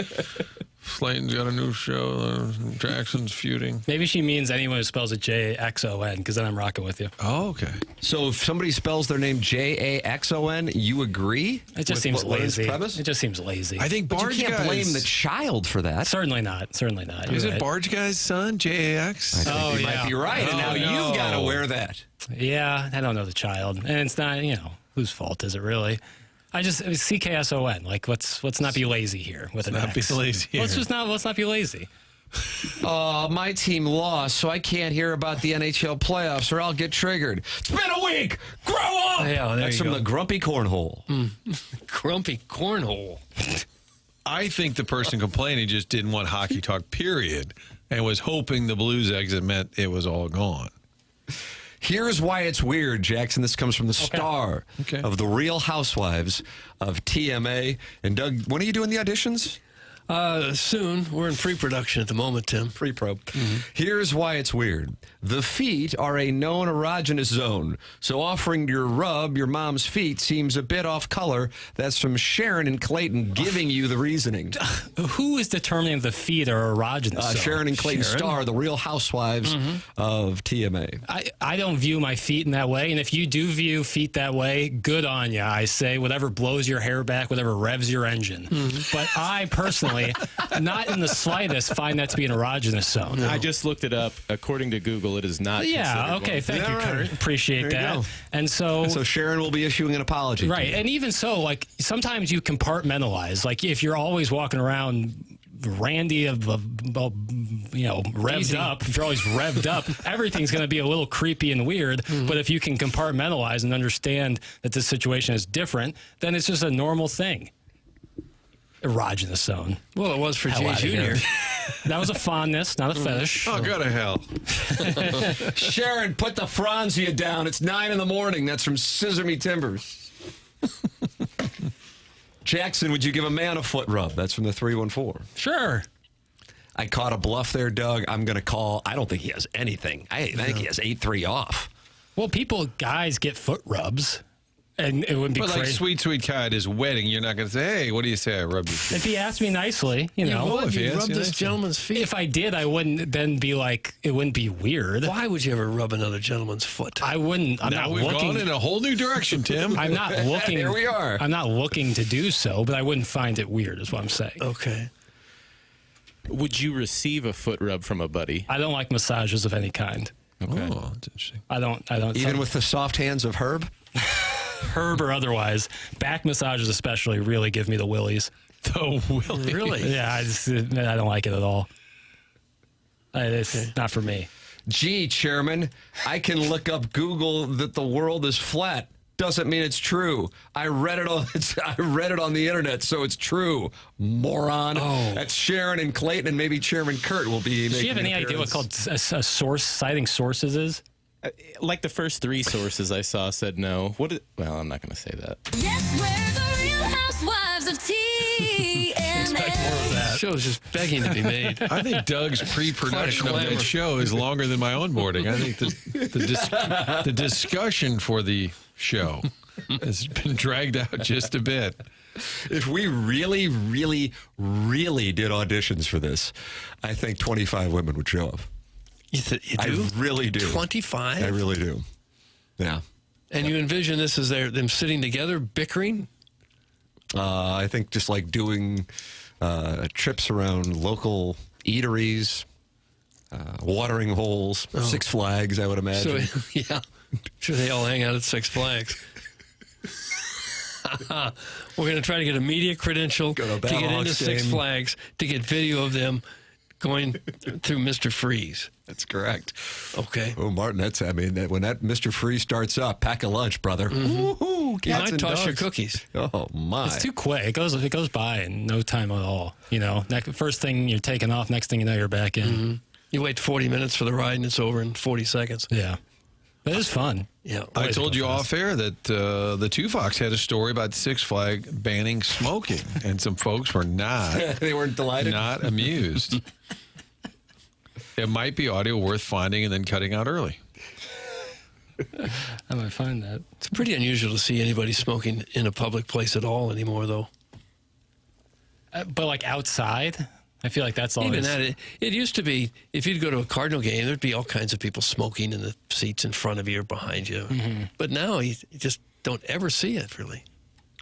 Slayton's got a new show. Jackson's feuding. Maybe she means anyone who spells it Jaxon, because then I'm rocking with you. Oh, okay. So if somebody spells their name Jaxon, you agree? It just seems lazy. Premise? It just seems lazy. I think Barge you can't Guy's... blame the child for that. Certainly not. Certainly not. Is it Barge Guy's son, Jax? I think you might be right. And now you've got to wear that. Yeah, I don't know the child, and it's not. Whose fault is it really? CKSON. Like, let's not be lazy here with an X. Be lazy here. Let's not be lazy. My team lost, so I can't hear about the NHL playoffs, or I'll get triggered. It's been a week. Grow up. Yeah, that's from the Grumpy Cornhole. Grumpy Cornhole. I think the person complaining just didn't want hockey talk, period, and was hoping the Blues exit meant it was all gone. Here's why it's weird, Jackson. This comes from the star of The Real Housewives of TMA. And Doug, when are you doing the auditions? Soon. We're in pre-production at the moment, Tim. Pre-pro. Here's why it's weird. The feet are a known erogenous zone, so offering your rub your mom's feet seems a bit off color. That's from Sharon and Clayton giving you the reasoning. Who is determining the feet are erogenous zone? Sharon and Clayton Starr, The Real Housewives of TMA. I don't view my feet in that way, and if you do view feet that way, good on you. I say whatever blows your hair back, whatever revs your engine. But I personally, not in the slightest, find that to be an erogenous zone. I just looked it up. According to Google, it is not. Yeah, okay, thank you, Kurt. Appreciate that. And so Sharon will be issuing an apology. Right, and even so, like, sometimes you compartmentalize. Like, if you're always walking around randy revved up, if you're always revved up, everything's going to be a little creepy and weird. But if you can compartmentalize and understand that this situation is different, then it's just a normal thing. Erogenous zone. Well, it was for Jay Jr. That was a fondness, not a fetish. Oh, go to hell. Sharon, put the Franzia down. It's 9 in the morning. That's from Scissor Me Timbers. Jackson, would you give a man a foot rub? That's from the 314. Sure. I caught a bluff there, Doug. I'm going to call. I don't think he has anything. I think he has 8-3 off. Well, guys get foot rubs. And it wouldn't be crazy. Like Sweet Kai at his wedding, you're not going to say, hey, what do you say? I rubbed your feet. If he asked me nicely, you rub this gentleman's feet. If I did, I wouldn't then be like, it wouldn't be weird. Why would you ever rub another gentleman's foot? I wouldn't. We've gone in a whole new direction, Tim. I'm not looking. Here we are. I'm not looking to do so, but I wouldn't find it weird, is what I'm saying. Okay. Would you receive a foot rub from a buddy? I don't like massages of any kind. Okay. Oh, that's interesting. I don't. Even with the soft hands of Herb? Herb or otherwise, back massages especially really give me the willies. The willies? Really? Yeah, I don't like it at all. It's not for me. Gee, Chairman, I can look up Google that the world is flat. Doesn't mean it's true. I read it on the internet, so it's true. Moron. Oh. That's Sharon and Clayton, and maybe Chairman Kurt will be. Do you have any idea what called a source citing sources is? Like the first 3 sources I saw said no. Well, I'm not going to say that. Yes, we're the Real Housewives of TMA. That show's just begging to be made. I think Doug's pre-production of that show is longer than my onboarding. I think the discussion for the show has been dragged out just a bit. If we really, really, really did auditions for this, I think 25 women would show up. You do? I really do. 25? I really do. Yeah. And you envision this as them sitting together, bickering? I think just like doing trips around local eateries, watering holes, Six Flags, I would imagine. So, yeah. Sure, they all hang out at Six Flags. We're going to try to get a media credential to get into Six Flags to get video of them going through Mr. Freeze. That's correct. Okay. Oh, Martin, when that Mr. Freeze starts up, pack a lunch, brother. You might toss your cookies. Oh, my. It's too quick. It goes by in no time at all. First thing you're taking off, next thing you know, you're back in. You wait 40 minutes for the ride, and it's over in 40 seconds. Yeah. But it's fun. Yeah. I told you off air that the Two Fox had a story about Six Flags banning smoking, and some folks were not. They weren't delighted. Not amused. It might be audio worth finding and then cutting out early. I might find that. It's pretty unusual to see anybody smoking in a public place at all anymore, though. But like outside, I feel like that's always... Even that, it used to be, if you'd go to a Cardinal game, there'd be all kinds of people smoking in the seats in front of you or behind you. Mm-hmm. But now you just don't ever see it, really.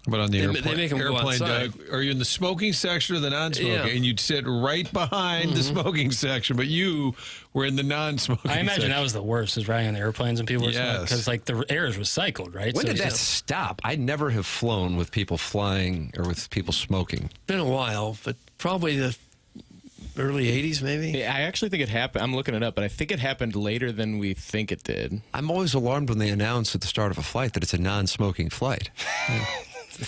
But on the they make them go outside. Doug, are you in the smoking section or the non-smoking? Yeah. And you'd sit right behind the smoking section, but you were in the non-smoking I imagine section. that was the worst, is riding on the airplanes and people were smoking. Because like the air is recycled, right? When did that stop? I never have flown with people flying or with people smoking. Been a while, but probably the early 80s, maybe? I actually think it happened. I'm looking it up, but I think it happened later than we think it did. I'm always alarmed when they announce at the start of a flight that it's a non-smoking flight.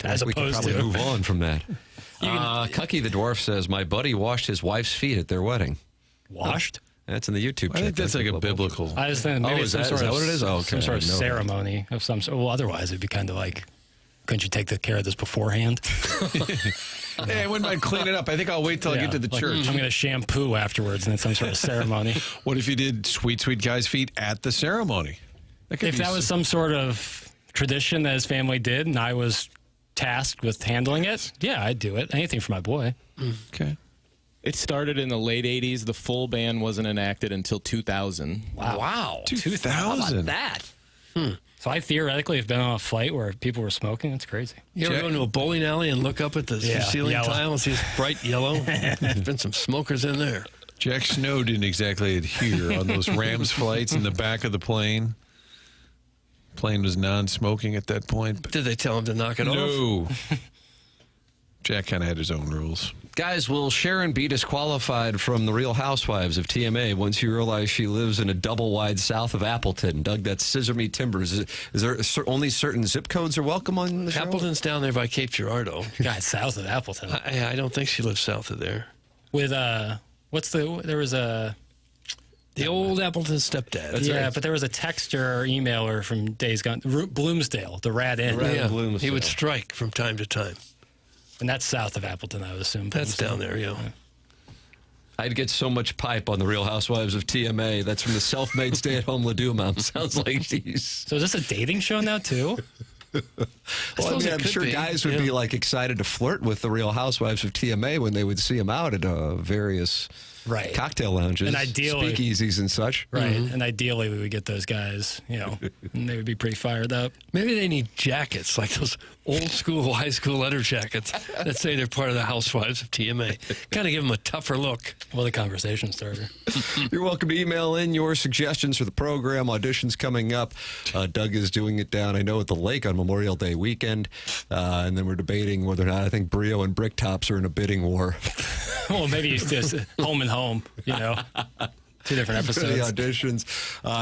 As we can probably move on from that. Cucky the Dwarf says, my buddy washed his wife's feet at their wedding. Washed? That's in the YouTube. I think that's like a biblical. I was thinking maybe is some that sort of what it is? Oh, okay. some sort of I know that. ceremony of some sort. Well, otherwise it'd be kind of like, couldn't you take care of this beforehand? Hey, I wouldn't mind cleaning it up. I think I'll wait till I get to the church. I'm going to shampoo afterwards and then some sort of ceremony. What if you did sweet guy's feet at the ceremony? If that was some sort of tradition that his family did and I was tasked with handling it, yeah, I'd do it. Anything for my boy. Okay. It started in the late 80s. The full ban wasn't enacted until 2000. Wow. 2000. How about that? So I theoretically have been on a flight where people were smoking. That's crazy. You ever go into a bowling alley and look up at the ceiling yellow. tile and see it's bright yellow? There's been some smokers in there. Jack Snow didn't exactly adhere on those Rams flights in the back of the plane. Plane was non-smoking at that point. But did they tell him to knock it off? No. Jack kind of had his own rules. Guys, will Sharon be disqualified from the Real Housewives of TMA once you realize she lives in a double wide south of Appleton? Doug, that's Scissor Me Timbers. Is there only certain zip codes are welcome on the show? Appleton's down there by Cape Girardeau. God, south of Appleton. I don't think she lives south of there. With, there was a... The old Appleton stepdad. That's right. But there was a texter or emailer from days gone. Bloomsdale, the Rat Inn. Yeah, he would strike from time to time. And that's south of Appleton, I would assume. That's down there, yeah. I'd get so much pipe on the Real Housewives of TMA. That's from the self-made stay-at-home Ladue mom. Sounds like she's... So is this a dating show now, too? Well, I mean, I'm sure guys would be like excited to flirt with the Real Housewives of TMA when they would see them out at various cocktail lounges, and ideally, speakeasies and such. Right. And ideally, we would get those guys, and they would be pretty fired up. Maybe they need jackets, like those old school high school letter jackets that say they're part of the Housewives of TMA. Kind of give them a tougher look. Well, the conversation starter. You're welcome to email in your suggestions for the program. Auditions coming up. Doug is doing it down, I know, at the lake on Memorial Day weekend. And then we're debating whether or not I think Brio and Bricktops are in a bidding war. Well, maybe it's just home and home, Two different episodes. For the auditions.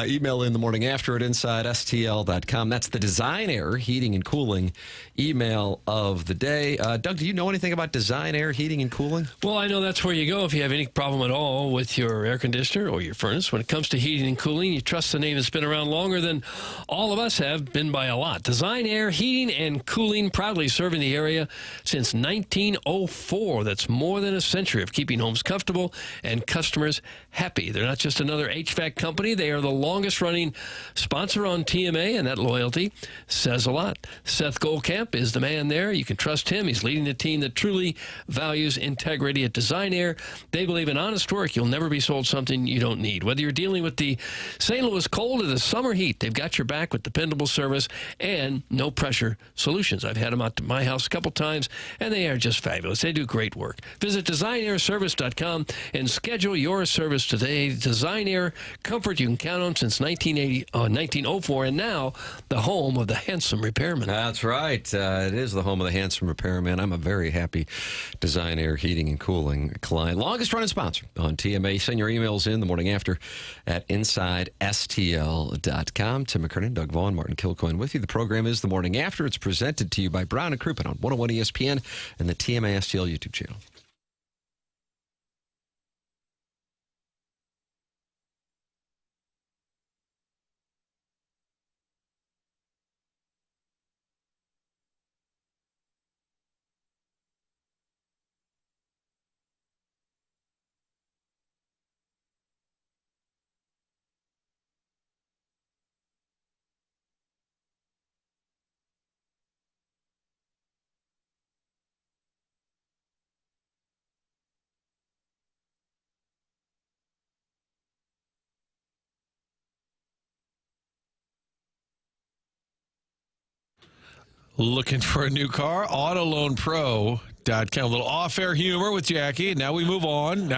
Email in the morning after at InsideSTL.com. That's the Design Air Heating and Cooling email of the day. Doug, do you know anything about Design Air Heating and Cooling? Well, I know that's where you go if you have any problem at all with your air conditioner or your furnace. When it comes to heating and cooling, you trust the name that's been around longer than all of us have, been by a lot. Design Air Heating and Cooling, proudly serving the area since 1904. That's more than a century of keeping homes comfortable and customers happy. They're not just another HVAC company. They are the longest-running sponsor on TMA, and that loyalty says a lot. Seth Goldcamp is the man there. You can trust him. He's leading a team that truly values integrity at Design Air. They believe in honest work. You'll never be sold something you don't need. Whether you're dealing with the St. Louis cold or the summer heat, they've got your back with dependable service and no-pressure solutions. I've had them out to my house a couple times, and they are just fabulous. They do great work. Visit DesignAirService.com and schedule your service today. Design Air, comfort you can count on since 1904, and now the home of the handsome repairman. That's right. It is the home of the handsome repairman. I'm a very happy Design Air Heating and Cooling client. Longest running sponsor on TMA. Send your emails in the morning after at InsideSTL.com. Tim McKernan, Doug Vaughn, Martin Kilcoyne with you. The program is The Morning After. It's presented to you by Brown and Crouppen on 101 ESPN and the TMA STL YouTube channel. Looking for a new car? AutoLoanPro.com. A little off-air humor with Jackie. Now we move on.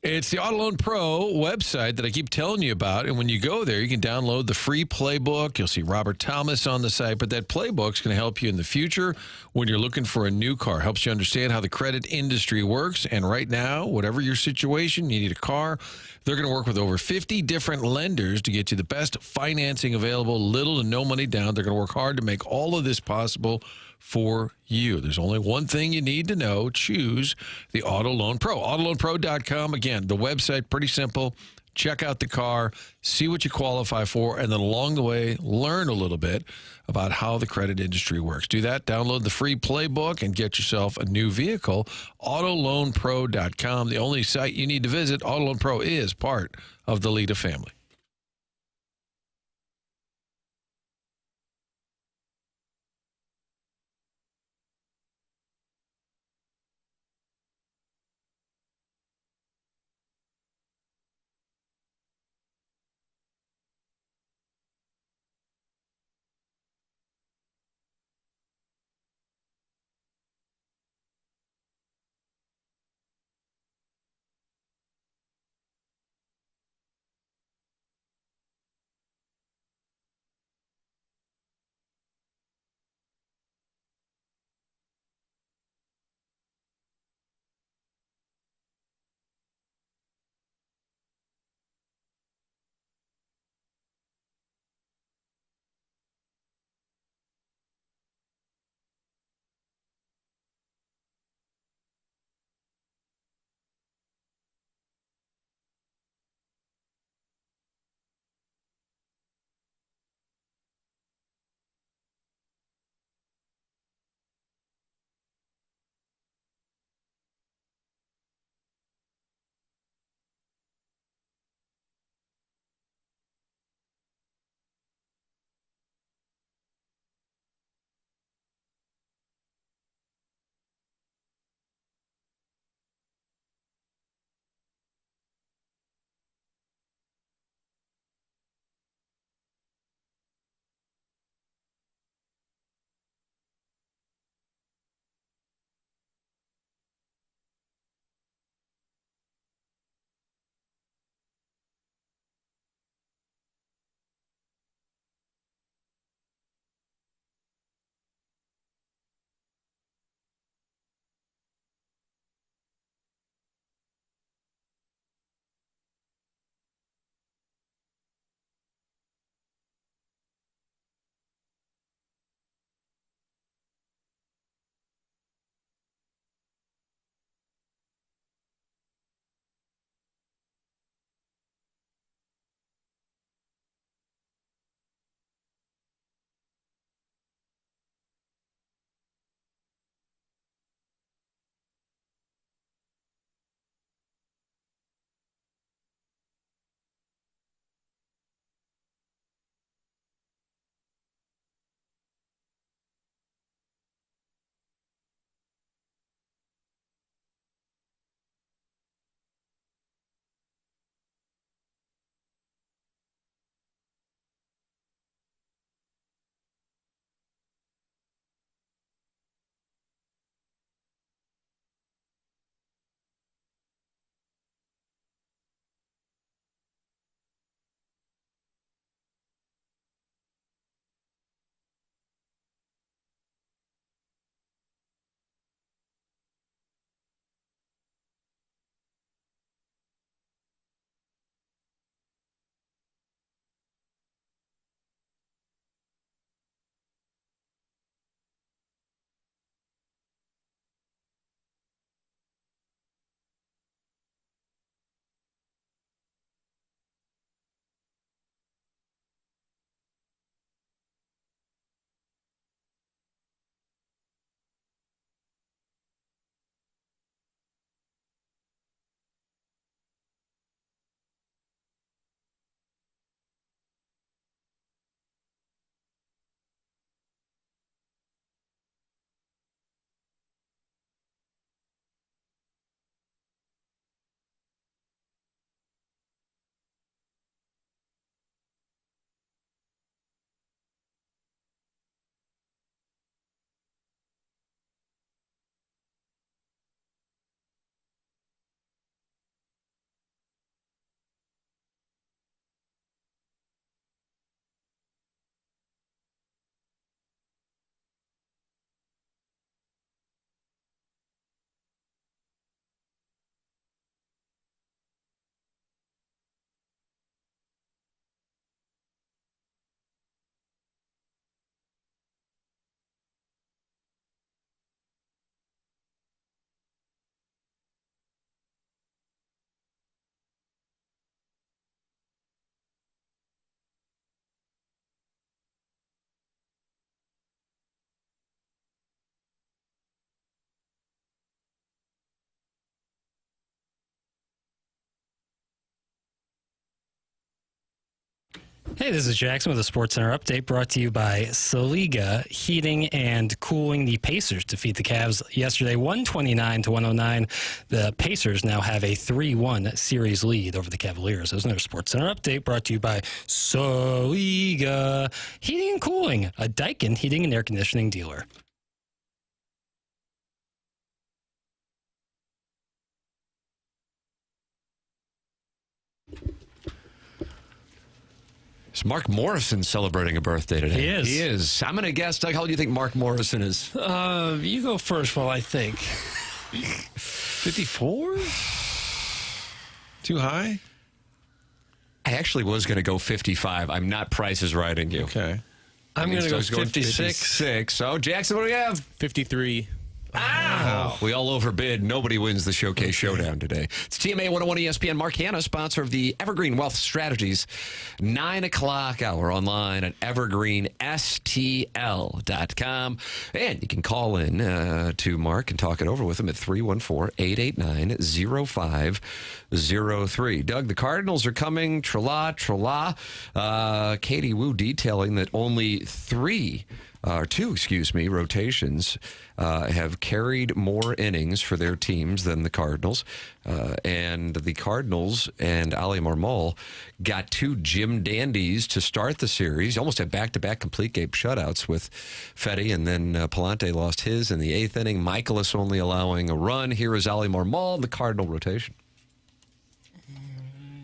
It's the AutoLoan Pro website that I keep telling you about. And when you go there, you can download the free playbook. You'll see Robert Thomas on the site. But that playbook's going to help you in the future when you're looking for a new car. Helps you understand how the credit industry works. And right now, whatever your situation, you need a car. They're going to work with over 50 different lenders to get you the best financing available, little to no money down. They're going to work hard to make all of this possible for you. There's only one thing you need to know. Choose the Auto Loan Pro. AutoLoanPro.com. Again, the website, pretty simple. Check out the car, see what you qualify for, and then along the way, learn a little bit about how the credit industry works. Do that. Download the free playbook and get yourself a new vehicle. AutoLoanPro.com. The only site you need to visit. Auto Loan Pro is part of the Lita family. Hey, this is Jackson with a Sports Center update brought to you by Saliga Heating and Cooling. The Pacers defeat the Cavs yesterday, 129-109. The Pacers now have a 3-1 series lead over the Cavaliers. There's another Sports Center update brought to you by Saliga Heating and Cooling, a Daikin heating and air conditioning dealer. Is Mark Morrison celebrating a birthday today? He is. He is. I'm going to guess, Doug, how old do you think Mark Morrison is? You go first while I think. 54? Too high? I actually was going to go 55. I'm not Price is Righting you. Okay. I'm going to go Doug's going 56. So, Jackson, what do we have? 53. Wow. We all overbid. Nobody wins the Showcase Showdown today. It's TMA 101 ESPN. Mark Hanna, sponsor of the Evergreen Wealth Strategies 9 o'clock hour online at evergreenstl.com. And you can call in to Mark and talk it over with him at 314-889-0503. Doug, the Cardinals are coming. Tra-la. Katie Wu detailing that only two rotations have carried more innings for their teams than the Cardinals. And the Cardinals and Ali Marmol got two Jim Dandies to start the series. Almost had back-to-back complete game shutouts with Fetty, and then Palante lost his in the 8th inning. Michaelis only allowing a run. Here is Ali Marmol in the Cardinal rotation.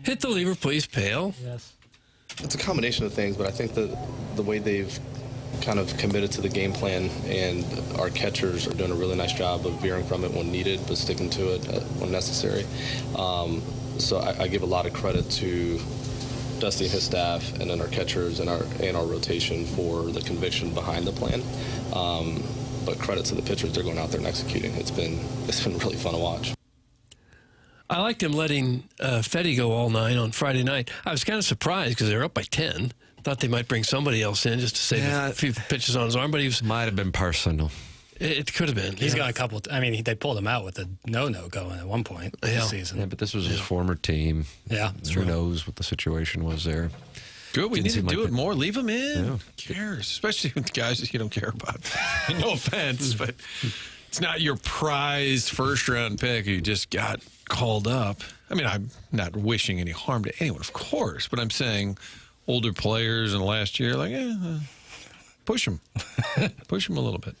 Hit the lever, please, Pale. Yes. It's a combination of things, but I think that the way they've kind of committed to the game plan, and our catchers are doing a really nice job of veering from it when needed, but sticking to it when necessary. So I give a lot of credit to Dusty and his staff, and then our catchers and our rotation for the conviction behind the plan. But credit to the pitchers; they're going out there and executing. It's been really fun to watch. I liked him letting Fetty go all 9 on Friday night. I was kind of surprised because they were up by 10. Thought they might bring somebody else in just to save a few pitches on his arm, but he was... Might have been personal. It could have been. He's got a couple... they pulled him out with a no-no going at one point this season. Yeah, but this was his former team. Yeah, that's true. Who knows what the situation was there. Good. We need to do it more. Leave him in. Yeah. Who cares? Especially with guys that you don't care about. No offense, but it's not your prized first-round pick who just got called up. I mean, I'm not wishing any harm to anyone, of course, but I'm saying older players in the last year, like, push them. Push them a little bit.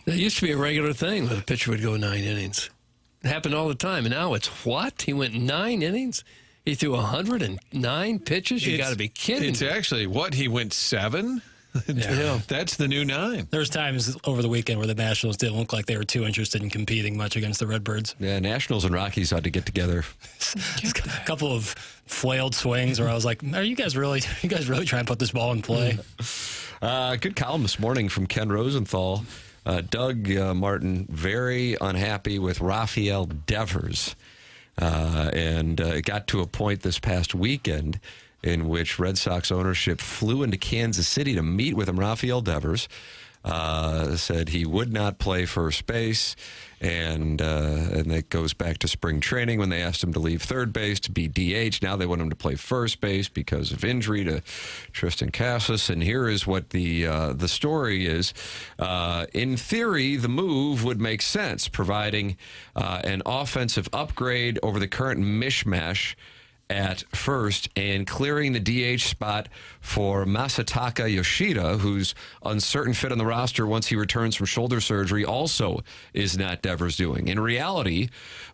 That used to be a regular thing when a pitcher would go 9 innings. It happened all the time, and now it's what? He went 9 innings? He threw 109 pitches? You got to be kidding. It's actually, he went 7? Yeah. That's the new 9. There was times over the weekend where the Nationals didn't look like they were too interested in competing much against the Redbirds. Yeah, Nationals and Rockies ought to get together. A couple of flailed swings where I was like, are you guys really trying to put this ball in play? Good column this morning from Ken Rosenthal. Doug Martin, very unhappy with Rafael Devers. And it got to a point this past weekend in which Red Sox ownership flew into Kansas City to meet with him. Rafael Devers said he would not play first base, and that goes back to spring training when they asked him to leave third base to be DH. Now they want him to play first base because of injury to Tristan Casas. And here is what the story is. In theory, the move would make sense, providing an offensive upgrade over the current mishmash at first and clearing the DH spot for Masataka Yoshida, whose uncertain fit on the roster once he returns from shoulder surgery also is not Devers doing. In reality,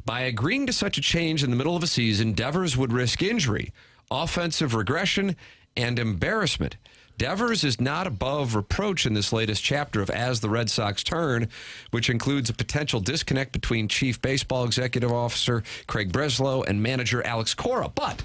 by agreeing to such a change in the middle of a season, Devers would risk injury, offensive regression, and embarrassment. Devers is not above reproach in this latest chapter of As the Red Sox Turn, which includes a potential disconnect between Chief Baseball Executive Officer Craig Breslow and manager Alex Cora. But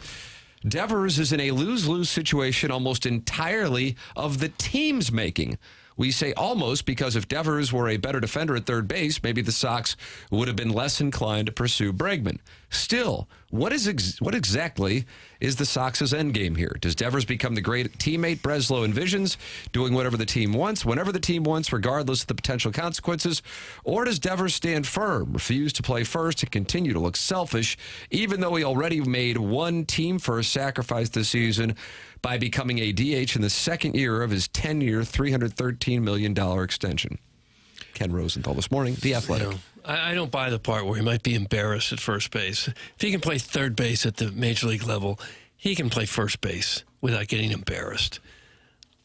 Devers is in a lose-lose situation almost entirely of the team's making. We say almost because if Devers were a better defender at third base, maybe the Sox would have been less inclined to pursue Bregman. Still, what exactly is the Sox's endgame here? Does Devers become the great teammate Breslow envisions, doing whatever the team wants, whenever the team wants, regardless of the potential consequences? Or does Devers stand firm, refuse to play first, and continue to look selfish, even though he already made one team-first sacrifice this season by becoming a DH in the second year of his 10-year, $313 million extension. Ken Rosenthal this morning, The Athletic. You know, I don't buy the part where he might be embarrassed at first base. If he can play third base at the major league level, he can play first base without getting embarrassed.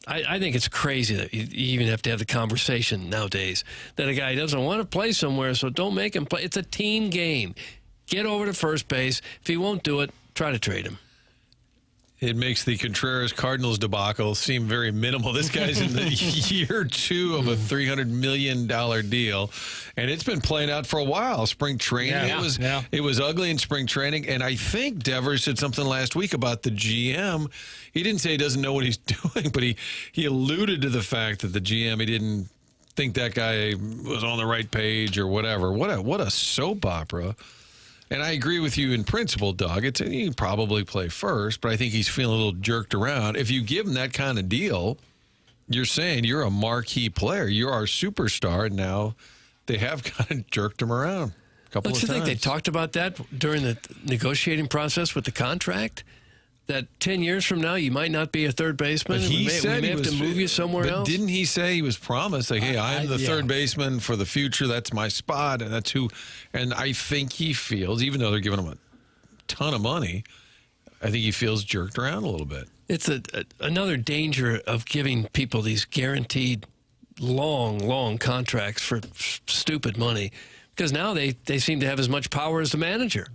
I think it's crazy that you even have to have the conversation nowadays that a guy doesn't want to play somewhere, so don't make him play. It's a team game. Get over to first base. If he won't do it, try to trade him. It makes the Contreras Cardinals debacle seem very minimal. This guy's in the year 2 of a $300 million deal, and it's been playing out for a while. Spring training, it was ugly in spring training, and I think Devers said something last week about the GM. He didn't say he doesn't know what he's doing, but he alluded to the fact that the GM, he didn't think that guy was on the right page or whatever. What a soap opera. And I agree with you in principle, Doug. He can probably play first, but I think he's feeling a little jerked around. If you give him that kind of deal, you're saying you're a marquee player. You're our superstar, and now they have kind of jerked him around a couple of times. Don't you think they talked about that during the negotiating process with the contract? That 10 years from now, you might not be a third baseman. But we may have to move you somewhere else. Didn't he say he was promised, like, hey, I'm the third baseman for the future. That's my spot, and that's who. And I think he feels, even though they're giving him a ton of money, I think he feels jerked around a little bit. It's another danger of giving people these guaranteed long contracts for stupid money, because now they seem to have as much power as the manager.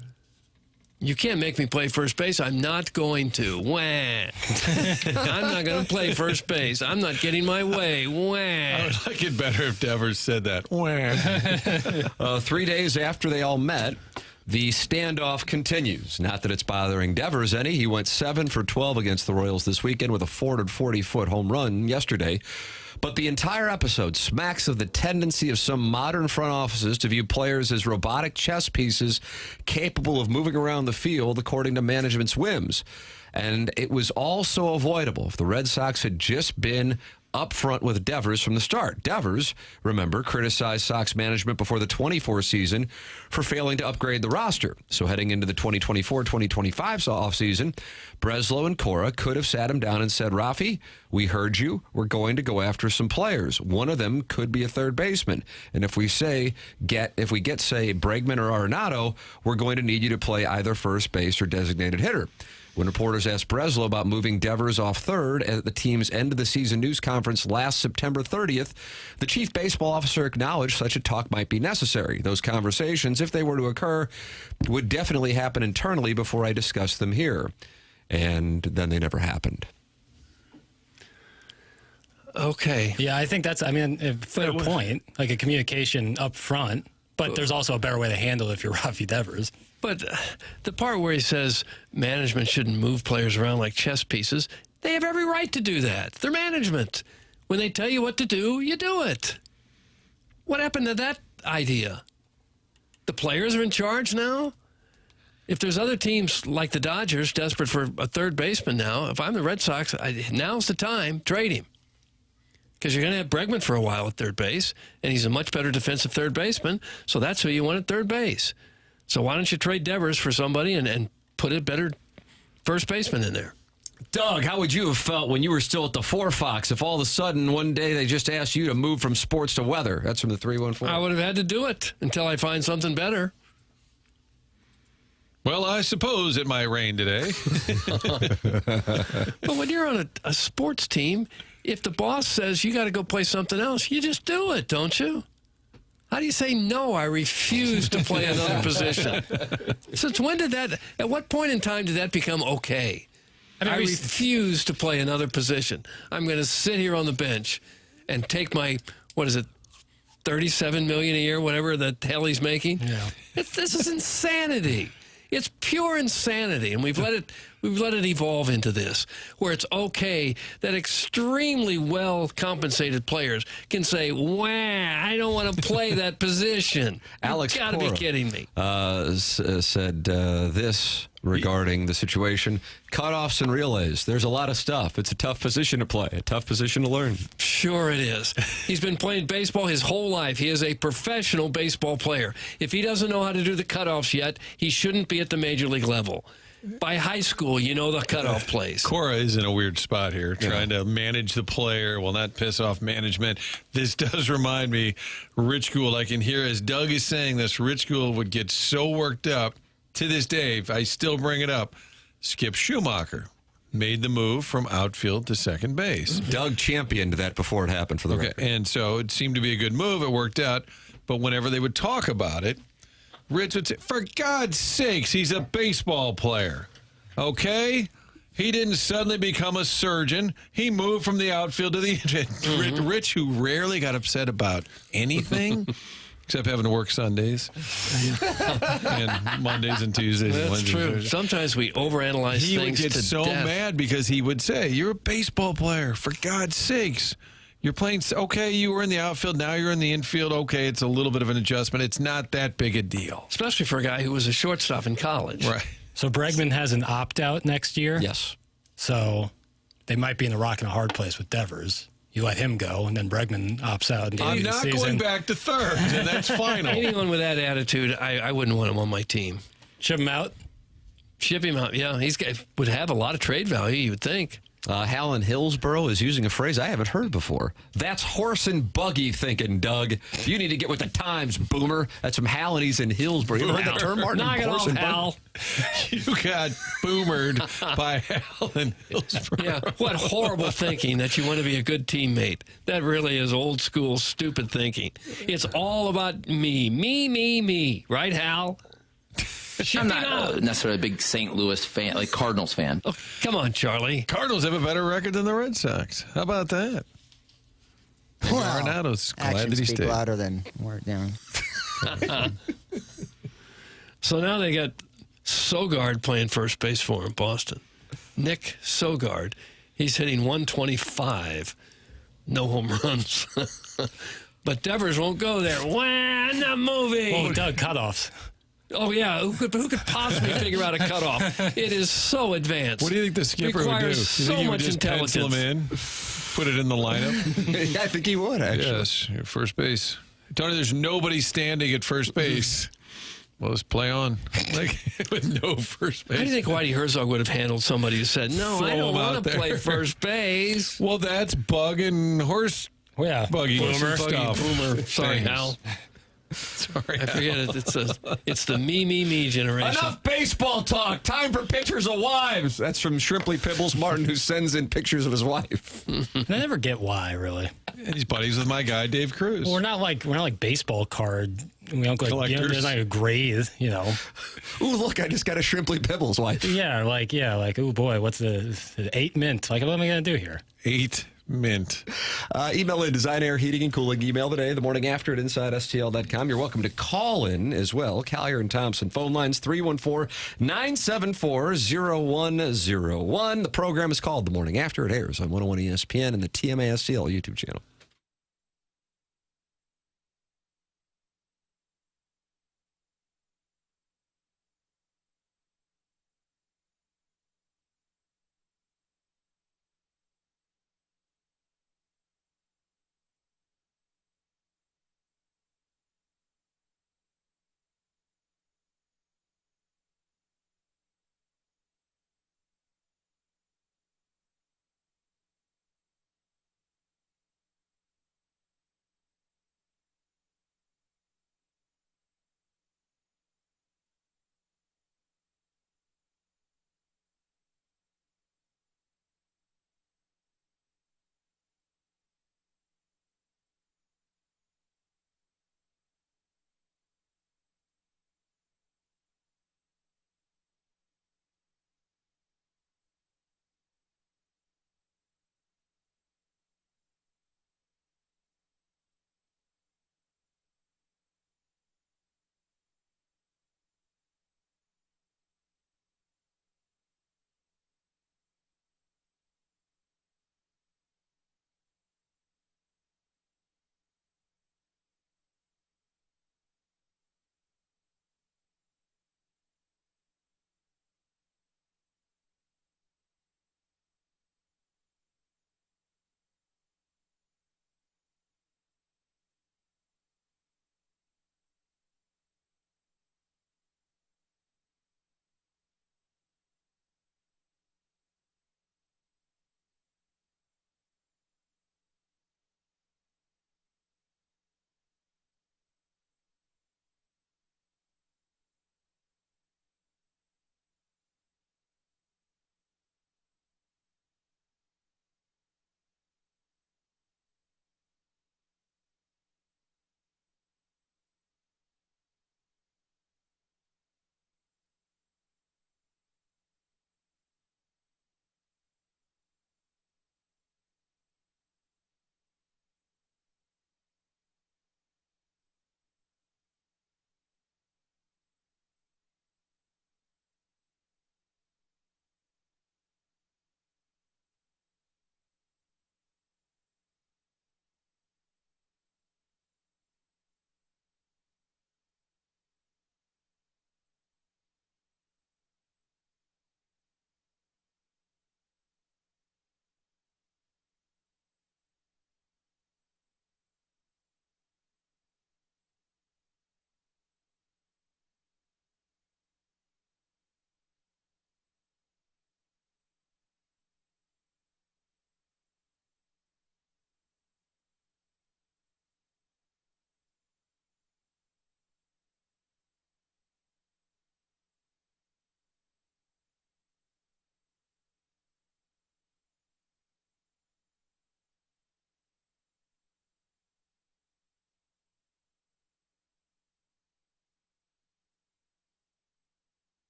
You can't make me play first base. I'm not going to. Wah. I'm not going to play first base. I'm not getting my way. Wah. I would like it better if Devers said that. Wah. 3 days after they all met, the standoff continues. Not that it's bothering Devers any. He went 7 for 12 against the Royals this weekend with a 440-foot home run yesterday. But the entire episode smacks of the tendency of some modern front offices to view players as robotic chess pieces capable of moving around the field according to management's whims. And it was all so avoidable if the Red Sox had just been up front with Devers from the start. Devers, remember, criticized Sox management before the 24 season for failing to upgrade the roster. So heading into the 2024-2025 offseason, Breslow and Cora could have sat him down and said, Rafi, we heard you. We're going to go after some players. One of them could be a third baseman. And if we get, say, Bregman or Arenado, we're going to need you to play either first base or designated hitter. When reporters asked Breslow about moving Devers off third at the team's end-of-the-season news conference last September 30th, the chief baseball officer acknowledged such a talk might be necessary. Those conversations, if they were to occur, would definitely happen internally before I discuss them here. And then they never happened. Okay. Yeah, I think that's, a fair point, like a communication up front, but there's also a better way to handle it if you're Rafi Devers. But the part where he says management shouldn't move players around like chess pieces, they have every right to do that. They're management. When they tell you what to do, you do it. What happened to that idea? The players are in charge now? If there's other teams like the Dodgers desperate for a third baseman now, if I'm the Red Sox, now's the time, trade him. Because you're going to have Bregman for a while at third base, and he's a much better defensive third baseman, so that's who you want at third base. So why don't you trade Devers for somebody and put a better first baseman in there? Doug, how would you have felt when you were still at the 4 Fox if all of a sudden one day they just asked you to move from sports to weather? That's from the 314. I would have had to do it until I find something better. Well, I suppose it might rain today. But when you're on a sports team, if the boss says you got to go play something else, you just do it, don't you? How do you say, no, I refuse to play another position? Since when did that, at what point in time did that become okay? I refuse to play another position. I'm going to sit here on the bench and take my, $37 million a year, whatever the hell he's making? Yeah. This is insanity. It's pure insanity, and we've let it evolve into this, where it's okay that extremely well-compensated players can say, "Wow, I don't want to play that position." Alex, you got to be kidding me. Said this regarding the situation: cutoffs and relays. There's a lot of stuff. It's a tough position to play, a tough position to learn. Sure it is. He's been playing baseball his whole life. He is a professional baseball player. If he doesn't know how to do the cutoffs yet, he shouldn't be at the major league level. by high school, you know the cutoff plays. Cora is in a weird spot here, trying to manage the player, will not piss off management. This does remind me, Rich Gould, I can hear as Doug is saying this, Rich Gould would get so worked up. To this day, I still bring it up. Skip Schumacher made the move from outfield to second base. Doug championed that before it happened for the record. And so it seemed to be a good move. It worked out. But whenever they would talk about it, Rich would say, for God's sakes, he's a baseball player. Okay? He didn't suddenly become a surgeon. He moved from the outfield to the Rich, who rarely got upset about anything except having to work Sundays and Mondays and Tuesdays. That's and Wednesdays. true. Sometimes we overanalyze things. He would get so death. mad because he would say, you're a baseball player. For God's sakes. You're playing, okay, you were in the outfield, now you're in the infield. Okay, it's a little bit of an adjustment. It's not that big a deal. Especially for a guy who was a shortstop in college. Right. So Bregman has an opt-out next year? Yes. So they might be in a rock and a hard place with Devers. You let him go, and then Bregman opts out at the end of the season. I'm not going back to third, and that's final. Anyone with that attitude, I wouldn't want him on my team. Ship him out? Ship him out, yeah. Would have a lot of trade value, you would think. Hal in Hillsboro is using a phrase I haven't heard before. That's horse and buggy thinking, Doug. You need to get with the times, boomer. That's from Hal, and he's in Hillsboro. You ever heard the term, Martin? Knock it Horse off, and Hal. You got boomered by Hal in Hillsboro. Yeah, what horrible thinking that you want to be a good teammate. That really is old school, stupid thinking. It's all about me. Right, Hal? I'm not necessarily a big St. Louis fan, like Cardinals fan. Oh, come on, Charlie. Cardinals have a better record than the Red Sox. How about that? Well, Arenado's glad that he actions speak stayed. louder than word. Yeah. So now they got Sogard playing first base for him, Boston. Nick Sogard. He's hitting 125. No home runs. But Devers won't go there. When the movie. Oh, Doug, cutoffs. Oh, yeah. Who could possibly figure out a cutoff? It is so advanced. What do you think the skipper would do? Requires You so think he would much just pencil intelligence. him in, put it in the lineup? I think he would, actually. Yes, your first base. Tony, there's nobody standing at first base. Well, let's play on. Like, with no first base. How do you think Whitey Herzog would have handled somebody who said, no, I don't want to play first base? Well, that's bug and horse buggy Boomer. stuff. Boomer. Sorry, Things. Hal. Sorry, I forget it. It's the me generation. Enough baseball talk. Time for pictures of wives. That's from Shrimply Pibbles Martin, who sends in pictures of his wife. I never get why, really. And he's buddies with my guy, Dave Cruz. Well, we're not like baseball card. We don't go like, Collectors. there's not a grade, Ooh, look, I just got a Shrimply Pibbles wife. Yeah, like, oh boy, what's the 8 mint? Like, what am I going to do here? 8 mint. Email in Design Air Heating and Cooling. Email today, the morning after at InsideSTL.com. You're welcome to call in as well. Collier and Thompson. Phone lines 314-974-0101. The program is called The Morning After. It airs on 101 ESPN and the TMA STL YouTube channel.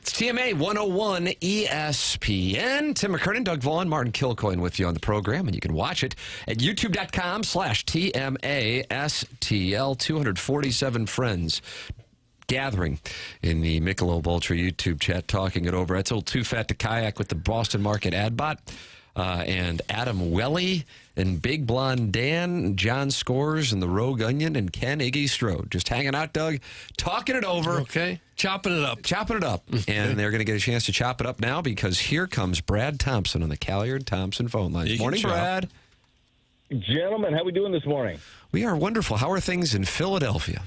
It's TMA 101 ESPN. Tim McKernan, Doug Vaughn, Martin Kilcoyne with you on the program, and you can watch it at youtube.com/TMASTL. 247 friends gathering in the Michelob Ultra YouTube chat, talking it over. It's old Too Fat to Kayak with the Boston Market ad bot, and Adam Welly, and Big Blonde Dan, John Scores, and the Rogue Onion, and Ken Iggy Strode. Just hanging out, Doug, talking it over. Okay. Chopping it up. And they're going to get a chance to chop it up now because here comes Brad Thompson on the Calliard-Thompson phone line. Morning, Brad. Gentlemen, how we doing this morning? We are wonderful. How are things in Philadelphia?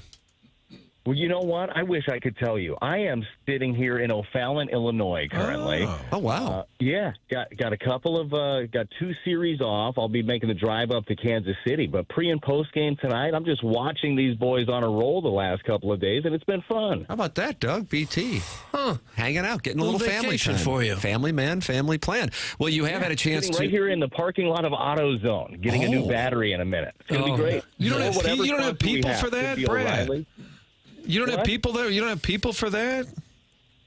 Well, you know what? I wish I could tell you. I am sitting here in O'Fallon, Illinois, currently. Oh wow! Yeah, got a couple of got 2 series off. I'll be making the drive up to Kansas City, but pre and post game tonight, I'm just watching these boys on a roll the last couple of days, and it's been fun. How about that, Doug? BT, hanging out, getting a little family time for you. Family man, family plan. Well, you have had a chance to right here in the parking lot of AutoZone, getting a new battery in a minute. It's gonna be great. You don't have people for that, Brad. You don't have people there? You don't have people for that?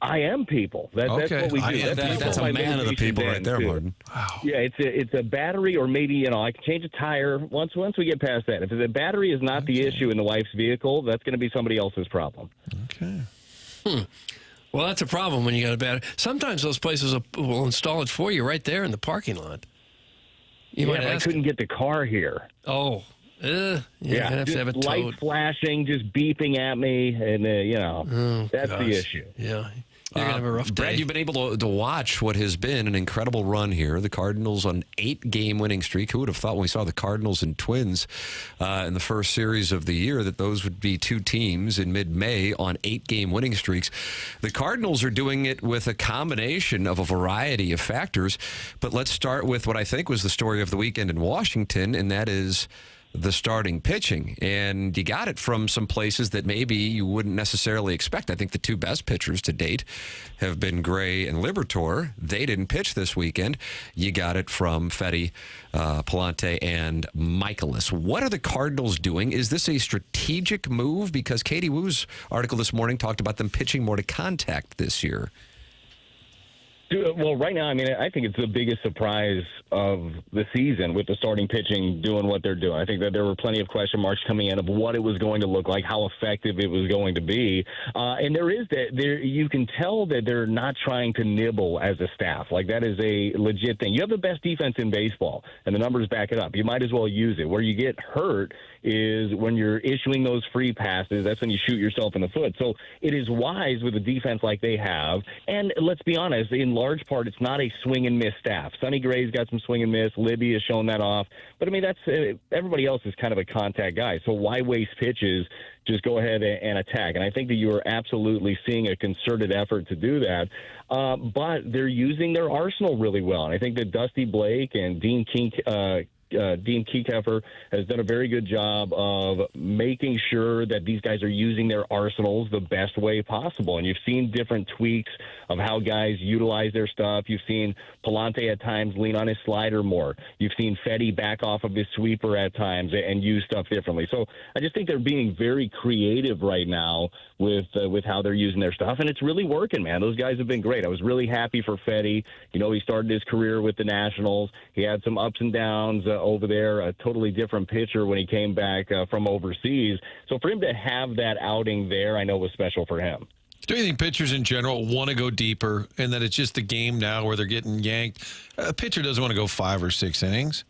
I am people. That's what we do. That's a man of the people right there, Martin. Wow. Yeah, it's a battery, or maybe, I can change a tire once we get past that. If the battery is not the issue in the wife's vehicle, that's going to be somebody else's problem. Okay. Well, that's a problem when you got a battery. Sometimes those places will install it for you right there in the parking lot. I couldn't get the car here. Oh. You have to have it light towed. Flashing, just beeping at me, and that's the issue. Yeah, you're gonna have a rough day. Brad, you've been able to watch what has been an incredible run here. The Cardinals on 8-game winning streak. Who would have thought when we saw the Cardinals and Twins in the first series of the year that those would be 2 teams in mid-May on 8-game winning streaks? The Cardinals are doing it with a combination of a variety of factors, but let's start with what I think was the story of the weekend in Washington, and that is the starting pitching. And you got it from some places that maybe you wouldn't necessarily expect. I think the 2 best pitchers to date have been Gray and Liberatore. They didn't pitch this weekend. You got it from Fetty, Palante, and Michaelis. What are the Cardinals doing? Is this a strategic move? Because Katie Woo's article this morning talked about them pitching more to contact this year. Well, right now, I think it's the biggest surprise of the season with the starting pitching doing what they're doing. I think that there were plenty of question marks coming in of what it was going to look like, how effective it was going to be. And you can tell that they're not trying to nibble as a staff. Like, that is a legit thing. You have the best defense in baseball, and the numbers back it up. You might as well use it. Where you get hurt is when you're issuing those free passes. That's when you shoot yourself in the foot. So it is wise with a defense like they have. And let's be honest, in large part, it's not a swing and miss staff. Sonny Gray's got some swing and miss. Libby has shown that off. But, that's everybody else is kind of a contact guy. So why waste pitches? Just go ahead and attack. And I think that you are absolutely seeing a concerted effort to do that. But they're using their arsenal really well. And I think that Dusty Blake and Dean Kiekeffer has done a very good job of making sure that these guys are using their arsenals the best way possible. And you've seen different tweaks of how guys utilize their stuff. You've seen Palante at times lean on his slider more. You've seen Fetty back off of his sweeper at times and use stuff differently. So I just think they're being very creative right now with how they're using their stuff, and it's really working, man. Those guys have been great. I was really happy for Fetty. He started his career with the Nationals. He had some ups and downs over there, a totally different pitcher when he came back from overseas. So for him to have that outing there, I know was special for him. Do you think pitchers in general want to go deeper, and that it's just the game now where they're getting yanked? A pitcher doesn't want to go 5 or 6 innings.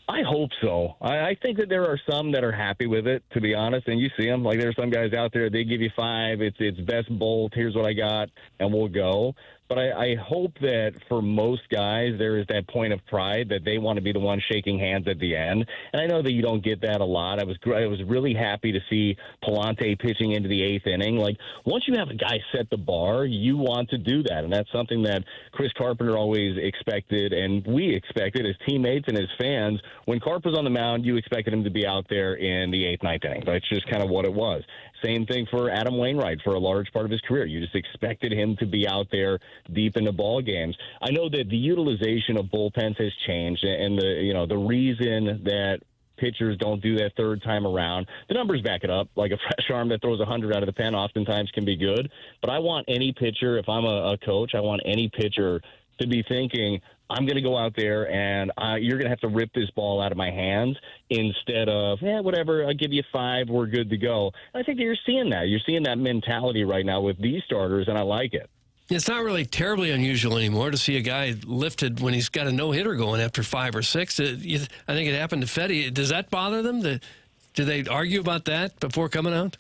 I hope so. I think that there are some that are happy with it, to be honest, and you see them. Like, there's some guys out there, they give you 5, it's best bolt, here's what I got, and we'll go. But I hope that for most guys, there is that point of pride that they want to be the one shaking hands at the end. And I know that you don't get that a lot. I was really happy to see Palante pitching into the 8th inning. Like, once you have a guy set the bar, you want to do that. And that's something that Chris Carpenter always expected, and we expected as teammates and as fans. When Carp was on the mound, you expected him to be out there in the 8th, 9th inning. That's just kind of what it was. Same thing for Adam Wainwright for a large part of his career. You just expected him to be out there deep into ball games. I know that the utilization of bullpens has changed, and the reason that pitchers don't do that third time around. The numbers back it up. Like a fresh arm that throws 100 out of the pen oftentimes can be good. But I want any pitcher, if I'm a coach, I want any pitcher to be thinking, I'm going to go out there and you're going to have to rip this ball out of my hands instead of, whatever, I'll give you 5, we're good to go. I think that you're seeing that. You're seeing that mentality right now with these starters, and I like it. It's not really terribly unusual anymore to see a guy lifted when he's got a no-hitter going after 5 or 6. I think it happened to Fetty. Does that bother them? Do they argue about that before coming out?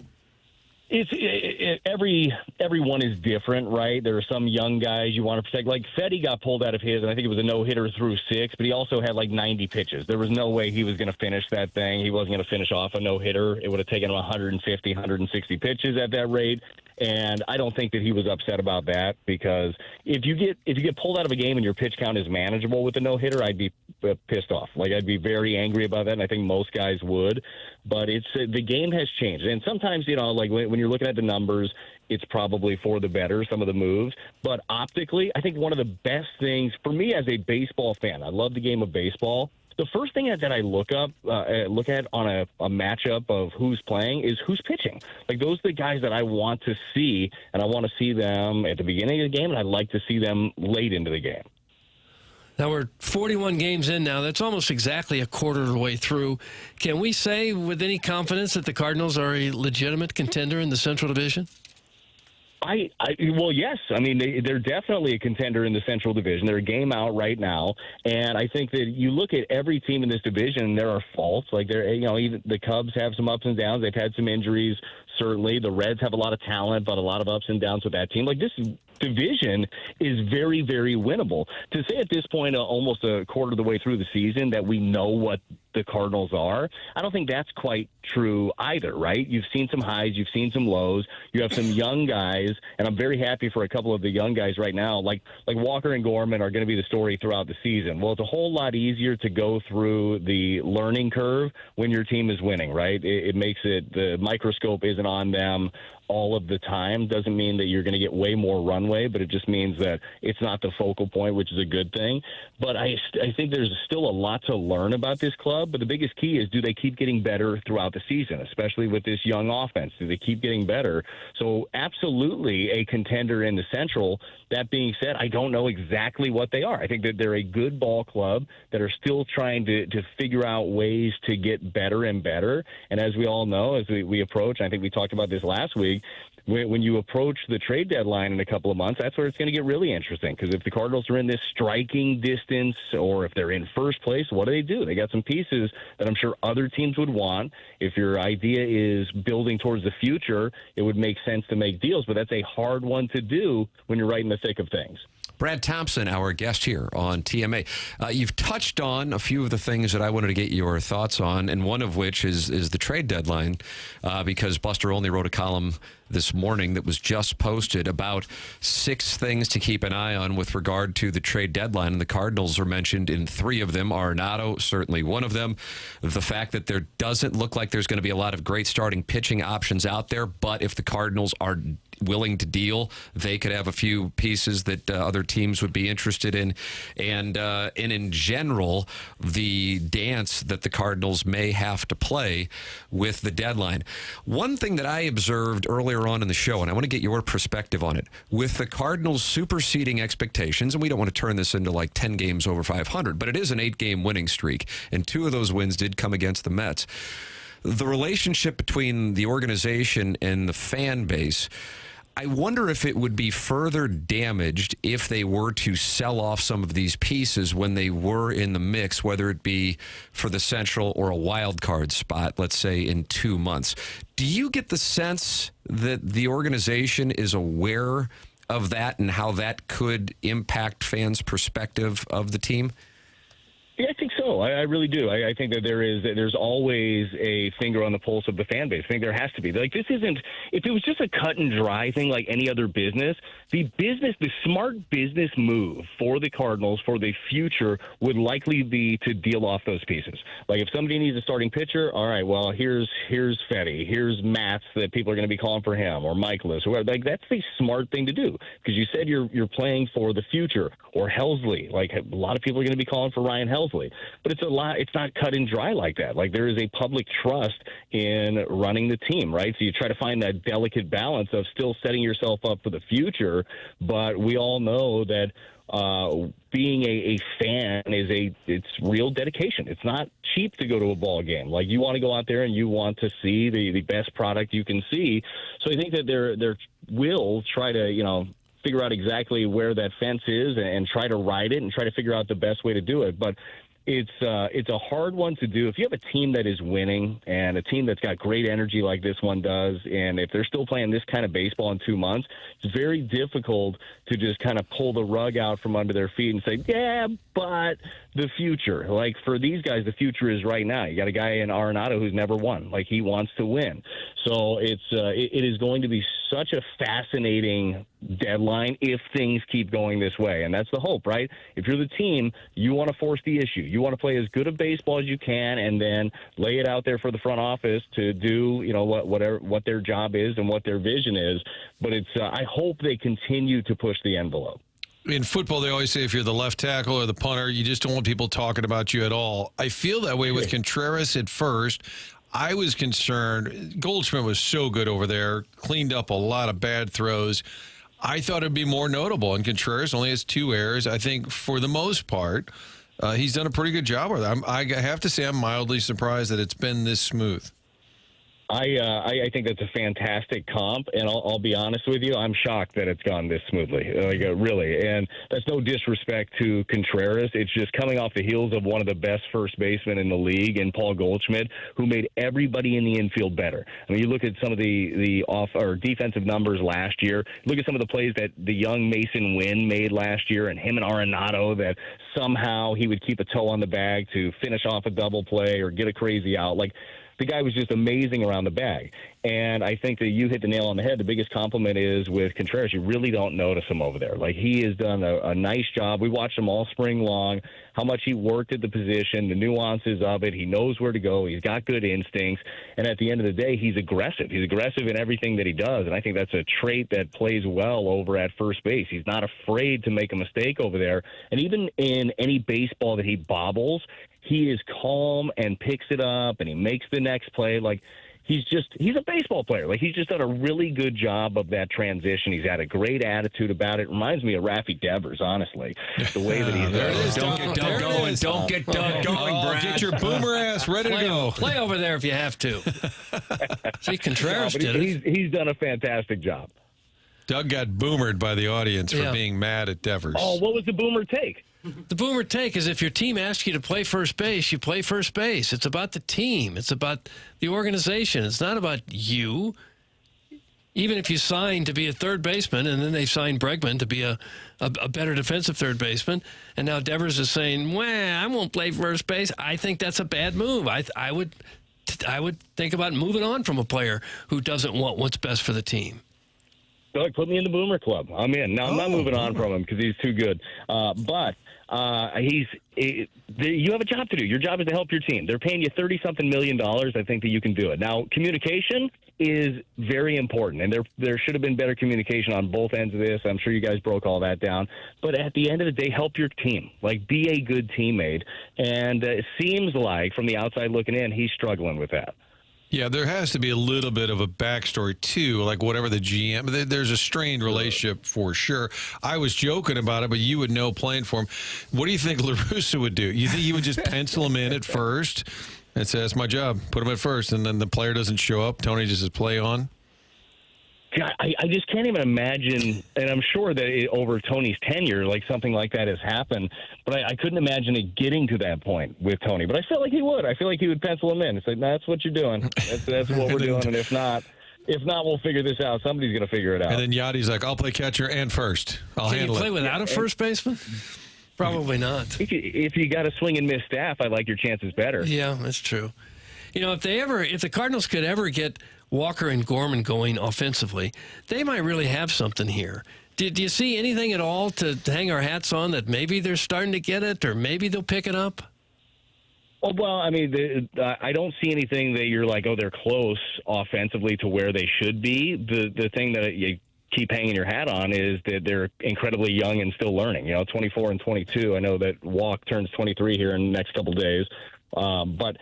Everyone is different, right? There are some young guys you want to protect. Like Fetty got pulled out of his, and I think it was a no-hitter through 6, but he also had like 90 pitches. There was no way he was going to finish that thing. He wasn't going to finish off a no-hitter. It would have taken him 150, 160 pitches at that rate. And I don't think that he was upset about that, because if you get pulled out of a game and your pitch count is manageable with a no-hitter, I'd be pissed off. Like, I'd be very angry about that, and I think most guys would. But the game has changed. And sometimes, like when you're looking at the numbers, it's probably for the better, some of the moves. But optically, I think one of the best things for me as a baseball fan, I love the game of baseball. The first thing that I look at on a matchup of who's playing is who's pitching. Like, those are the guys that I want to see, and I want to see them at the beginning of the game, and I'd like to see them late into the game. Now we're 41 games in now. That's almost exactly a quarter of the way through. Can we say with any confidence that the Cardinals are a legitimate contender in the Central Division? Well, yes. I mean, they're definitely a contender in the Central Division. They're a game out right now, and I think that you look at every team in this division, there are faults. Like, even the Cubs have some ups and downs. They've had some injuries. Certainly, the Reds have a lot of talent, but a lot of ups and downs with that team. Like, this division is very, very winnable. To say at this point, almost a quarter of the way through the season, that we know what the Cardinals are, I don't think that's quite true either, right? You've seen some highs, you've seen some lows, you have some young guys, and I'm very happy for a couple of the young guys right now, like Walker and Gorman are going to be the story throughout the season. Well, it's a whole lot easier to go through the learning curve when your team is winning, right? It makes it, the microscope isn't on them all of the time. Doesn't mean that you're going to get way more runway, but it just means that it's not the focal point, which is a good thing. But I think there's still a lot to learn about this club, but the biggest key is, do they keep getting better throughout the season, especially with this young offense? Do they keep getting better? So absolutely a contender in the Central. That being said, I don't know exactly what they are. I think that they're a good ball club that are still trying to figure out ways to get better and better. And as we all know, as we approach, I think we talked about this last week, when you approach the trade deadline in a couple of months, that's where it's going to get really interesting. Because if the Cardinals are in this striking distance, or if they're in first place, what do? They got some pieces that I'm sure other teams would want. If your idea is building towards the future, it would make sense to make deals. But that's a hard one to do when you're right in the thick of things. Brad Thompson, our guest here on TMA. You've touched on a few of the things that I wanted to get your thoughts on, and one of which is the trade deadline, because Buster only wrote a column this morning that was just posted about 6 things to keep an eye on with regard to the trade deadline, and the Cardinals are mentioned in 3 of them. Arenado, certainly one of them. The fact that there doesn't look like there's going to be a lot of great starting pitching options out there, but if the Cardinals are willing to deal, they could have a few pieces that other teams would be interested in. And in general, the dance that the Cardinals may have to play with the deadline. One thing that I observed earlier on in the show, and I want to get your perspective on it, with the Cardinals superseding expectations, and we don't want to turn this into like 10 games over 500, but it is an 8-game winning streak, and 2 of those wins did come against the Mets. The relationship between the organization and the fan base, I wonder if it would be further damaged if they were to sell off some of these pieces when they were in the mix, whether it be for the Central or a wild card spot, let's say in 2 months. Do you get the sense that the organization is aware of that and how that could impact fans' perspective of the team? Yeah, I think so. I really do. I think that there's always a finger on the pulse of the fan base. I think there has to be. Like, this isn't, if it was just a cut and dry thing like any other business, the smart business move for the Cardinals for the future would likely be to deal off those pieces. Like, if somebody needs a starting pitcher, all right, well, here's Fetty, here's Matz that people are going to be calling for him, or Michaelis, or like, that's the smart thing to do, because you said you're playing for the future, or Helsley. Like, a lot of people are going to be calling for Ryan Helsley. but it's not cut and dry like that. Like, there is a public trust in running the team, right? So you try to find that delicate balance of still setting yourself up for the future, but we all know that being a fan it's real dedication. It's not cheap to go to a ball game. Like, you want to go out there and you want to see the best product you can see. So I think that they will try to, figure out exactly where that fence is and try to ride it and try to figure out the best way to do it. But it's a hard one to do. If you have a team that is winning and a team that's got great energy like this one does, and if they're still playing this kind of baseball in 2 months, it's very difficult to just kind of pull the rug out from under their feet and say, yeah, but the future. Like, for these guys, the future is right now. You got a guy in Arenado who's never won. Like, he wants to win. So it is going to be such a fascinating deadline if things keep going this way. And that's the hope, right? If you're the team, you want to force the issue. You want to play as good a baseball as you can and then lay it out there for the front office to do, what their job is and what their vision is. But I hope they continue to push the envelope. In football, they always say if you're the left tackle or the punter, you just don't want people talking about you at all. I feel that way with Contreras at first. I was concerned. Goldschmidt was so good over there, cleaned up a lot of bad throws. I thought it'd be more notable, and Contreras only has 2 errors. I think for the most part, he's done a pretty good job with it. I have to say I'm mildly surprised that it's been this smooth. I think that's a fantastic comp, and I'll be honest with you, I'm shocked that it's gone this smoothly, really. And that's no disrespect to Contreras. It's just coming off the heels of one of the best first basemen in the league, and Paul Goldschmidt, who made everybody in the infield better. I mean, you look at some of the defensive numbers last year. Look at some of the plays that the young Mason Wynn made last year, and him and Arenado, that somehow he would keep a toe on the bag to finish off a double play or get a crazy out. Like, the guy was just amazing around the bag. And I think that you hit the nail on the head. The biggest compliment is with Contreras, you really don't notice him over there. Like, he has done a nice job. We watched him all spring long, how much he worked at the position, the nuances of it. He knows where to go. He's got good instincts. And at the end of the day, he's aggressive. He's aggressive in everything that he does. And I think that's a trait that plays well over at first base. He's not afraid to make a mistake over there. And even in any baseball that he bobbles, he is calm and picks it up and he makes the next play. Like, he's a baseball player. Like, he's just done a really good job of that transition. He's had a great attitude about it. Reminds me of Rafael Devers, honestly. The way that he's Don't get Doug going. Don't get Doug going, Brad. Get your boomer ass ready to go. Play over there if you have to. See, Contreras did it. He's done a fantastic job. Doug got boomered by the audience for being mad at Devers. Oh, what was the boomer take? The boomer take is if your team asks you to play first base, you play first base. It's about the team. It's about the organization. It's not about you. Even if you sign to be a third baseman, and then they sign Bregman to be a better defensive third baseman, and now Devers is saying, well, I won't play first base. I think that's a bad move. I would think about moving on from a player who doesn't want what's best for the team. Doug, put me in the Boomer Club. I'm in. Now, I'm not moving on from him because he's too good. But you have a job to do. Your job is to help your team. They're paying you $30-something million. I think that you can do it. Now, communication is very important, and there should have been better communication on both ends of this. I'm sure you guys broke all that down. But at the end of the day, help your team. Like, be a good teammate. And it seems like, from the outside looking in, he's struggling with that. Yeah, there has to be a little bit of a backstory, too, like whatever the GM. There's a strained relationship for sure. I was joking about it, but you would know playing for him. What do you think La Russa would do? You think he would just pencil him in at first and say, that's my job, put him at first, and then the player doesn't show up, Tony just says play on? God, I just can't even imagine, and I'm sure that over Tony's tenure, like, something like that has happened, but I couldn't imagine it getting to that point with Tony. But I feel like he would. I feel like he would pencil him in. It's like, that's what you're doing. That's what we're doing, and if not, we'll figure this out. Somebody's going to figure it out. And then Yachty's like, I'll play catcher and first. I'll handle it. Can you play without a first baseman? Probably not. If you got a swing and miss staff, I like your chances better. Yeah, that's true. You know, if the Cardinals could ever get Walker and Gorman going offensively, they might really have something here. Do you see anything at all to hang our hats on that maybe they're starting to get it, or maybe they'll pick it up? Oh, well, I mean, I don't see anything that you're like, oh, they're close offensively to where they should be. The thing that keep hanging your hat on is that they're incredibly young and still learning. 24 and 22. I know that Walk turns 23 here in the next couple of days. But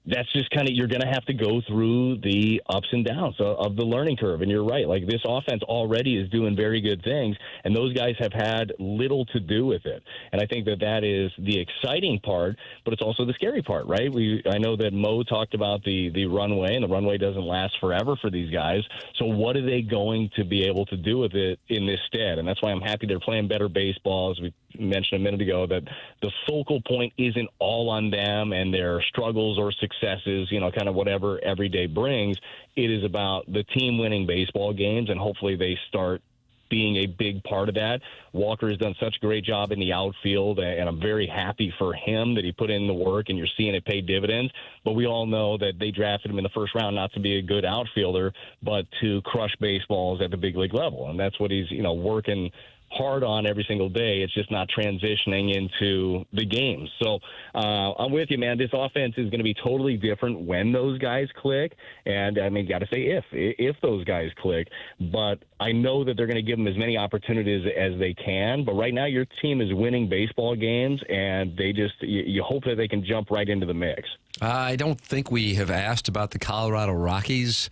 that's just kind of, you're going to have to go through the ups and downs of the learning curve. And you're right. Like, this offense already is doing very good things, and those guys have had little to do with it. And I think that is the exciting part, but it's also the scary part, right? I know that Mo talked about the runway, and the runway doesn't last forever for these guys. So what are they going to be able to do with it in this stead? And that's why I'm happy they're playing better baseball. As we mentioned a minute ago, that the focal point isn't all on them and their struggles or successes, kind of whatever every day brings. It is about the team winning baseball games, and hopefully they start being a big part of that. Walker has done such a great job in the outfield, and I'm very happy for him that he put in the work, and you're seeing it pay dividends. But we all know that they drafted him in the first round not to be a good outfielder, but to crush baseballs at the big league level. And that's what he's, working hard on every single day. It's just not transitioning into the games. So I'm with you, man. This offense is going to be totally different when those guys click. And I mean, got to say if those guys click. But I know that they're going to give them as many opportunities as they can. But right now, your team is winning baseball games, and you hope that they can jump right into the mix. I don't think we have asked about the Colorado Rockies,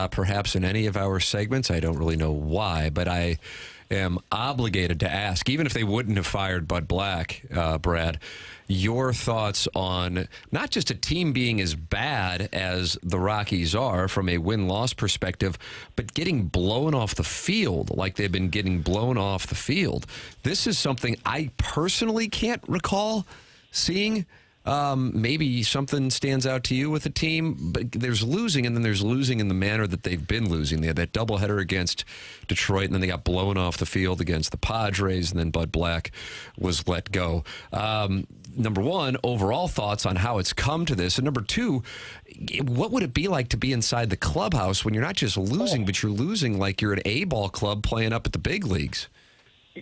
perhaps in any of our segments. I don't really know why, but I am obligated to ask, even if they wouldn't have fired Bud Black, Brad, your thoughts on not just a team being as bad as the Rockies are from a win-loss perspective, but getting blown off the field like they've been getting blown off the field. This is something I personally can't recall seeing. Maybe something stands out to you with the team, but there's losing, and then there's losing in the manner that they've been losing. They had that doubleheader against Detroit, and then they got blown off the field against the Padres, and then Bud Black was let go. Number one, overall thoughts on how it's come to this. And number two, what would it be like to be inside the clubhouse when you're not just losing, but you're losing like you're an A-ball club playing up at the big leagues?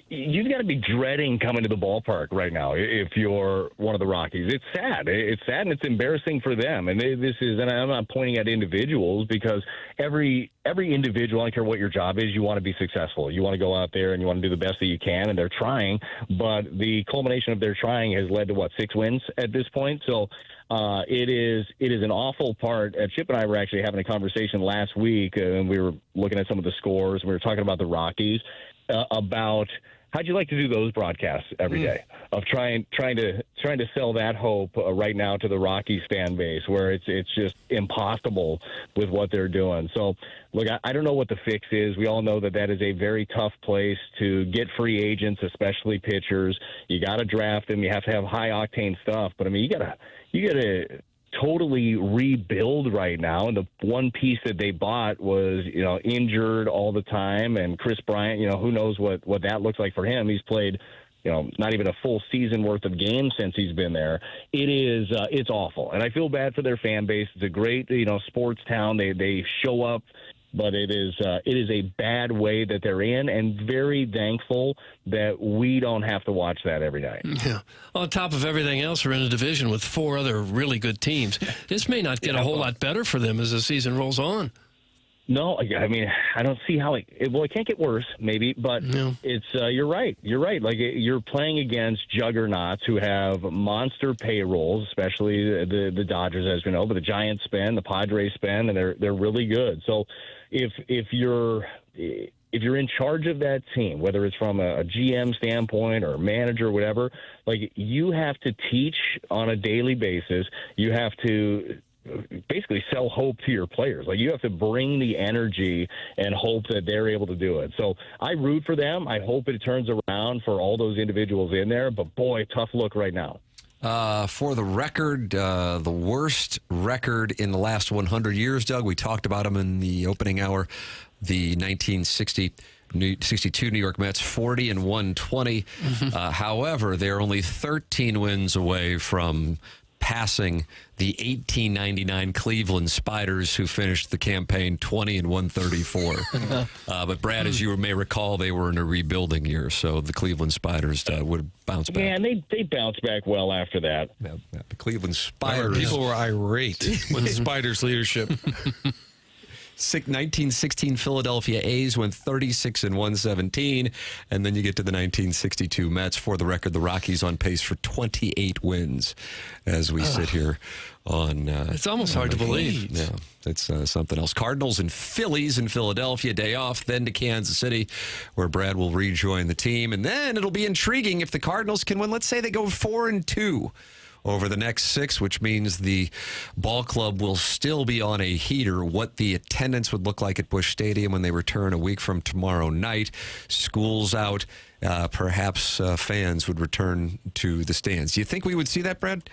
You've got to be dreading coming to the ballpark right now if you're one of the Rockies. It's sad. It's sad, and it's embarrassing for them. And and I'm not pointing at individuals, because every individual, I don't care what your job is, you want to be successful. You want to go out there and you want to do the best that you can, and they're trying. But the culmination of their trying has led to, 6 wins at this point? So it is an awful part. Chip and I were actually having a conversation last week, and we were looking at some of the scores, and we were talking about the Rockies. About how'd you like to do those broadcasts every day of trying to sell that hope right now to the Rockies fan base, where it's just impossible with what they're doing. So look, I don't know what the fix is. We all know that is a very tough place to get free agents, especially pitchers. You got to draft them. You have to have high octane stuff. But I mean, you gotta totally rebuild right now, and the one piece that they bought was injured all the time, and Chris Bryant, who knows what that looks like for him. He's played not even a full season worth of games since he's been there. It's awful, and I feel bad for their fan base. It's a great sports town. They show up, but it is a bad way that they're in, and very thankful that we don't have to watch that every night. Yeah. On top of everything else, we're in a division with 4 other really good teams. This may not get a whole lot better for them as the season rolls on. No, I mean, I don't see how it can't get worse, maybe, but it's you're right. You're right. Like, you're playing against juggernauts who have monster payrolls, especially the Dodgers, as we know, but the Giants spend, the Padres spend, and they're really good. So if you're in charge of that team, whether it's from a GM standpoint or manager or whatever, like, you have to teach on a daily basis. You have to basically sell hope to your players. Like, you have to bring the energy and hope that they're able to do it. So I root for them. I hope it turns around for all those individuals in there. But boy, tough look right now. For the record, the worst record in the last 100 years, Doug. We talked about them in the opening hour. The 1962 New York Mets, 40-120. However, they're only 13 wins away from passing the 1899 Cleveland Spiders, who finished the campaign 20-134. But Brad, as you may recall, they were in a rebuilding year, so the Cleveland Spiders would bounce back. Yeah, and they bounced back well after that. Yeah, the Cleveland Spiders. People were irate with the Spiders' leadership. 1916 Philadelphia A's went 36-117, and then you get to the 1962 Mets. For the record, the Rockies on pace for 28 wins as we sit here on. It's almost hard to believe. Yeah, it's something else. Cardinals and Phillies in Philadelphia, day off, then to Kansas City, where Brad will rejoin the team, and then it'll be intriguing if the Cardinals can win. Let's say they go 4-2. Over the next 6, which means the ball club will still be on a heater. What the attendance would look like at Busch Stadium when they return a week from tomorrow night. School's out. Perhaps fans would return to the stands. Do you think we would see that, Brad?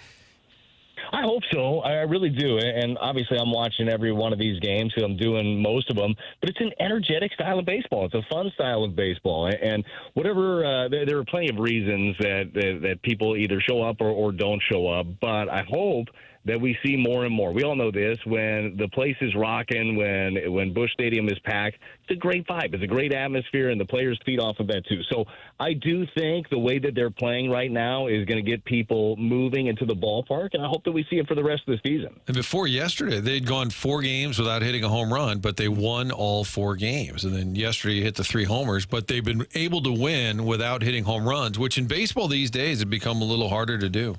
I hope so. I really do. And obviously, I'm watching every one of these games because I'm doing most of them. But it's an energetic style of baseball. It's a fun style of baseball. And whatever, there are plenty of reasons that people either show up or don't show up. But I hope that we see more and more. We all know this. When the place is rocking, when Busch Stadium is packed, it's a great vibe. It's a great atmosphere, and the players feed off of that too. So I do think the way that they're playing right now is going to get people moving into the ballpark, and I hope that we see it for the rest of the season. And before yesterday, they'd gone 4 games without hitting a home run, but they won all 4 games. And then yesterday you hit the 3 homers, but they've been able to win without hitting home runs, which in baseball these days have become a little harder to do.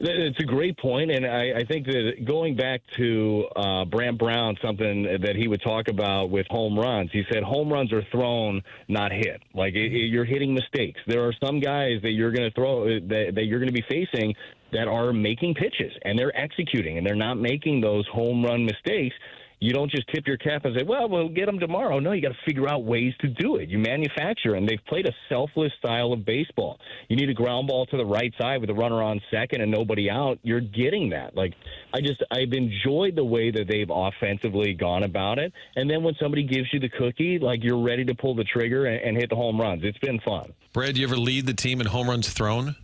It's a great point, and I think that going back to Brant Brown, something that he would talk about with home runs, he said home runs are thrown, not hit. Like you're hitting mistakes. There are some guys that you're going to throw that you're going to be facing that are making pitches, and they're executing, and they're not making those home run mistakes. You don't just tip your cap and say, well, we'll get them tomorrow. No, you got to figure out ways to do it. You manufacture, and they've played a selfless style of baseball. You need a ground ball to the right side with a runner on second and nobody out. You're getting that. Like, I've enjoyed the way that they've offensively gone about it. And then when somebody gives you the cookie, like you're ready to pull the trigger and hit the home runs. It's been fun. Brad, do you ever lead the team in home runs thrown?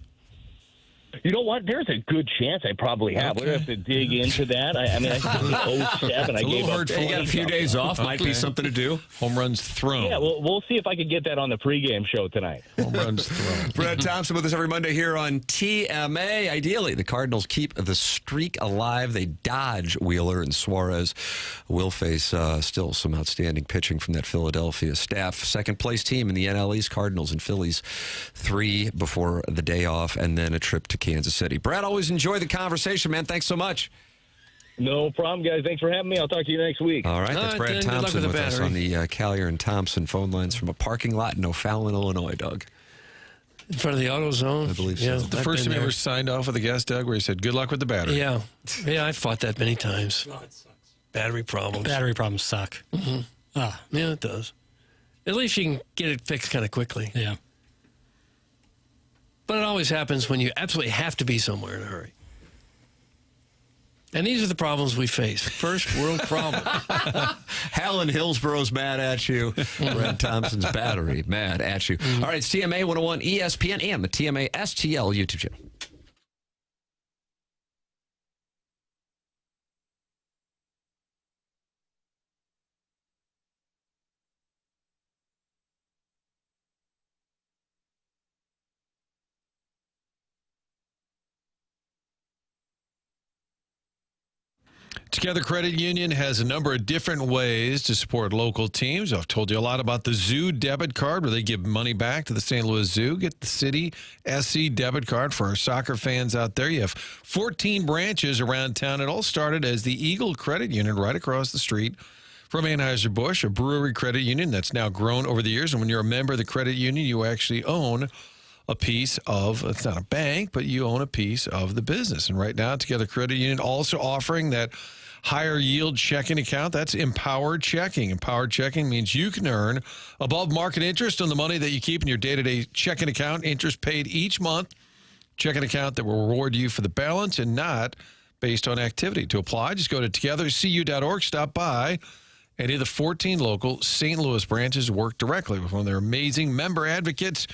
You know what? There's a good chance I probably have. Okay. We're going to have to dig into that. I mean, I think in 07, I gave up. You got a few days off. Might be something to do. Home runs thrown. Yeah, we'll see if I can get that on the pregame show tonight. Home runs thrown. Brad Thompson with us every Monday here on TMA. Ideally, the Cardinals keep the streak alive. They dodge Wheeler, and Suarez will face still some outstanding pitching from that Philadelphia staff. Second place team in the NL East, Cardinals and Phillies, 3 before the day off, and then a trip to Kansas City. Brad, always enjoy the conversation, man. Thanks so much. No problem, guys. Thanks for having me. I'll talk to you next week. All right, that's Brad Thompson with us on the Callier and Thompson phone lines from a parking lot in O'Fallon, Illinois, Doug. In front of the AutoZone? I believe so. Yeah, The first time you ever signed off with a guest, Doug, where he said, good luck with the battery. Yeah. Yeah, I fought that many times. Battery problems. Battery problems suck. Mm-hmm. Yeah, it does. At least you can get it fixed kind of quickly. Yeah. But it always happens when you absolutely have to be somewhere in a hurry. And these are the problems we face. First world problem. Hal in Hillsboro's mad at you. Brad Thompson's battery mad at you. All right, it's TMA 101 ESPN and the TMA STL YouTube channel. Together Credit Union has a number of different ways to support local teams. I've told you a lot about the Zoo debit card, where they give money back to the St. Louis Zoo. Get the City SC debit card for our soccer fans out there. You have 14 branches around town. It all started as the Eagle Credit Union right across the street from Anheuser-Busch, a brewery credit union that's now grown over the years. And when you're a member of the credit union, you actually own a piece of, it's not a bank, but you own a piece of the business. And right now, Together Credit Union also offering that higher yield checking account. That's Empowered Checking. Empowered Checking means you can earn above market interest on the money that you keep in your day-to-day checking account, interest paid each month. Checking account that will reward you for the balance and not based on activity. To apply, just go to togethercu.org, stop by any of the 14 local St. Louis branches, work directly with one of their amazing member advocates.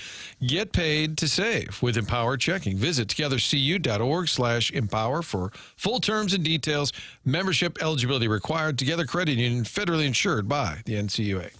Get paid to save with Empower Checking. Visit togethercu.org/empower for full terms and details. Membership eligibility required. Together Credit Union, federally insured by the NCUA.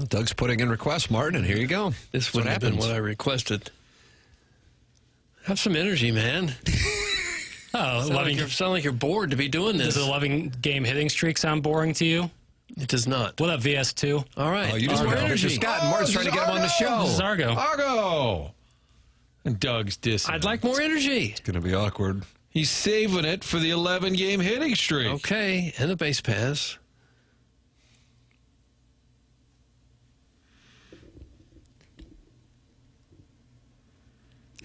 Well, Doug's putting in requests, Martin, and here you go. This would have been what I requested. Have some energy, man. Sound like you're bored to be doing this. Does the 11-game hitting streak sound boring to you? It does not. What up, VS2? All right. Oh, you just went Mr. Scott and Martin's trying to get him on the show. This is Argo. Argo! And Doug's dissing. I'd like more energy. It's going to be awkward. He's saving it for the 11-game hitting streak. Okay, and a base pass.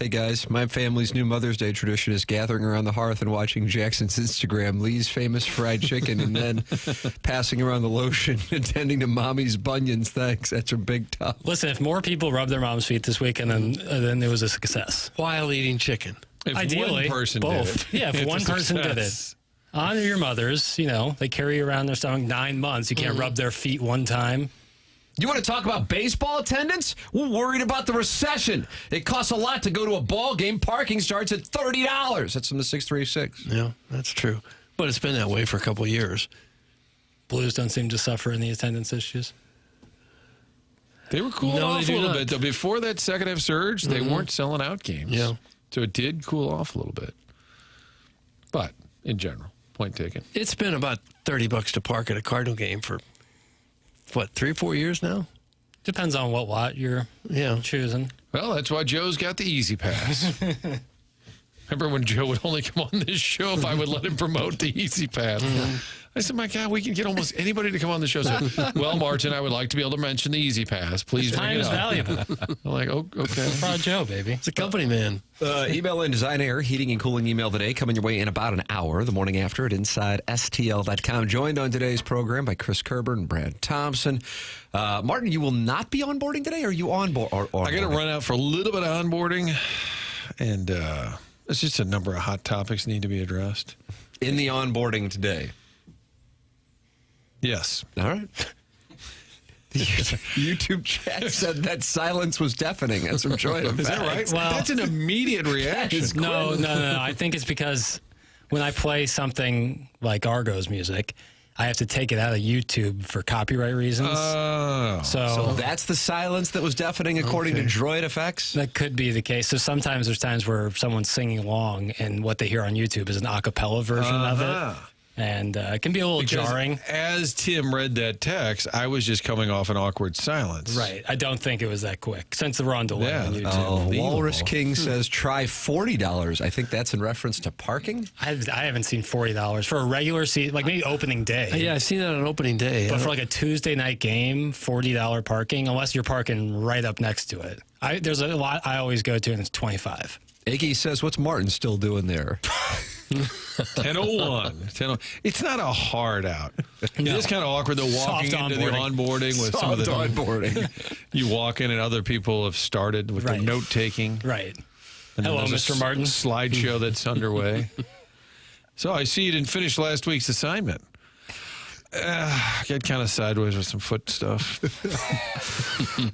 Hey, guys, my family's new Mother's Day tradition is gathering around the hearth and watching Jackson's Instagram, Lee's famous fried chicken, and then passing around the lotion and tending to Mommy's bunions. Thanks. That's a big top. Listen, if more people rub their mom's feet this weekend, then it was a success. While eating chicken. If Ideally, one person both. did it, yeah, if one person did it. Honor your mothers. They carry you around their stomach 9 months. You can't rub their feet one time. You want to talk about baseball attendance? We're worried about the recession. It costs a lot to go to a ball game. Parking starts at $30. That's from the 636. Yeah, that's true. But it's been that way for a couple of years. Blues don't seem to suffer in the attendance issues. They were cooling off a little bit, though. Before that second half surge, they weren't selling out games. Yeah. So it did cool off a little bit. But in general, point taken. It's been about $30 to park at a Cardinal game for, 3 or 4 years now? Depends on what lot you're choosing. Well, that's why Joe's got the easy pass. Remember when Joe would only come on this show if I would let him promote the easy pass? I said, my God, we can get almost anybody to come on the show. So, well, Martin, I would like to be able to mention the easy pass. Please bring Time it is up. valuable. I'm like, oh, okay. Proud Joe, baby. It's a company man. Email in Design Air, heating and cooling email today, coming your way in about an hour. The morning after at InsideSTL.com. Joined on today's program by Chris Kerber and Brad Thompson. Martin, you will not be onboarding today? Or are you on board? I got to run out for a little bit of onboarding, and it's just a number of hot topics need to be addressed. In the onboarding today? Yes. All right. The YouTube chat said that silence was deafening. That's from Troy. Is that right? Well, that's an immediate reaction. No. I think it's because when I play something like Argo's music, I have to take it out of YouTube for copyright reasons. Oh. So that's the silence that was deafening according to Droid Effects? That could be the case. So sometimes there's times where someone's singing along and what they hear on YouTube is an a cappella version of it. And it can be a little jarring. As Tim read that text, I was just coming off an awkward silence. Right. I don't think it was that quick since we're on delay on YouTube. Walrus King says try $40. I think that's in reference to parking. I haven't seen $40 for a regular season, like maybe opening day. Yeah, I've seen that on opening day. But for like a Tuesday night game, $40 parking, unless you're parking right up next to it. There's a lot I always go to, and it's $25. Iggy says, what's Martin still doing there? 10:01. It's not a hard out. No. It's kind of awkward, though, walking into the onboarding with some of the onboarding. You walk in and other people have started with the note taking. Right. And Hello, Mr. Martin. Slideshow that's underway. So I see you didn't finish last week's assignment. Get kind of sideways with some foot stuff.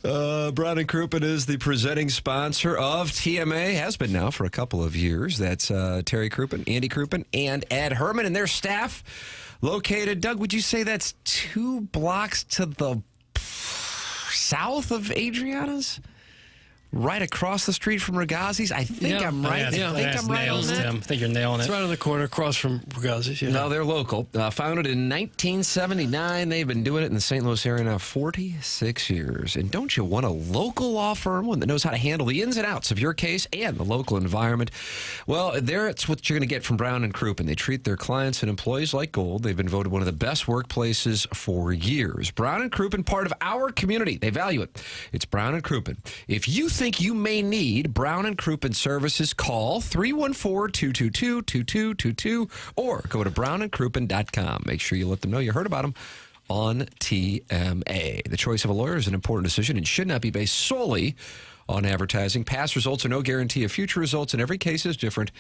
Brown and Crouppen is the presenting sponsor of TMA, has been now for a couple of years. That's Terry Crouppen, Andy Crouppen, and Ed Herman and their staff located, Doug, would you say that's 2 blocks to the south of Adriana's? Right across the street from Ragazzi's? I think I'm right. I think I'm right on that. Tim. I think you're nailing it. It's right on the corner across from Ragazzi's. Yeah. No, they're local. Founded in 1979. They've been doing it in the St. Louis area now 46 years. And don't you want a local law firm, one that knows how to handle the ins and outs of your case and the local environment? Well, it's what you're going to get from Brown and Crouppen. They treat their clients and employees like gold. They've been voted one of the best workplaces for years. Brown and Crouppen, part of our community. They value it. It's Brown and Crouppen. If you think you may need Brown and Crouppen services, call 314-222-2222 or go to brownandcrouppen.com. Make sure you let them know you heard about them on TMA. The choice of a lawyer is an important decision and should not be based solely on advertising. Past results are no guarantee of future results, and every case is different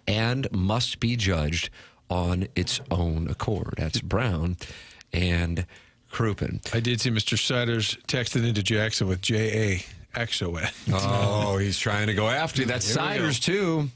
and must be judged on its own accord. That's Brown and Crouppen. I did see Mr. Siders texting into Jackson with J.A. XON. Oh, he's trying to go after you. That's Siders, too.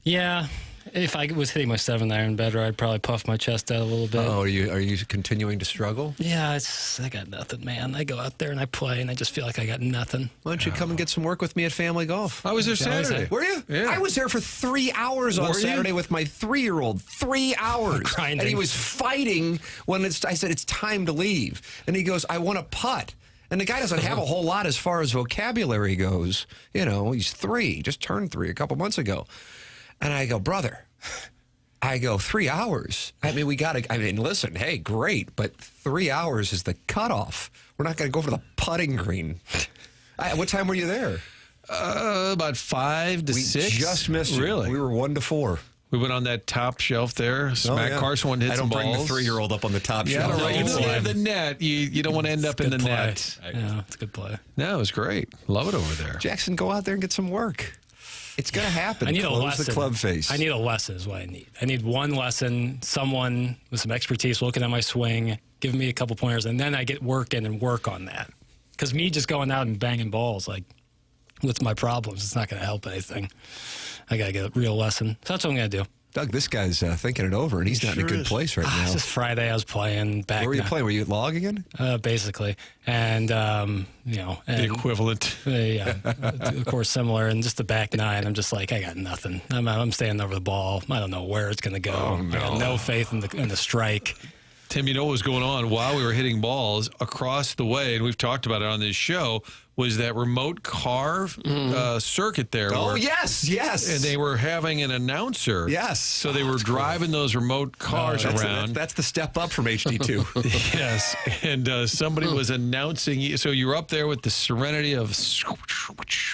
Yeah. If I was hitting my 7-iron better, I'd probably puff my chest out a little bit. Oh, are you continuing to struggle? Yeah, I got nothing, man. I go out there and I play, and I just feel like I got nothing. Why don't you come and get some work with me at Family Golf? I was there Saturday. Were you? Yeah. I was there for 3 hours on Saturday with my 3-year-old. 3 hours. Grinding. And he was fighting when I said, it's time to leave. And he goes, I want to putt. And the guy doesn't have a whole lot as far as vocabulary goes. You know, he's 3, just turned 3 a couple months ago. And I go, brother, 3 hours. I mean, listen, hey, great, but 3 hours is the cutoff. We're not going to go for the putting green. What time were you there? About 5 to 6. We just missed it. Really? We were 1 to 4. We went on that top shelf there. Smack Carson one hit some balls. I don't bring the 3-year-old up on the top shelf. Right. You have the net. You don't want to end up in the net. Yeah, it's a good play. No, it was great. Love it over there. Jackson, go out there and get some work. It's going to happen. I need Close a lesson. the club face. I need a lesson is what I need. I need one lesson, someone with some expertise looking at my swing, giving me a couple pointers, and then I get work in and work on that. Because me just going out and banging balls, like, with my problems, it's not going to help anything. I got to get a real lesson. So that's what I'm going to do. Doug, this guy's thinking it over, and he's not in a good place right now. It's just Friday. I was playing back. Where were you playing? Were you at Log again? Basically. And, the equivalent. Yeah. Of course, similar. And just the back 9, I'm just like, I got nothing. I'm standing over the ball. I don't know where it's going to go. Oh, no. I got no faith in the strike. Tim, you know what was going on while we were hitting balls across the way, and we've talked about it on this show, was that remote car circuit there. Oh, yes. And they were having an announcer. Yes. So they were driving those remote cars around. That's the step up from HD2. Yes. And somebody was announcing. So you were up there with the serenity of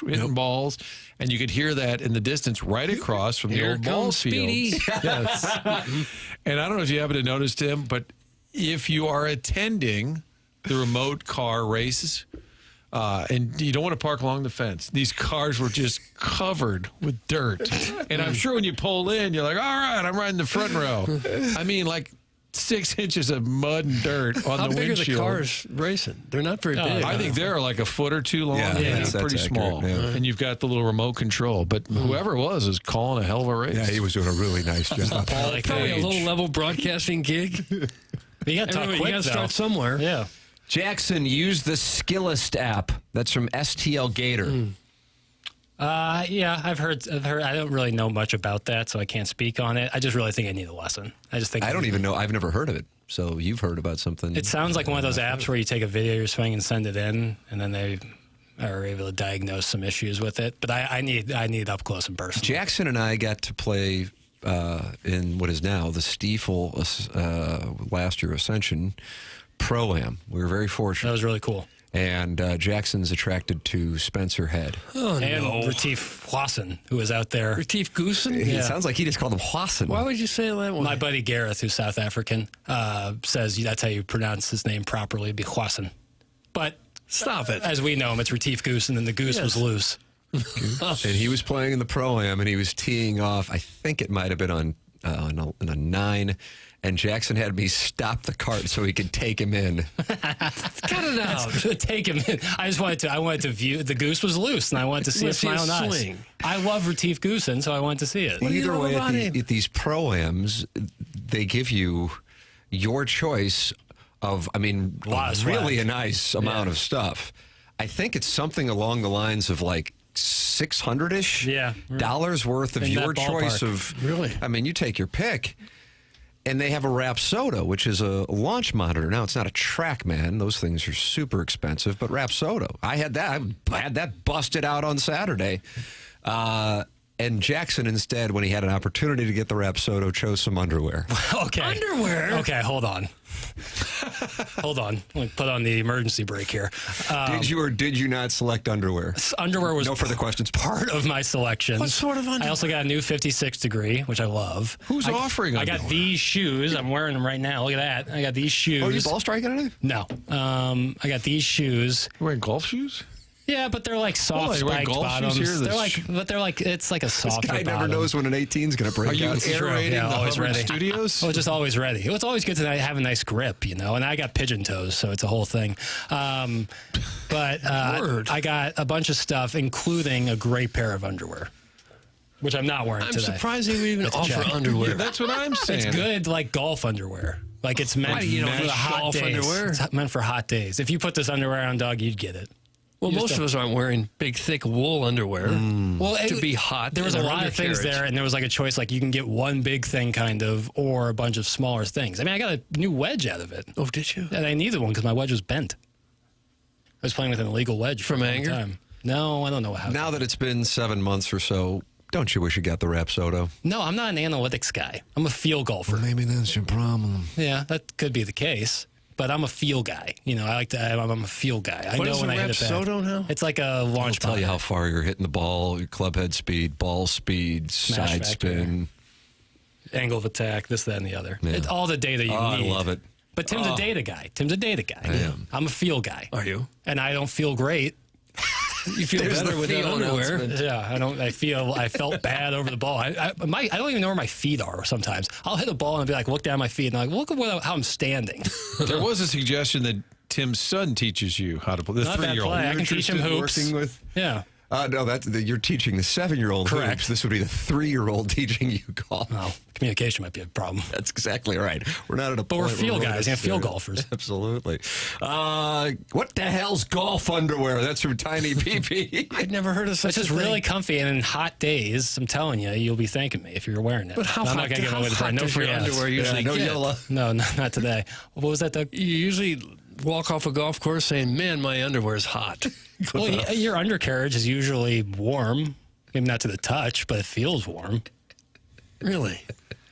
hitting balls, and you could hear that in the distance right across from the old ball field. Yes. And I don't know if you happen to notice, Tim, but if you are attending the remote car races, and you don't want to park along the fence, these cars were just covered with dirt. And I'm sure when you pull in, you're like, all right, I'm riding the front row. I mean, like 6 inches of mud and dirt on the windshield. How big are the cars racing? They're not very big. I think they're like a foot or 2 long. Yeah, That's pretty small. Yeah. And you've got the little remote control. But whoever it was calling a hell of a race. Yeah, he was doing a really nice job. Probably a low-level broadcasting gig. You got to talk quick, you got to start somewhere. Yeah. Jackson, use the Skillest app. That's from STL Gator. Yeah, I've heard. I don't really know much about that, so I can't speak on it. I just really think I need a lesson. I don't even know. I've never heard of it. So you've heard about something. It sounds like one of those apps where you take a video of your swing and send it in, and then they are able to diagnose some issues with it. But I need up close and personal. Jackson and I got to play in what is now the Stiefel last year Ascension Pro-Am. We were very fortunate. That was really cool. And Jackson's attracted to Spencer Head. Oh, and no. Retief Hwasson, who was out there. Retief Goosen? It sounds like he just called him Hwasson. Why would you say that one? My buddy Gareth, who's South African, says that's how you pronounce his name properly, it'd be Hwasson. But stop it. As we know him, it's Retief Goosen, and the goose was loose. And he was playing in the Pro-Am, and he was teeing off. I think it might have been on a 9. And Jackson had me stop the cart so he could take him in. Cut it out. Take him in. I wanted to view. The goose was loose, and I wanted to see a smile on eyes. I love Retief Goosen, so I wanted to see it. Well, either way, at these Pro-Ams, they give you your choice of, really a nice amount of stuff. I think it's something along the lines of like $600-ish dollars worth of your choice of. Really? I mean, you take your pick. And they have a Rapsodo, which is a launch monitor. Now, it's not a TrackMan. Those things are super expensive, but Rapsodo. I had that busted out on Saturday. And Jackson, instead, when he had an opportunity to get the Rapsodo, chose some underwear. Okay. Underwear? Okay, hold on. Hold on. Let me put on the emergency brake here. Did you or did you not select underwear? Underwear was no further questions. Part of my selections. What sort of underwear? I also got a new 56 degree, which I love. Who's offering I underwear? got these shoes. I'm wearing them right now. Look at that. I got these shoes. Oh, you ball striking anything? No. I got these shoes. You're wearing golf shoes? Yeah, but they're like soft spiked bottoms. They're like it's like a soft. This guy bottom. never knows when an 18 is going to break out. Are you aerating the always Hubbard ready. Studios? Well, just always ready. It's always good to have a nice grip, And I got pigeon toes, so it's a whole thing. But I got a bunch of stuff, including a great pair of underwear. which I'm not wearing I'm today. surprised they would even That's a offer check. underwear. Yeah, that's what I'm saying. It's good, like golf underwear. Like it's meant Why, you don't for the use hot golf days. underwear? It's meant for hot days. If you put this underwear on, dog, you'd get it. Well, You just most of don't- us aren't wearing big, thick wool underwear Well, to be hot. There was a in our lot of things undercarriage. there, and there was like a choice. Like you can get one big thing, kind of, or a bunch of smaller things. I mean, I got a new wedge out of it. Oh, did you? And I needed one because my wedge was bent. I was playing with an illegal wedge From for a long anger? time. No, I don't know what happened. Now that it's been 7 months or so, don't you wish you got the Rapsodo? No, I'm not an analytics guy. I'm a feel golfer. Maybe that's your problem. Yeah, that could be the case. But I'm a feel guy. You know, I'm a feel guy. I What know is when a I hit it back. Rapsodo now? It's like a launch It'll tell you pad. how far you're hitting the ball, your club head speed, ball speed, Smash side factor. spin. Angle of attack, this, that, and the other. Yeah. It's all the data you need. I love it. But Tim's a data guy. Tim's a data guy. I am. I'm a feel guy. Are you? And I don't feel great. You feel There's better the with that feel underwear. announcement. Yeah, I felt bad over the ball. I don't even know where my feet are sometimes. I'll hit a ball and I'll be like, look down at my feet, and I'm like, look at how I'm standing. There was a suggestion that Tim's son teaches you how to play. The Not bad 3-year-old. play. I can teach him hoops. Working with? Yeah. No, you're teaching the 7-year-old Correct. hoops. This would be the 3-year-old teaching you golf. Well, communication might be a problem. That's exactly right. We're not at a But we're point field where guys, field golfers. Absolutely. What the hell's golf underwear? That's from Tiny PP. I'd never heard of such It's just a thing. really comfy, and in hot days, I'm telling you, you'll be thanking me if you're wearing it. But how I'm hot, not gonna give how away the hot brand. No does free your ads. underwear usually no get? yellow. No, not today. What was that, Doug? You usually walk off a golf course saying, man, my underwear is hot. Well, your undercarriage is usually warm. Maybe not to the touch, but it feels warm. Really?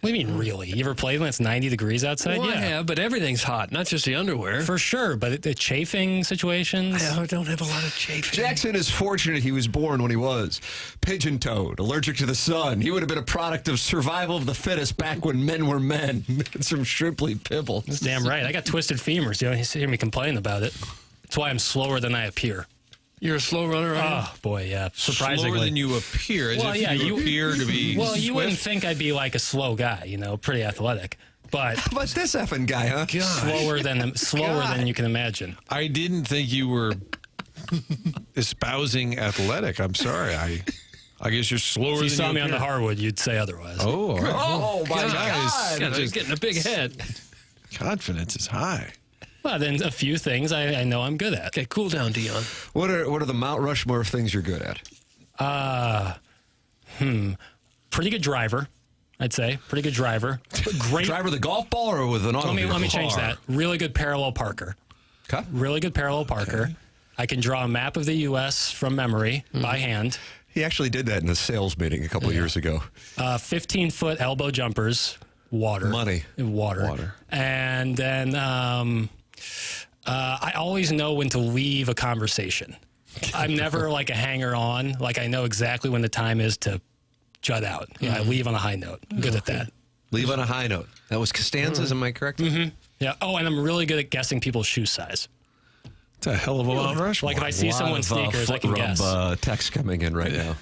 What do you mean, really? You ever played when it's 90 degrees outside? Well, yeah. I have, but everything's hot, not just the underwear. For sure, but the chafing situations. I don't have a lot of chafing. Jackson is fortunate he was born when he was. Pigeon-toed, allergic to the sun. He would have been a product of survival of the fittest back when men were men. It's from Shrimply Pibble. That's damn right. I got twisted femurs. You hear me complain about it. That's why I'm slower than I appear. You're a slow runner, are you? Oh, boy, yeah. Surprisingly. Slower than you appear, as if you appear to be Well, you wouldn't swift. think I'd be like a slow guy, pretty athletic. But How about this effing guy, huh? slower than you can imagine. I didn't think you were espousing athletic. I'm sorry. I guess you're slower If than you saw me on the appear. hardwood, you'd say otherwise. Oh, all right. Oh, my Guys, God. He's getting a big head. confidence is high. Well, then a few things I know I'm good at. Okay, cool down, Dion. What are the Mount Rushmore of things you're good at? Pretty good driver, I'd say. Pretty good driver. Great. Driver the golf ball or with an Let automobile? me change that. Really good parallel parker. Okay. Really good parallel parker. Okay. I can draw a map of the U.S. from memory by hand. He actually did that in a sales meeting a couple of years ago. 15-foot elbow jumpers, water. Money. Water. And then I always know when to leave a conversation. I'm never like a hanger-on. Like I know exactly when the time is to jut out. Yeah, I leave on a high note. I'm good at that. Leave on a high note. That was Costanza's, am I correct? Mm-hmm. Yeah. Oh, and I'm really good at guessing people's shoe size. It's a hell of a Mount Rushmore. Like if I see someone's sneakers, I can guess. Text coming in right now.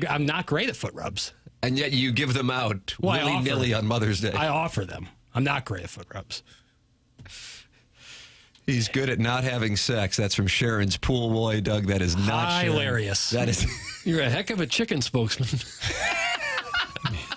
I'm not great at foot rubs. And yet you give them out Well, I willy-nilly offer. on Mother's Day. I offer them. I'm not great at foot rubs. He's good at not having sex. That's from Sharon's pool boy, Doug. That is not Sharon. Hilarious. That is. You're a heck of a chicken spokesman.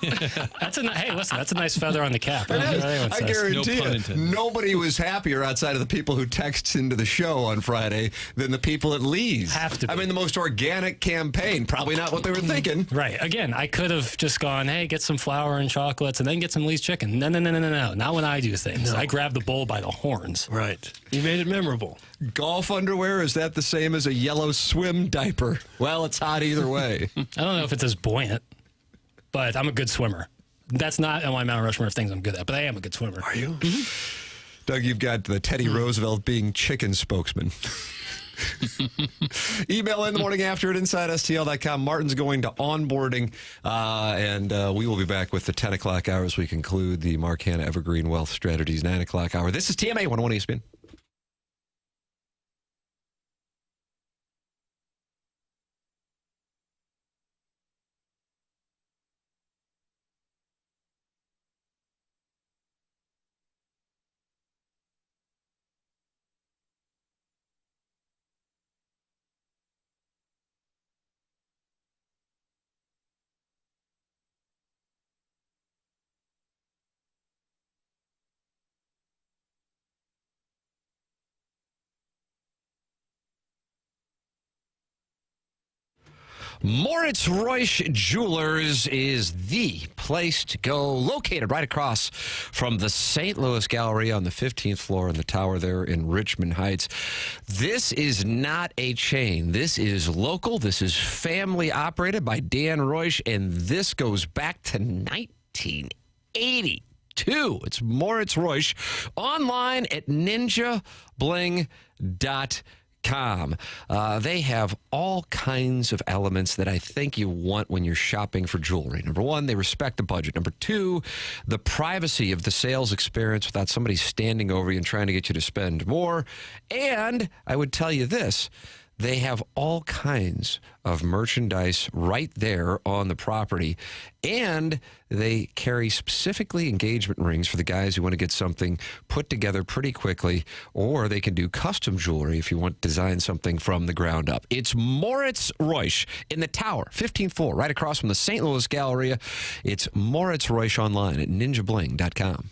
Hey, listen, that's a nice feather on the cap. I Anyone says. guarantee No pun you, intended. nobody was happier outside of the people who text into the show on Friday than the people at Lee's. Have to be. I mean, the most organic campaign. Probably not what they were thinking. Right. Again, I could have just gone, hey, get some flour and chocolates and then get some Lee's chicken. No. Not when I do things. I grab the bull by the horns. Right. You made it memorable. Golf underwear, is that the same as a yellow swim diaper? Well, it's hot either way. I don't know if it's as buoyant, but I'm a good swimmer. That's not on my Mount Rushmore of things I'm good at, but I am a good swimmer. Are you? Doug, you've got the Teddy Roosevelt being chicken spokesman. Email in the morning after at InsideSTL.com. Martin's going to onboarding, and we will be back with the 10 o'clock hour as we conclude the Mark Hanna Evergreen Wealth Strategies 9 o'clock hour. This is TMA 101 ESPN. Moritz Reusch Jewelers is the place to go, located right across from the St. Louis Gallery on the 15th floor in the tower there in Richmond Heights. This is not a chain. This is local. This is family operated by Dan Reusch, and this goes back to 1982. It's Moritz Reusch, online at ninjabling.com. They have all kinds of elements that I think you want when you're shopping for jewelry. Number one, they respect the budget. Number two, the privacy of the sales experience without somebody standing over you and trying to get you to spend more. And I would tell you this. They have all kinds of merchandise right there on the property, and they carry specifically engagement rings for the guys who want to get something put together pretty quickly, or they can do custom jewelry if you want to design something from the ground up. It's Moritz Reusch in the tower, 15th floor, right across from the St. Louis Galleria. It's Moritz Reusch online at ninjabling.com.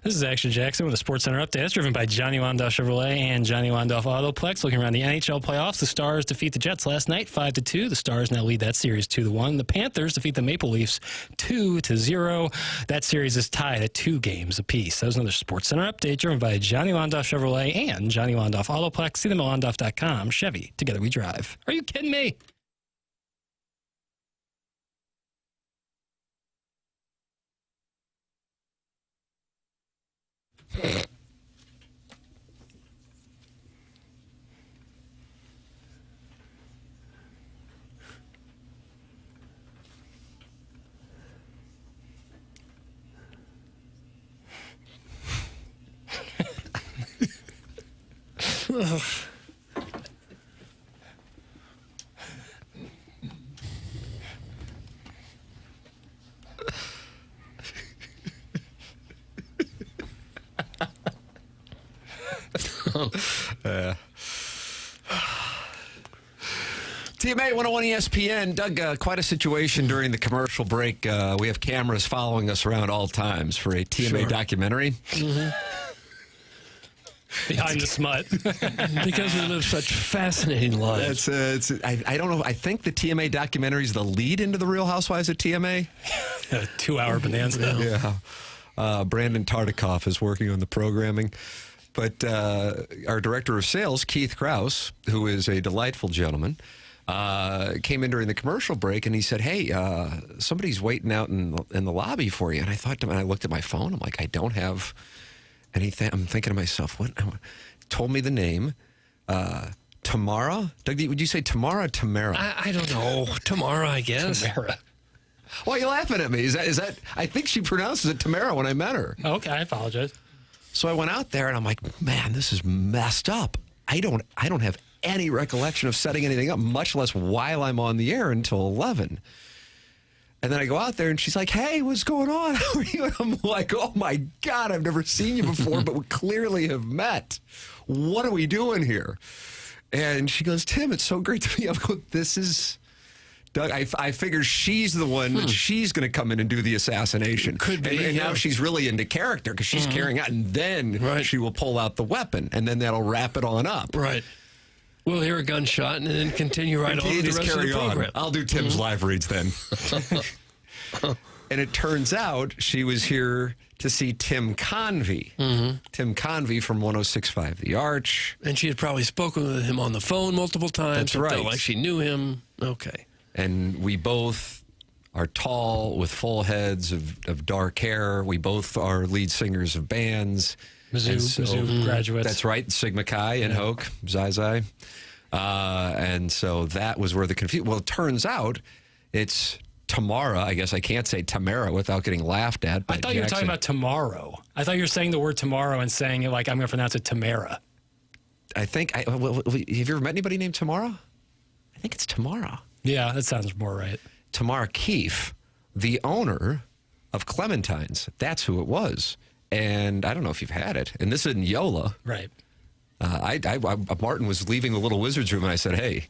This is Action Jackson with a Sports Center update. That's driven by Johnny Wandoff Chevrolet and Johnny Wandoff Autoplex. Looking around the NHL playoffs, the Stars defeat the Jets last night 5-2. The Stars now lead that series 2-1. The Panthers defeat the Maple Leafs 2-0. That series is tied at 2 games apiece. That was another Sports Center update driven by Johnny Wandoff Chevrolet and Johnny Wandoff Autoplex. See them at Wandoff.com. Chevy, together we drive. Are you kidding me? TMA 101 ESPN. Doug, quite a situation during the commercial break. We have cameras following us around all times for a TMA documentary. Behind the smut. Because we live such fascinating lives. I don't know. I think the TMA documentary is the lead into the Real Housewives of TMA. A 2-hour bonanza. Yeah. Brandon Tartikoff is working on the programming. But our director of sales, Keith Krause, who is a delightful gentleman, came in during the commercial break and he said, "Hey, somebody's waiting out in the lobby for you." And I thought to him, and I looked at my phone. I'm like, I don't have anything. I'm thinking to myself, what? Told me the name. Tamara? Doug, would you say Tamara or Tamara? I don't know. Tamara, I guess. Tamara. Why are you laughing at me? Is that? I think she pronounces it Tamara when I met her. Okay, I apologize. So I went out there and I'm like, man, this is messed up. I don't have any recollection of setting anything up, much less while I'm on the air until 11. And then I go out there and she's like, "Hey, what's going on? How are you?" And I'm like, "Oh my God, I've never seen you before, but we clearly have met. What are we doing here?" And she goes, "Tim, it's so great to be." I'm going, "This is Doug." I figure she's the one that she's going to come in and do the assassination. Could be. And now she's really into character because she's carrying out, and then she will pull out the weapon, and then that'll wrap it on up. Right. We'll hear a gunshot and then continue right on with the rest of the program. I'll do Tim's live reads then. And it turns out she was here to see Tim Convey. Tim Convey from 106.5 The Arch. And she had probably spoken with him on the phone multiple times. That's right. Felt like she knew him. Okay. And we both are tall with full heads of dark hair. We both are lead singers of bands. Mizzou graduates. That's right. Sigma Chi and Hoke, Zai. And so that was where the confusion. Well, it turns out it's Tamara. I guess I can't say Tamara without getting laughed at. I thought you were talking about tomorrow. I thought you were saying the word tomorrow and saying it like I'm going to pronounce it Tamara. I think. Have you ever met anybody named Tamara? I think it's Tamara. Yeah, that sounds more right. Tamara Keefe, the owner of Clementine's. That's who it was. And I don't know if you've had it. And this is in Yola. Right. Martin was leaving the Little Wizards room, and I said, "Hey,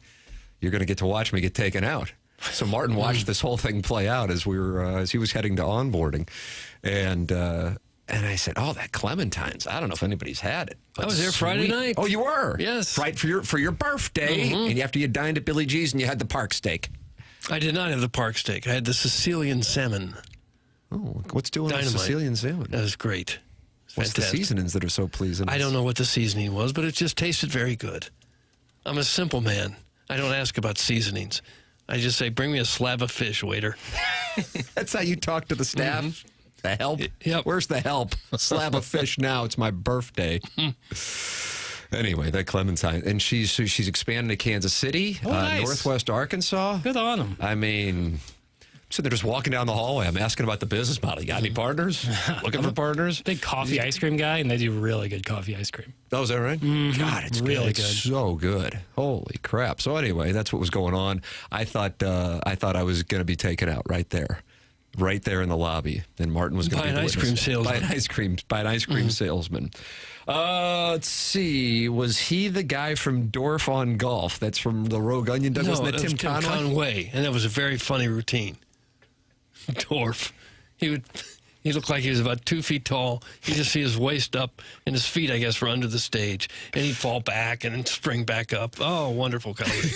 you're going to get to watch me get taken out." So Martin watched this whole thing play out as we were as he was heading to onboarding, and I said, "Oh, that Clementine's. I don't know if anybody's had it." I was there Friday night. Oh, you were? Yes. Right for your birthday, and after you dined at Billy G's and you had the park steak. I did not have the park steak. I had the Sicilian salmon. Oh, what's doing with Sicilian salmon? That was great. What's the seasonings that are so pleasing? I don't know what the seasoning was, but it just tasted very good. I'm a simple man. I don't ask about seasonings. I just say, "Bring me a slab of fish, waiter." That's how you talk to the staff? The help? Yep. Where's the help? A slab of fish now. It's my birthday. Anyway, that Clementine. And she's expanding to Kansas City, nice. Northwest Arkansas. Good on them. I mean, so they're just walking down the hallway. I'm asking about the business model. You got any partners? Looking for partners? Big coffee ice cream guy, and they do really good coffee ice cream. Oh, is that right? God, it's really good. It's so good. Holy crap. So anyway, that's what was going on. I thought I was going to be taken out right there in the lobby. And Martin was going to be an ice cream salesman. By an ice cream salesman. Let's see. Was he the guy from Dorf on Golf? That's from the Rogue Onion. No, wasn't that was Tim Conway? And that was a very funny routine. Dorf. He He looked like he was about 2 feet tall. You just see his waist up, and his feet, I guess, were under the stage. And he'd fall back and then spring back up. Oh, wonderful comedy.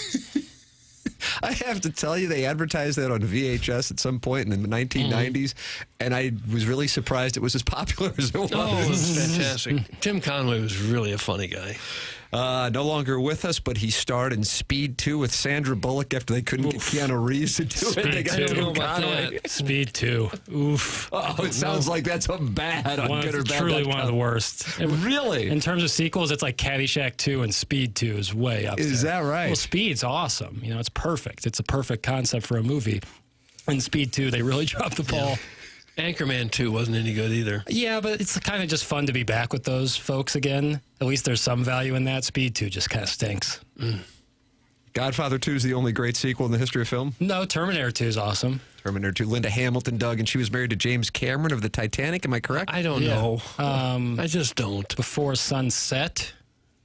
I have to tell you, they advertised that on VHS at some point in the 1990s, and I was really surprised it was as popular as it was. Oh, it was fantastic. Tim Conway was really a funny guy. No longer with us, but he starred in Speed 2 with Sandra Bullock after they couldn't get Keanu Reeves to do it. They got Tim Conway. Speed 2. Oof. Oh, it sounds like that's a bad on GoodOrBad.com. Truly one of the worst. Really? In terms of sequels, it's like Caddyshack 2 and Speed 2 is way up there. Is that right? Well, Speed's awesome. You know, it's perfect. It's a perfect concept for a movie. In Speed 2, they really dropped the ball. Anchorman 2 wasn't any good either. Yeah, but it's kind of just fun to be back with those folks again. At least there's some value in that. Speed 2 just kind of stinks. Godfather 2 is the only great sequel in the history of film? No, Terminator 2 is awesome. Terminator 2. Linda Hamilton, Doug, and she was married to James Cameron of the Titanic. Am I correct? I don't know. I just don't. Before Sunset,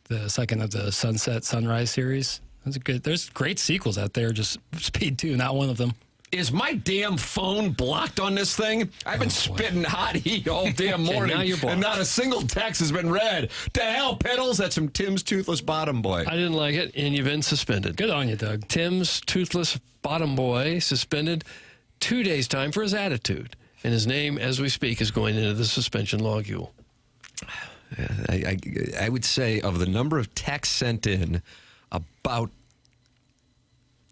the second of the Sunset Sunrise series. That's good. There's great sequels out there. Just Speed 2, not one of them. Is my damn phone blocked on this thing? I've been spitting hot heat all damn morning, now you're blocked. and not a single text has been read. To hell, Piddles, that's from Tim's Toothless Bottom Boy. I didn't like it, and you've been suspended. Good on you, Doug. Tim's Toothless Bottom Boy suspended 2 days' time for his attitude. And his name, as we speak, is going into the suspension logule. I would say of the number of texts sent in, about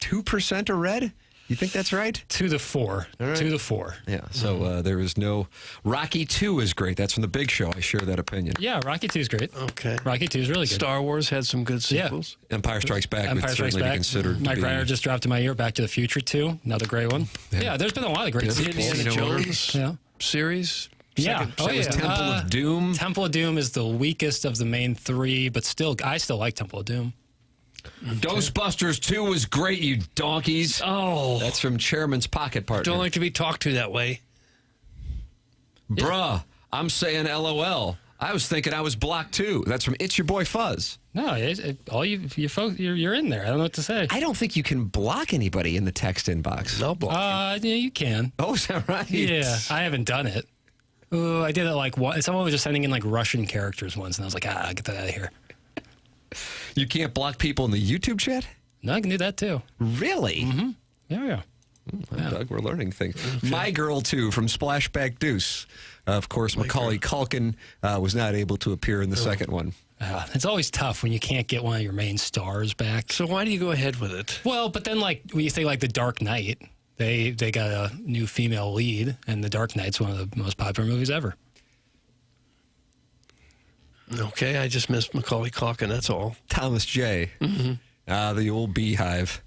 2% are read. You think that's right? 2 to 4. Right. 2 to 4. Yeah, so there is no... Rocky 2 is great. That's from The Big Show. I share that opinion. Yeah, Rocky 2 is great. Okay. Rocky 2 is really good. Star Wars had some good sequels. Yeah. Empire Strikes Back Empire would Strikes certainly Back. be considered Mike to be... Reiner just dropped in my ear. Back to the Future 2. Another great one. Yeah, there's been a lot of great sequels. Indiana Jones series. Yeah. Temple of Doom. Temple of Doom is the weakest of the main 3, but still, I still like Temple of Doom. Ghostbusters 2 was great, you donkeys. Oh. That's from Chairman's Pocket Partner. Don't like to be talked to that way. Bruh, I'm saying LOL. I was thinking I was blocked too. That's from It's Your Boy Fuzz. No, all you folks, you're in there. I don't know what to say. I don't think you can block anybody in the text inbox. No block. Yeah, you can. Oh, is that right? Yeah, I haven't done it. I did it like one. Someone was just sending in like Russian characters once, and I was like, get that out of here. You can't block people in the YouTube chat? No, I can do that too. Really? Mm-hmm. Yeah. Doug, we're learning things. Okay. My Girl 2 from Splashback Deuce. Of course, Macaulay Culkin was not able to appear in the second one. It's always tough when you can't get one of your main stars back. So why do you go ahead with it? Well, but then like when you say like The Dark Knight, they got a new female lead, and The Dark Knight's one of the most popular movies ever. Okay, I just missed Macaulay Culkin, that's all. Thomas J. Mm-hmm. The old Beehive.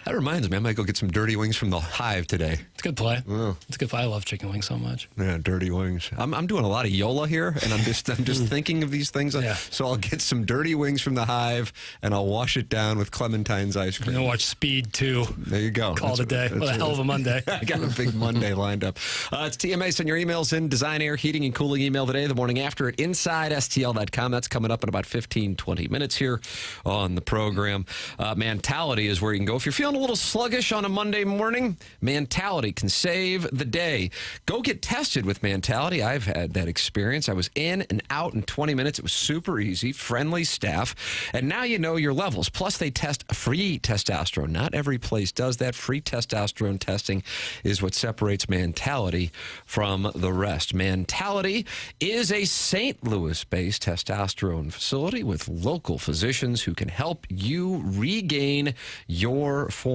That reminds me, I might go get some dirty wings from the Hive today. It's a good play. Oh. It's a good play. I love chicken wings so much. Yeah, dirty wings. I'm doing a lot of Yola here, and I'm just thinking of these things. Yeah. So I'll get some dirty wings from the Hive, and I'll wash it down with Clementine's ice cream. And watch Speed 2. There you go. Call it a day. What a hell of a Monday. I got a big Monday lined up. It's TMA. Send your emails in. Design, Air, Heating, and Cooling email today, the morning after at InsideSTL.com. That's coming up in about 15, 20 minutes here on the program. Mentality is where you can go. If you're feeling a little sluggish on a Monday morning, Mentality can save the day. Go get tested with Mentality. I've had that experience. I was in and out in 20 minutes. It was super easy, friendly staff, and now you know your levels. Plus, they test free testosterone. Not every place does that. Free testosterone testing is what separates Mentality from the rest. Mentality is a St. Louis-based testosterone facility with local physicians who can help you regain your form.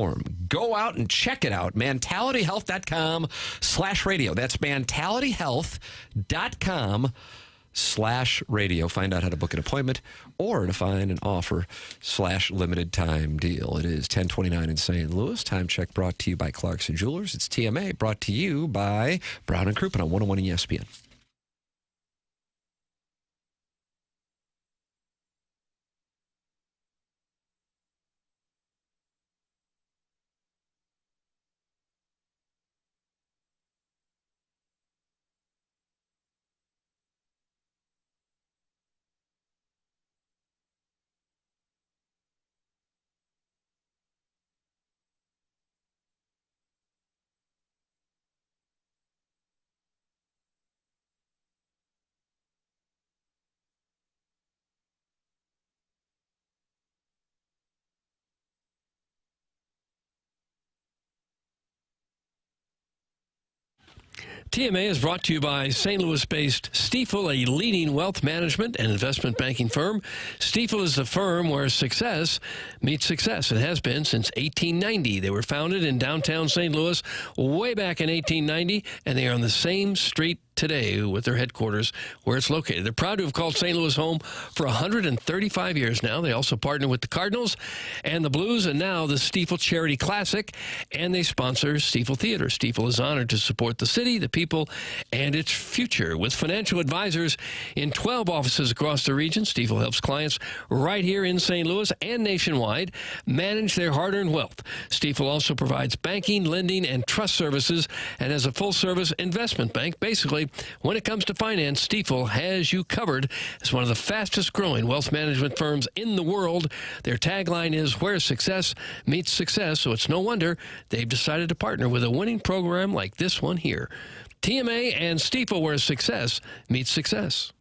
Go out and check it out. MentalityHealth.com/radio. That's MentalityHealth.com/radio. Find out how to book an appointment or to find an offer/limited time deal. It is 10:29 in St. Louis. Time check brought to you by Clarkson Jewelers. It's TMA brought to you by Brown and Crouppen on 101 ESPN. TMA is brought to you by St. Louis-based Stifel, a leading wealth management and investment banking firm. Stifel is the firm where success meets success. It has been since 1890. They were founded in downtown St. Louis way back in 1890, and they are on the same street today with their headquarters where it's located. They're proud to have called St. Louis home for 135 years now. They also partner with the Cardinals and the Blues and now the Stifel Charity Classic, and they sponsor Stifel Theater. Stifel is honored to support the city, the people, and its future. With financial advisors in 12 offices across the region, Stifel helps clients right here in St. Louis and nationwide manage their hard-earned wealth. Stifel also provides banking, lending, and trust services and has a full-service investment bank. Basically, when it comes to finance, Stifel has you covered. It's one of the fastest-growing wealth management firms in the world. Their tagline is, where success meets success, so it's no wonder they've decided to partner with a winning program like this one here. TMA and Stifel, where success meets success.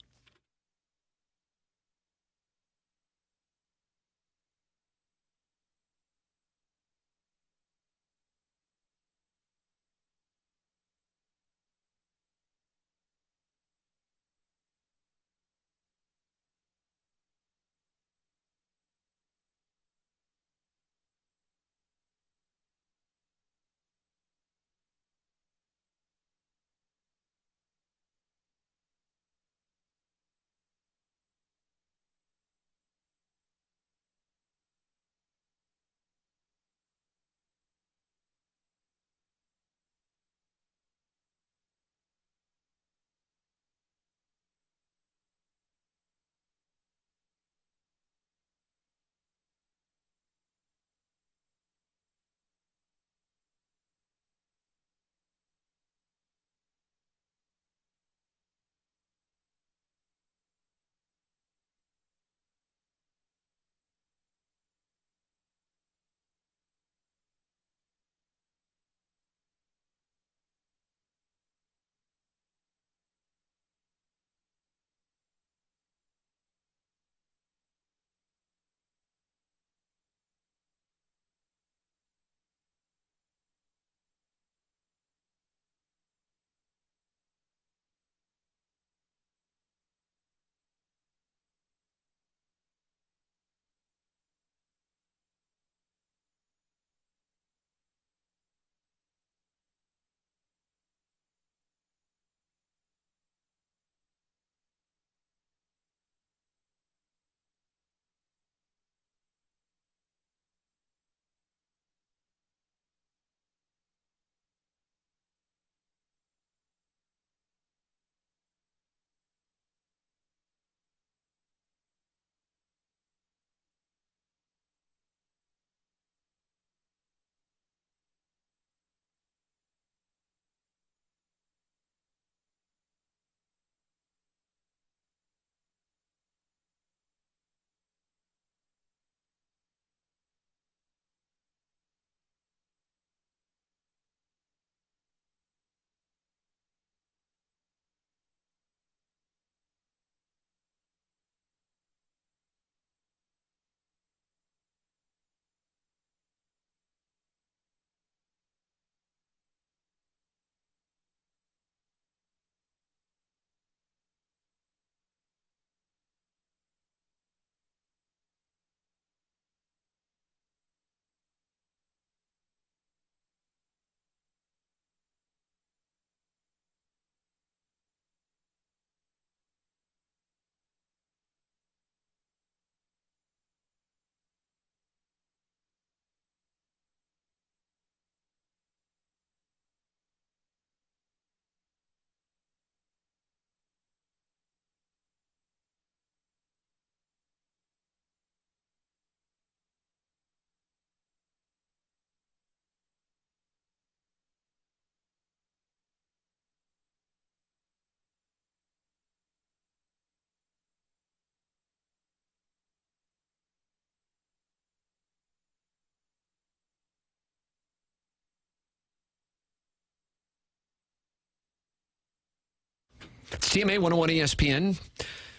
It's TMA 101 ESPN.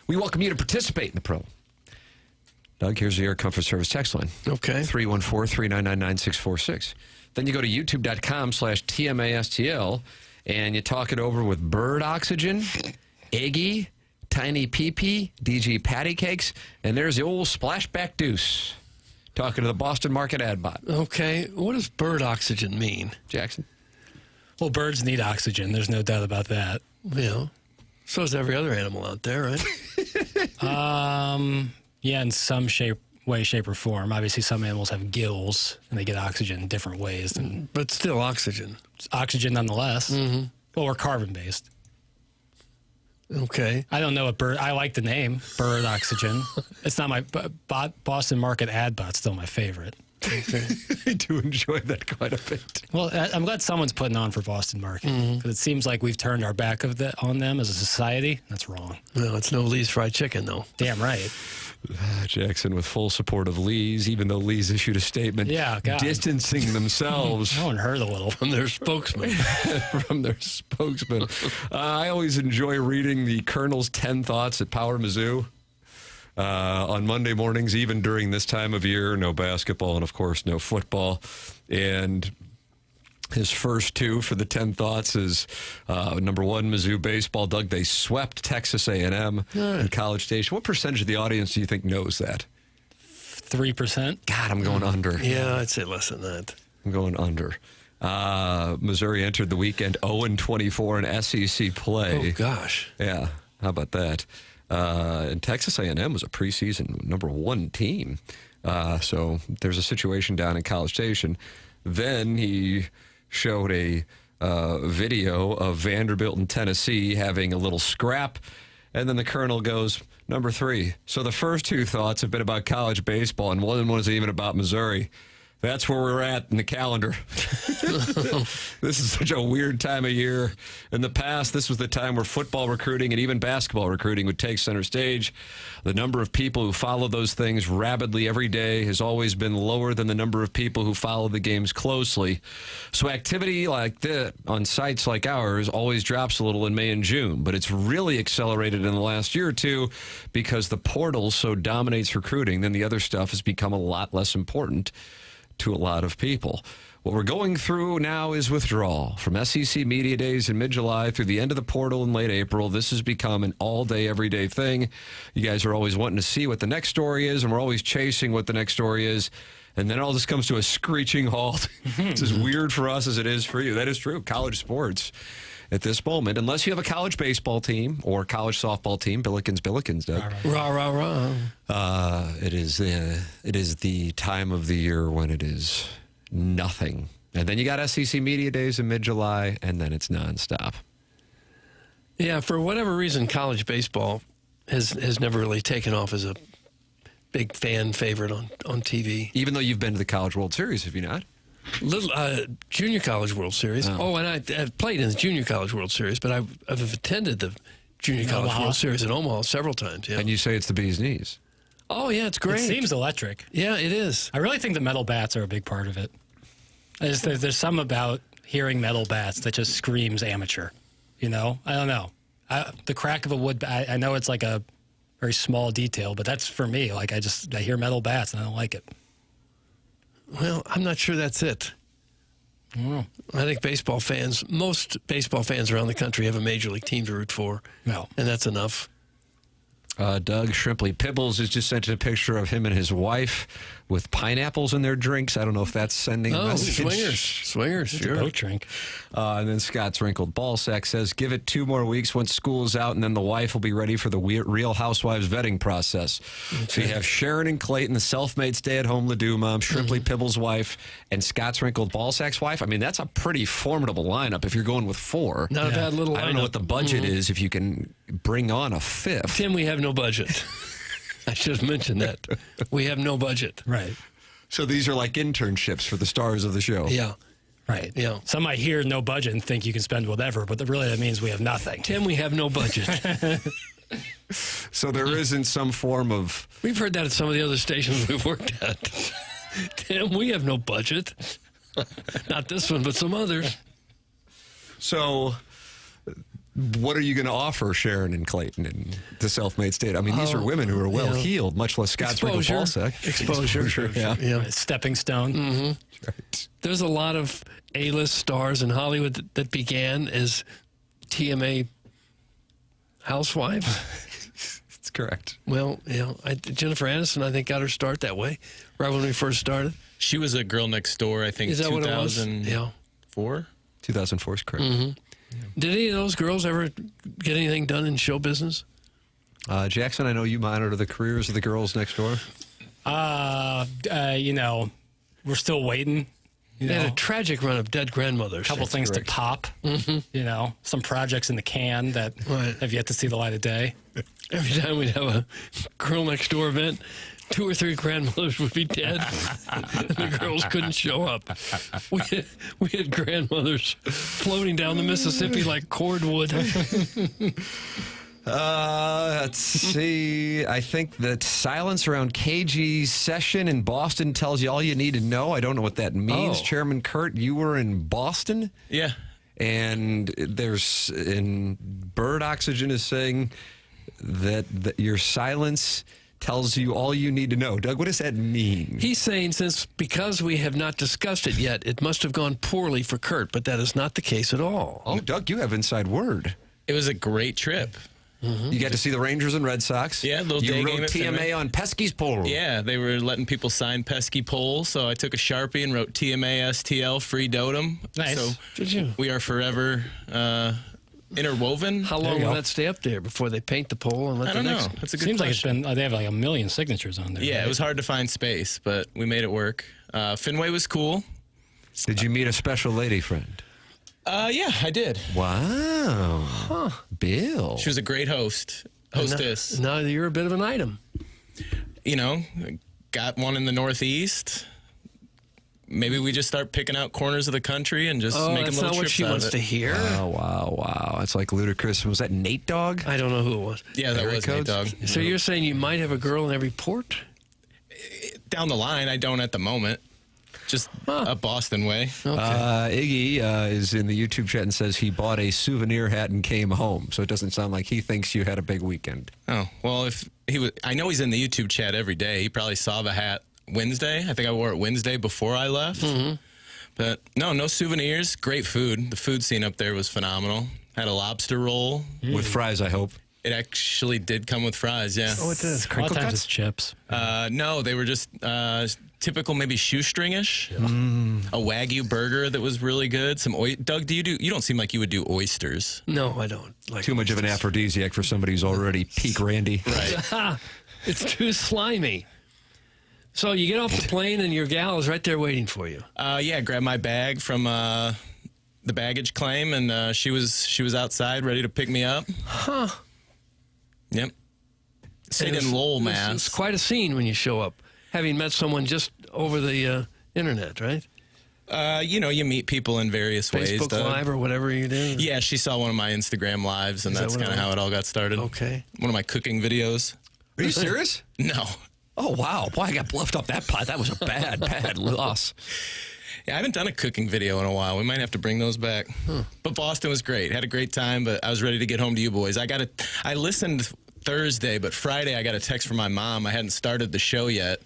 We welcome you to participate in the Pro. Doug, here's the Air Comfort Service text line. Okay. 314-399-9646. Then you go to youtube.com/TMASTL, and you talk it over with Bird Oxygen, Eggy, Tiny PP, DG Patty Cakes, and there's the old Splashback Deuce. Talking to the Boston Market ad bot. Okay, what does Bird Oxygen mean? Jackson? Well, birds need oxygen. There's no doubt about that. Yeah. So does every other animal out there, right? Yeah, in some way, shape, or form. Obviously, some animals have gills, and they get oxygen in different ways. But still oxygen. It's oxygen nonetheless. Mm-hmm. Well, we're carbon-based. Okay. I don't know what bird. I like the name, Bird Oxygen. It's not my Boston Market ad bot's still my favorite. Okay. I do enjoy that quite a bit. Well, I'm glad someone's putting on for Boston Market because it seems like we've turned our back on them as a society. That's wrong. No, it's no Lee's Fried Chicken, though. Damn right. Jackson with full support of Lee's, even though Lee's issued a statement distancing themselves. No one heard a little. From their spokesman. I always enjoy reading the Colonel's 10 Thoughts at Power Mizzou. On Monday mornings, even during this time of year, no basketball and, of course, no football. And his first two for the 10 Thoughts is, number one, Mizzou baseball. Doug, they swept Texas A&M in College Station. What percentage of the audience do you think knows that? 3%. God, I'm going under. Yeah, I'd say less than that. I'm going under. Missouri entered the weekend 0-24 in SEC play. Oh, gosh. Yeah, how about that? And Texas A&M was a preseason number one team. So there's a situation down in College Station. Then he showed a video of Vanderbilt and Tennessee having a little scrap. And then the Colonel goes, number 3. So the first two thoughts have been about college baseball, and one was even about Missouri. That's where we're at in the calendar. This is such a weird time of year. In the past, this was the time where football recruiting and even basketball recruiting would take center stage. The number of people who follow those things rabidly every day has always been lower than the number of people who follow the games closely. So activity like that on sites like ours always drops a little in May and June, but it's really accelerated in the last year or two because the portal so dominates recruiting, then the other stuff has become a lot less important to a lot of people. What we're going through now is withdrawal. From SEC Media Days in mid-July through the end of the portal in late April, this has become an all-day, everyday thing. You guys are always wanting to see what the next story is, and we're always chasing what the next story is. And then all this comes to a screeching halt. It's as weird for us as it is for you. That is true. College sports at this moment, unless you have a college baseball team or college softball team, Billikens, Doug. Rah, rah, rah. It is the time of the year when it is nothing. And then you got SEC Media Days in mid-July, and then it's nonstop. Yeah, for whatever reason, college baseball has never really taken off as a big fan favorite on TV. Even though you've been to the College World Series, have you not? Junior College World Series. Oh, and I've played in the Junior College World Series, but I've attended the Junior College World Series in Omaha several times. Yeah. And you say it's the bee's knees. Oh, yeah, it's great. It seems electric. Yeah, it is. I really think the metal bats are a big part of it. There's some about hearing metal bats that just screams amateur. You know? I don't know. The crack of a wood bat, I know it's like a very small detail, but that's for me. Like, I hear metal bats and I don't like it. Well, I'm not sure that's it. I think most baseball fans around the country have a major league team to root for. No. And that's enough. Doug Shrimpley Pibbles has just sent a picture of him and his wife with pineapples in their drinks. I don't know if that's sending a message. Swingers, sure. A boat drink. And then Scott's Wrinkled Ballsack says, give it 2 more weeks once school is out, and then the wife will be ready for the Real Housewives vetting process. Okay. So you have Sharon and Clayton, the self-made stay-at-home Ladue mom, Shrimpley Pibbles' wife, and Scott's Wrinkled Ballsack's wife. I mean, that's a pretty formidable lineup if you're going with 4. Not a bad little lineup. I don't know what the budget is if you can bring on a 5th. Tim, we have no budget. I should have mentioned that. We have no budget. Right. So these are like internships for the stars of the show. Yeah. Right. Yeah. Some might hear no budget and think you can spend whatever, but really that means we have nothing. Tim, we have no budget. So there isn't some form of... We've heard that at some of the other stations we've worked at. Tim, we have no budget. Not this one, but some others. So what are you going to offer Sharon and Clayton and the self-made state? I mean, these are women who are well-heeled, much less Scott Sprinkle-Balsack. Exposure. Yeah. Stepping stone. Mm-hmm. Right. There's a lot of A-list stars in Hollywood that began as TMA housewives. That's correct. Well, Jennifer Aniston, I think, got her start that way, right when we first started. She was a girl next door, I think, Is that what it was? 2004? 2004 is correct. Mm-hmm. Did any of those girls ever get anything done in show business? Jackson, I know you monitor the careers of the girls next door. We're still waiting. They had a tragic run of dead grandmothers. A couple things to pop. Mm-hmm. Some projects in the can that have yet to see the light of day. Every time we'd have a girl next door event, 2 or 3 grandmothers would be dead, and the girls couldn't show up. We had grandmothers floating down the Mississippi like cordwood. Let's see. I think that silence around KG's session in Boston tells you all you need to know. I don't know what that means. Chairman Kurt, you were in Boston? Yeah. And Bird Oxygen is saying that your silence tells you all you need to know. Doug, what does that mean? He's saying because we have not discussed it yet, it must have gone poorly for Kurt, but that is not the case at all. Oh, Doug, you have inside word. It was a great trip. Mm-hmm. You got to see the Rangers and Red Sox. Yeah, you wrote TMA on Pesky's poll. Yeah, they were letting people sign pesky polls, so I took a Sharpie and wrote TMA STL free dotem. Nice. So did you? We are forever interwoven. How long will that stay up there before they paint the poll and let I don't the know. next? That's a good Seems question. like they have like 1 million signatures on there. Yeah, right? it was hard to find space, but we made it work. Fenway was cool. Did you meet a special lady friend? Yeah, I did. Wow. Huh. Bill. She was a great hostess. Now you're a bit of an item. Got one in the Northeast. Maybe we just start picking out corners of the country and just making that's little not what trips she out wants of to it. hear. Wow. That's like ludicrous. Was that Nate Dogg? I don't know who it was. Yeah, that was Nate Dogg. So you're saying you might have a girl in every port? Down the line, I don't at the moment. Just a Boston way. Iggy is in the YouTube chat and says he bought a souvenir hat and came home. So it doesn't sound like he thinks you had a big weekend. Oh, well, if he was, I know he's in the YouTube chat every day. He probably saw the hat Wednesday. I think I wore it Wednesday before I left. Mm-hmm. But no souvenirs. Great food. The food scene up there was phenomenal. Had a lobster roll. With fries, I hope. It actually did come with fries, yeah. Oh, it does. A lot of times it's chips. No, they were just typical, maybe shoestringish. Yeah. A Wagyu burger that was really good. Doug, you don't seem like you would do oysters. No, I don't. Too much of an aphrodisiac for somebody who's already peak Randy. Right. It's too slimy. So you get off the plane and your gal is right there waiting for you. Yeah, grabbed my bag from the baggage claim, and she was outside ready to pick me up. Huh. Yep. Stayed in Lowell, Mass. It's quite a scene when you show up, having met someone just over the internet, right? You meet people in various ways. Facebook Live or whatever you do? Yeah, she saw one of my Instagram lives, and Is that that's what kind of how it all got started. Okay. One of my cooking videos. Are you serious? No. Oh, wow. Boy, I got bluffed up that pot. That was a bad loss. Yeah, I haven't done a cooking video in a while. We might have to bring those back. But Boston was great. Had a great time, but I was ready to get home to you boys. I listened Thursday, but Friday I got a text from my mom. I hadn't started the show yet,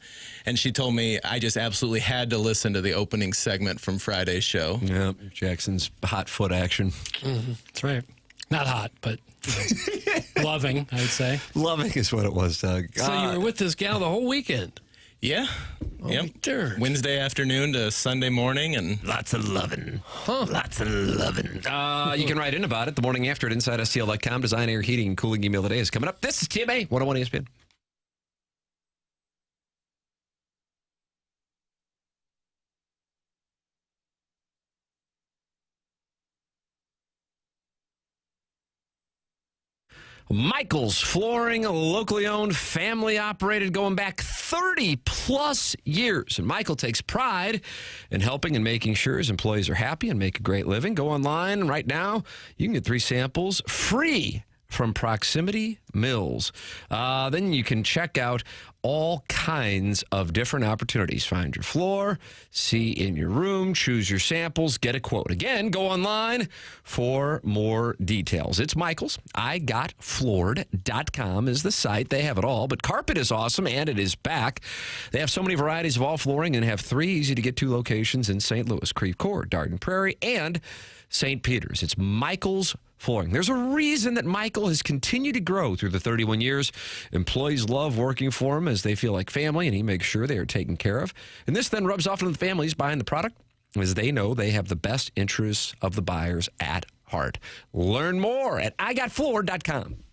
and she told me I just absolutely had to listen to the opening segment from Friday's show. Yeah, Jackson's hot foot action. Mm-hmm. That's right. Not hot, but loving, I would say. Loving is what it was, Doug. So you were with this gal the whole weekend? Yeah. Yep. Darn. Wednesday afternoon to Sunday morning, and lots of loving. Huh. Lots of loving. You can write in about it the morning after at InsideSTL.com. Design, air, heating, and cooling email today is coming up. This is TMA 101 ESPN. Michael's Flooring, locally owned, family operated, going back 30 plus years. And Michael takes pride in helping and making sure his employees are happy and make a great living. Go online right now. You can get 3 samples free from Proximity Mills. Then you can check out all kinds of different opportunities. Find your floor, see in your room, choose your samples, get a quote. Again, go online for more details. It's Michael's. IGotFloored.com is the site. They have it all, but carpet is awesome, and it is back. They have so many varieties of all flooring and have 3 easy-to-get-to locations in St. Louis, Creve Coeur, Darden Prairie, and St. Peter's. It's Michael's Flooring. There's a reason that Michael has continued to grow through the 31 years. Employees love working for him as they feel like family, and he makes sure they are taken care of. And this then rubs off on the families buying the product, as they know they have the best interests of the buyers at heart. Learn more at IGotFloored.com.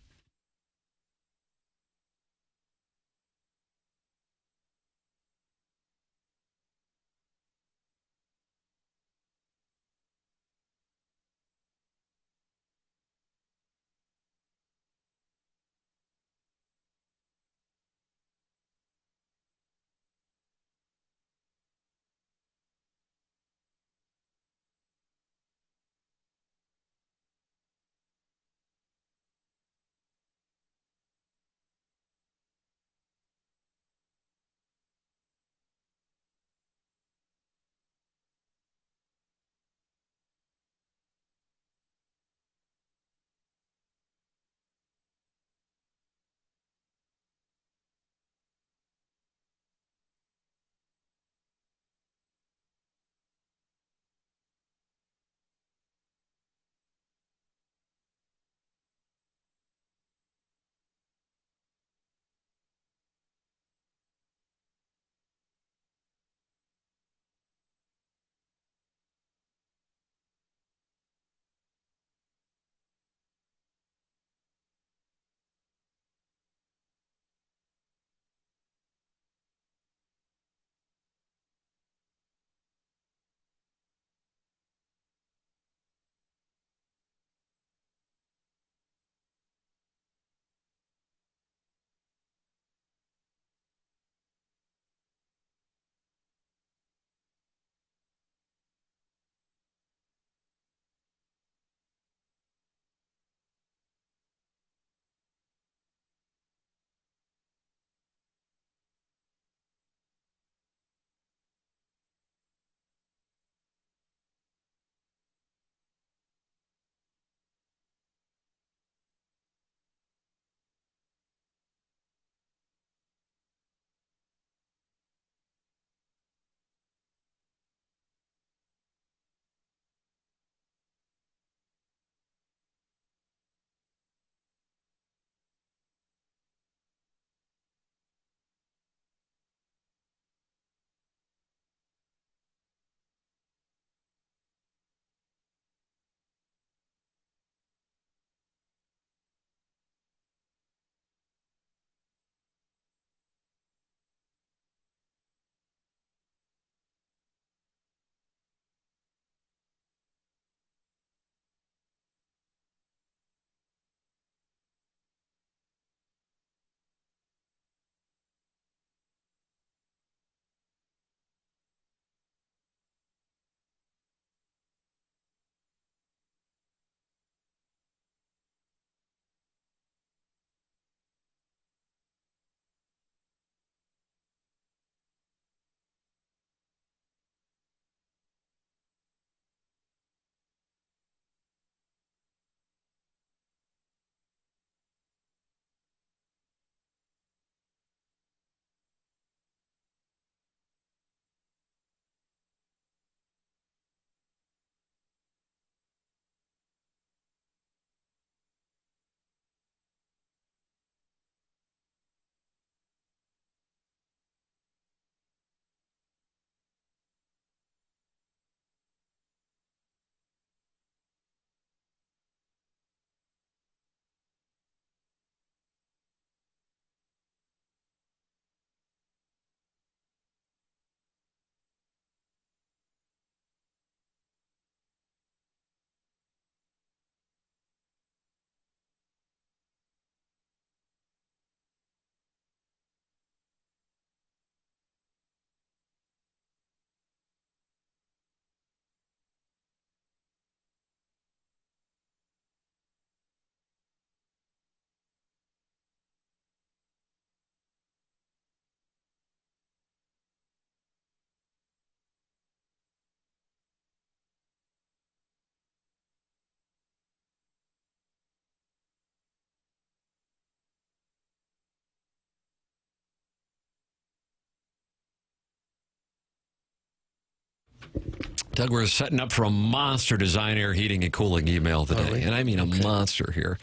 Doug, we're setting up for a monster design, air, heating, and cooling email today. And I mean a monster here.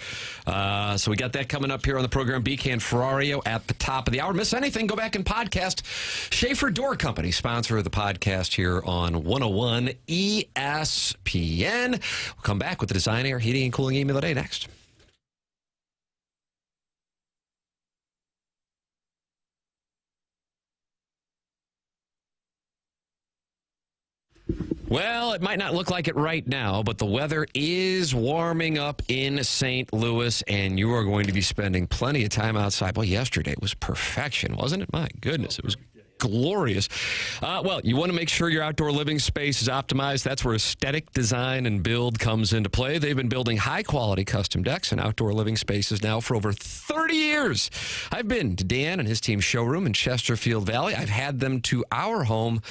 So we got that coming up here on the program. Becan Ferrario at the top of the hour. Miss anything, go back and podcast. Schaefer Door Company, sponsor of the podcast here on 101 ESPN. We'll come back with the design, air, heating, and cooling email today next. Well, it might not look like it right now, but the weather is warming up in St. Louis, and you are going to be spending plenty of time outside. Well, yesterday was perfection, wasn't it? My goodness, it was glorious. Well, you want to make sure your outdoor living space is optimized. That's where aesthetic design and build comes into play. They've been building high-quality custom decks and outdoor living spaces now for over 30 years. I've been to Dan and his team's showroom in Chesterfield Valley. I've had them to our home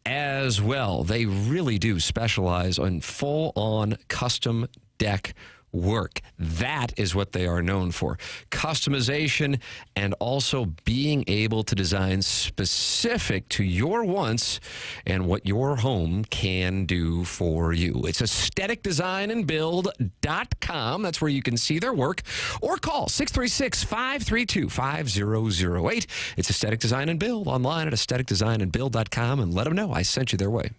as well. They really do specialize on full-on custom deck work. That is what they are known for. Customization and also being able to design specific to your wants and what your home can do for you. It's aestheticdesignandbuild.com. That's where you can see their work or call 636-532-5008. It's Aesthetic Design and Build online at aestheticdesignandbuild.com, and let them know I sent you their way.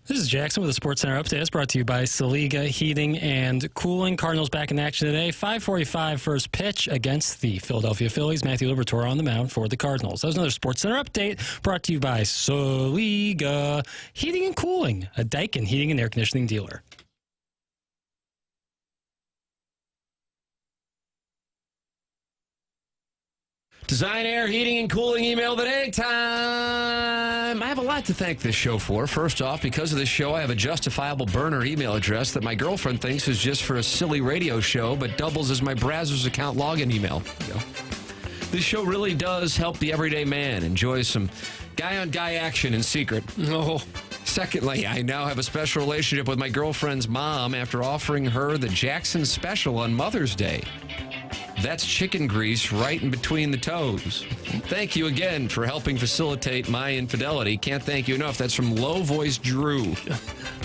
This is Jackson with the Sports Center update. It's brought to you by Saliga Heating and Cooling. Cardinals back in action today. 5:45 first pitch against the Philadelphia Phillies. Matthew Liberatore on the mound for the Cardinals. That was another Sports Center update brought to you by Saliga Heating and Cooling, a Daikin heating and air conditioning dealer. Design Air Heating and Cooling email the day time. I have a lot to thank this show for. First off, because of this show, I have a justifiable burner email address that my girlfriend thinks is just for a silly radio show, but doubles as my Brazzers account login email. This show really does help the everyday man enjoy some guy-on-guy action in secret. Oh. Secondly, I now have a special relationship with my girlfriend's mom after offering her the Jackson Special on Mother's Day. That's chicken grease right in between the toes. Thank you again for helping facilitate my infidelity. Can't thank you enough. That's from Low-Voiced Drew.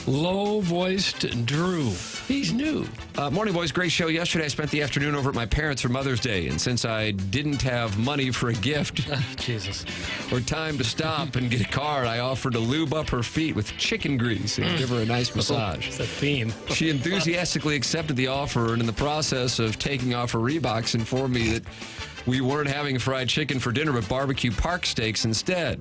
Low-Voiced Drew. He's new. Morning, boys. Great show. Yesterday, I spent the afternoon over at my parents' for Mother's Day, and since I didn't have money for a gift Jesus, or time to stop and get a card, I offered to lube up her feet with chicken grease and give her a nice massage. It's a theme. She enthusiastically accepted the offer, and in the process of taking off her Reeboks, informed me that we weren't having fried chicken for dinner, but barbecue park steaks instead.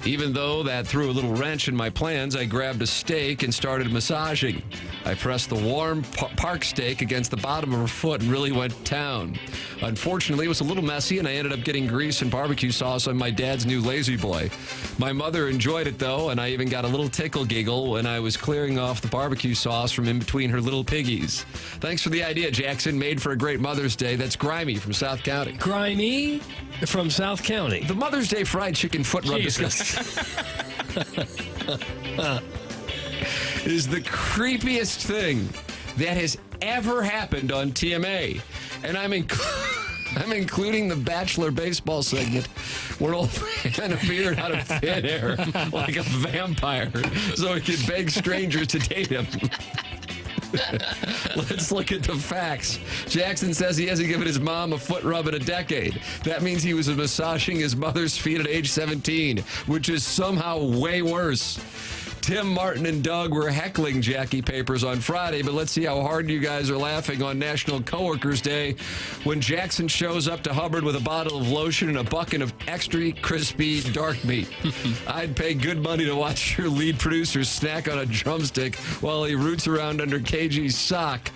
Even though that threw a little wrench in my plans, I grabbed a steak and started massaging. I pressed the warm park steak against the bottom of her foot and really went to town. Unfortunately, it was a little messy, and I ended up getting grease and barbecue sauce on my dad's new Lazy Boy. My mother enjoyed it, though, and I even got a little tickle giggle when I was clearing off the barbecue sauce from in between her little piggies. Thanks for the idea, Jackson. Made for a great Mother's Day. That's Grimy from South County. Grimy from South County. The Mother's Day fried chicken foot rub discussion is the creepiest thing that has ever happened on TMA. And I'm including the Bachelor baseball segment where an old man appeared out of thin air like a vampire so he could beg strangers to date him. Let's look at the facts. Jackson says he hasn't given his mom a foot rub in a decade. That means he was massaging his mother's feet at age 17, which is somehow way worse. Tim, Martin, and Doug were heckling Jackie Papers on Friday, but let's see how hard you guys are laughing on National Coworkers Day when Jackson shows up to Hubbard with a bottle of lotion and a bucket of extra crispy dark meat. I'd pay good money to watch your lead producer snack on a drumstick while he roots around under KG's sock.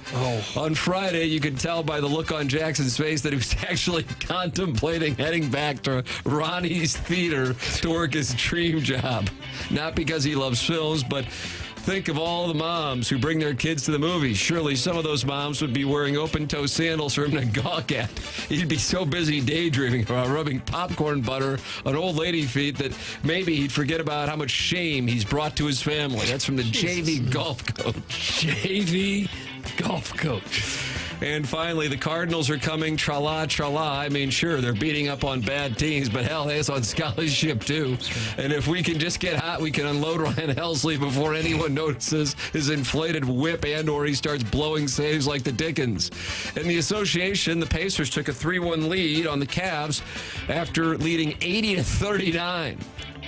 On Friday, you could tell by the look on Jackson's face that he was actually contemplating heading back to Ronnie's Theater to work his dream job. Not because he loves films, but think of all the moms who bring their kids to the movies. Surely some of those moms would be wearing open-toe sandals for him to gawk at. He'd be so busy daydreaming about rubbing popcorn butter on old lady feet that maybe he'd forget about how much shame he's brought to his family. That's from the JV golf coach. JV golf coach. And finally, the Cardinals are coming, tra-la, tra-la. I mean, sure, they're beating up on bad teams, but hell, it's on scholarship, too. And if we can just get hot, we can unload Ryan Helsley before anyone notices his inflated whip and or he starts blowing saves like the Dickens. In the association, the Pacers took a 3-1 lead on the Cavs after leading 80-39.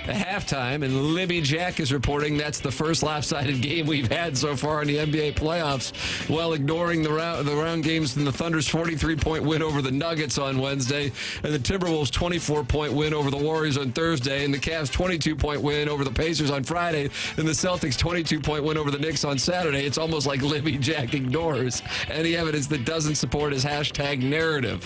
At halftime, and Libby Jack is reporting that's the first lopsided game we've had so far in the NBA playoffs, while ignoring the round games in the Thunder's 43-point win over the Nuggets on Wednesday, and the Timberwolves' 24-point win over the Warriors on Thursday, and the Cavs' 22-point win over the Pacers on Friday, and the Celtics' 22-point win over the Knicks on Saturday. It's almost like Libby Jack ignores any evidence that doesn't support his hashtag narrative.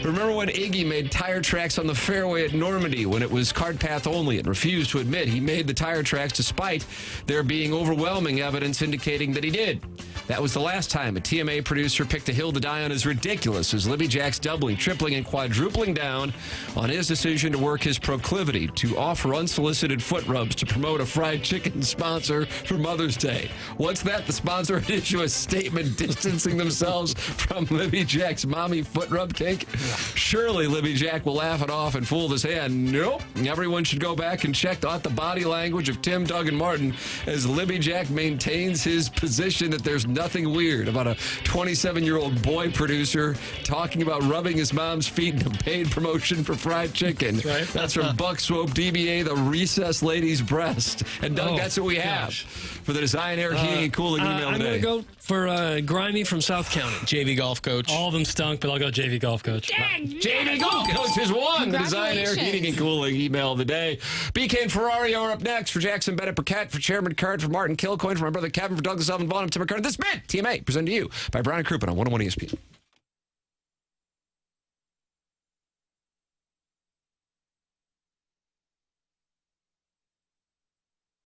Remember when Iggy made tire tracks on the fairway at Normandy when it was cart path only and refused to admit he made the tire tracks despite there being overwhelming evidence indicating that he did? That was the last time a TMA producer picked a hill to die on as ridiculous as Libby Jack's doubling, tripling, and quadrupling down on his decision to work his proclivity to offer unsolicited foot rubs to promote a fried chicken sponsor for Mother's Day. What's that? The sponsor would issue a statement distancing themselves from Libby Jack's mommy foot rub kink? Surely Libby Jack will laugh it off and fool his hand. Nope. Everyone should go back and check out the body language of Tim, Doug, and Martin as Libby Jack maintains his position that there's nothing weird about a 27-year-old boy producer talking about rubbing his mom's feet in a paid promotion for fried chicken. That's from Buck Swope, DBA, the recessed lady's breast. And Doug, that's what we have for the Design Air Heating and Cooling email I'm today. going to go for Grimy from South County. JV golf coach. All of them stunk, but I'll go JV golf coach. JV Golf Coach has won the Design Air Heating and Cooling email of the day. BK and Ferrari are up next. For Jackson Burkett, for Chairman Card, for Martin Kilcoyne, for my brother Kevin, for Douglas Alvin Vaughn, I'm Tim McKernan. This has been TMA, presented to you by Brown and Crouppen on 101 ESPN.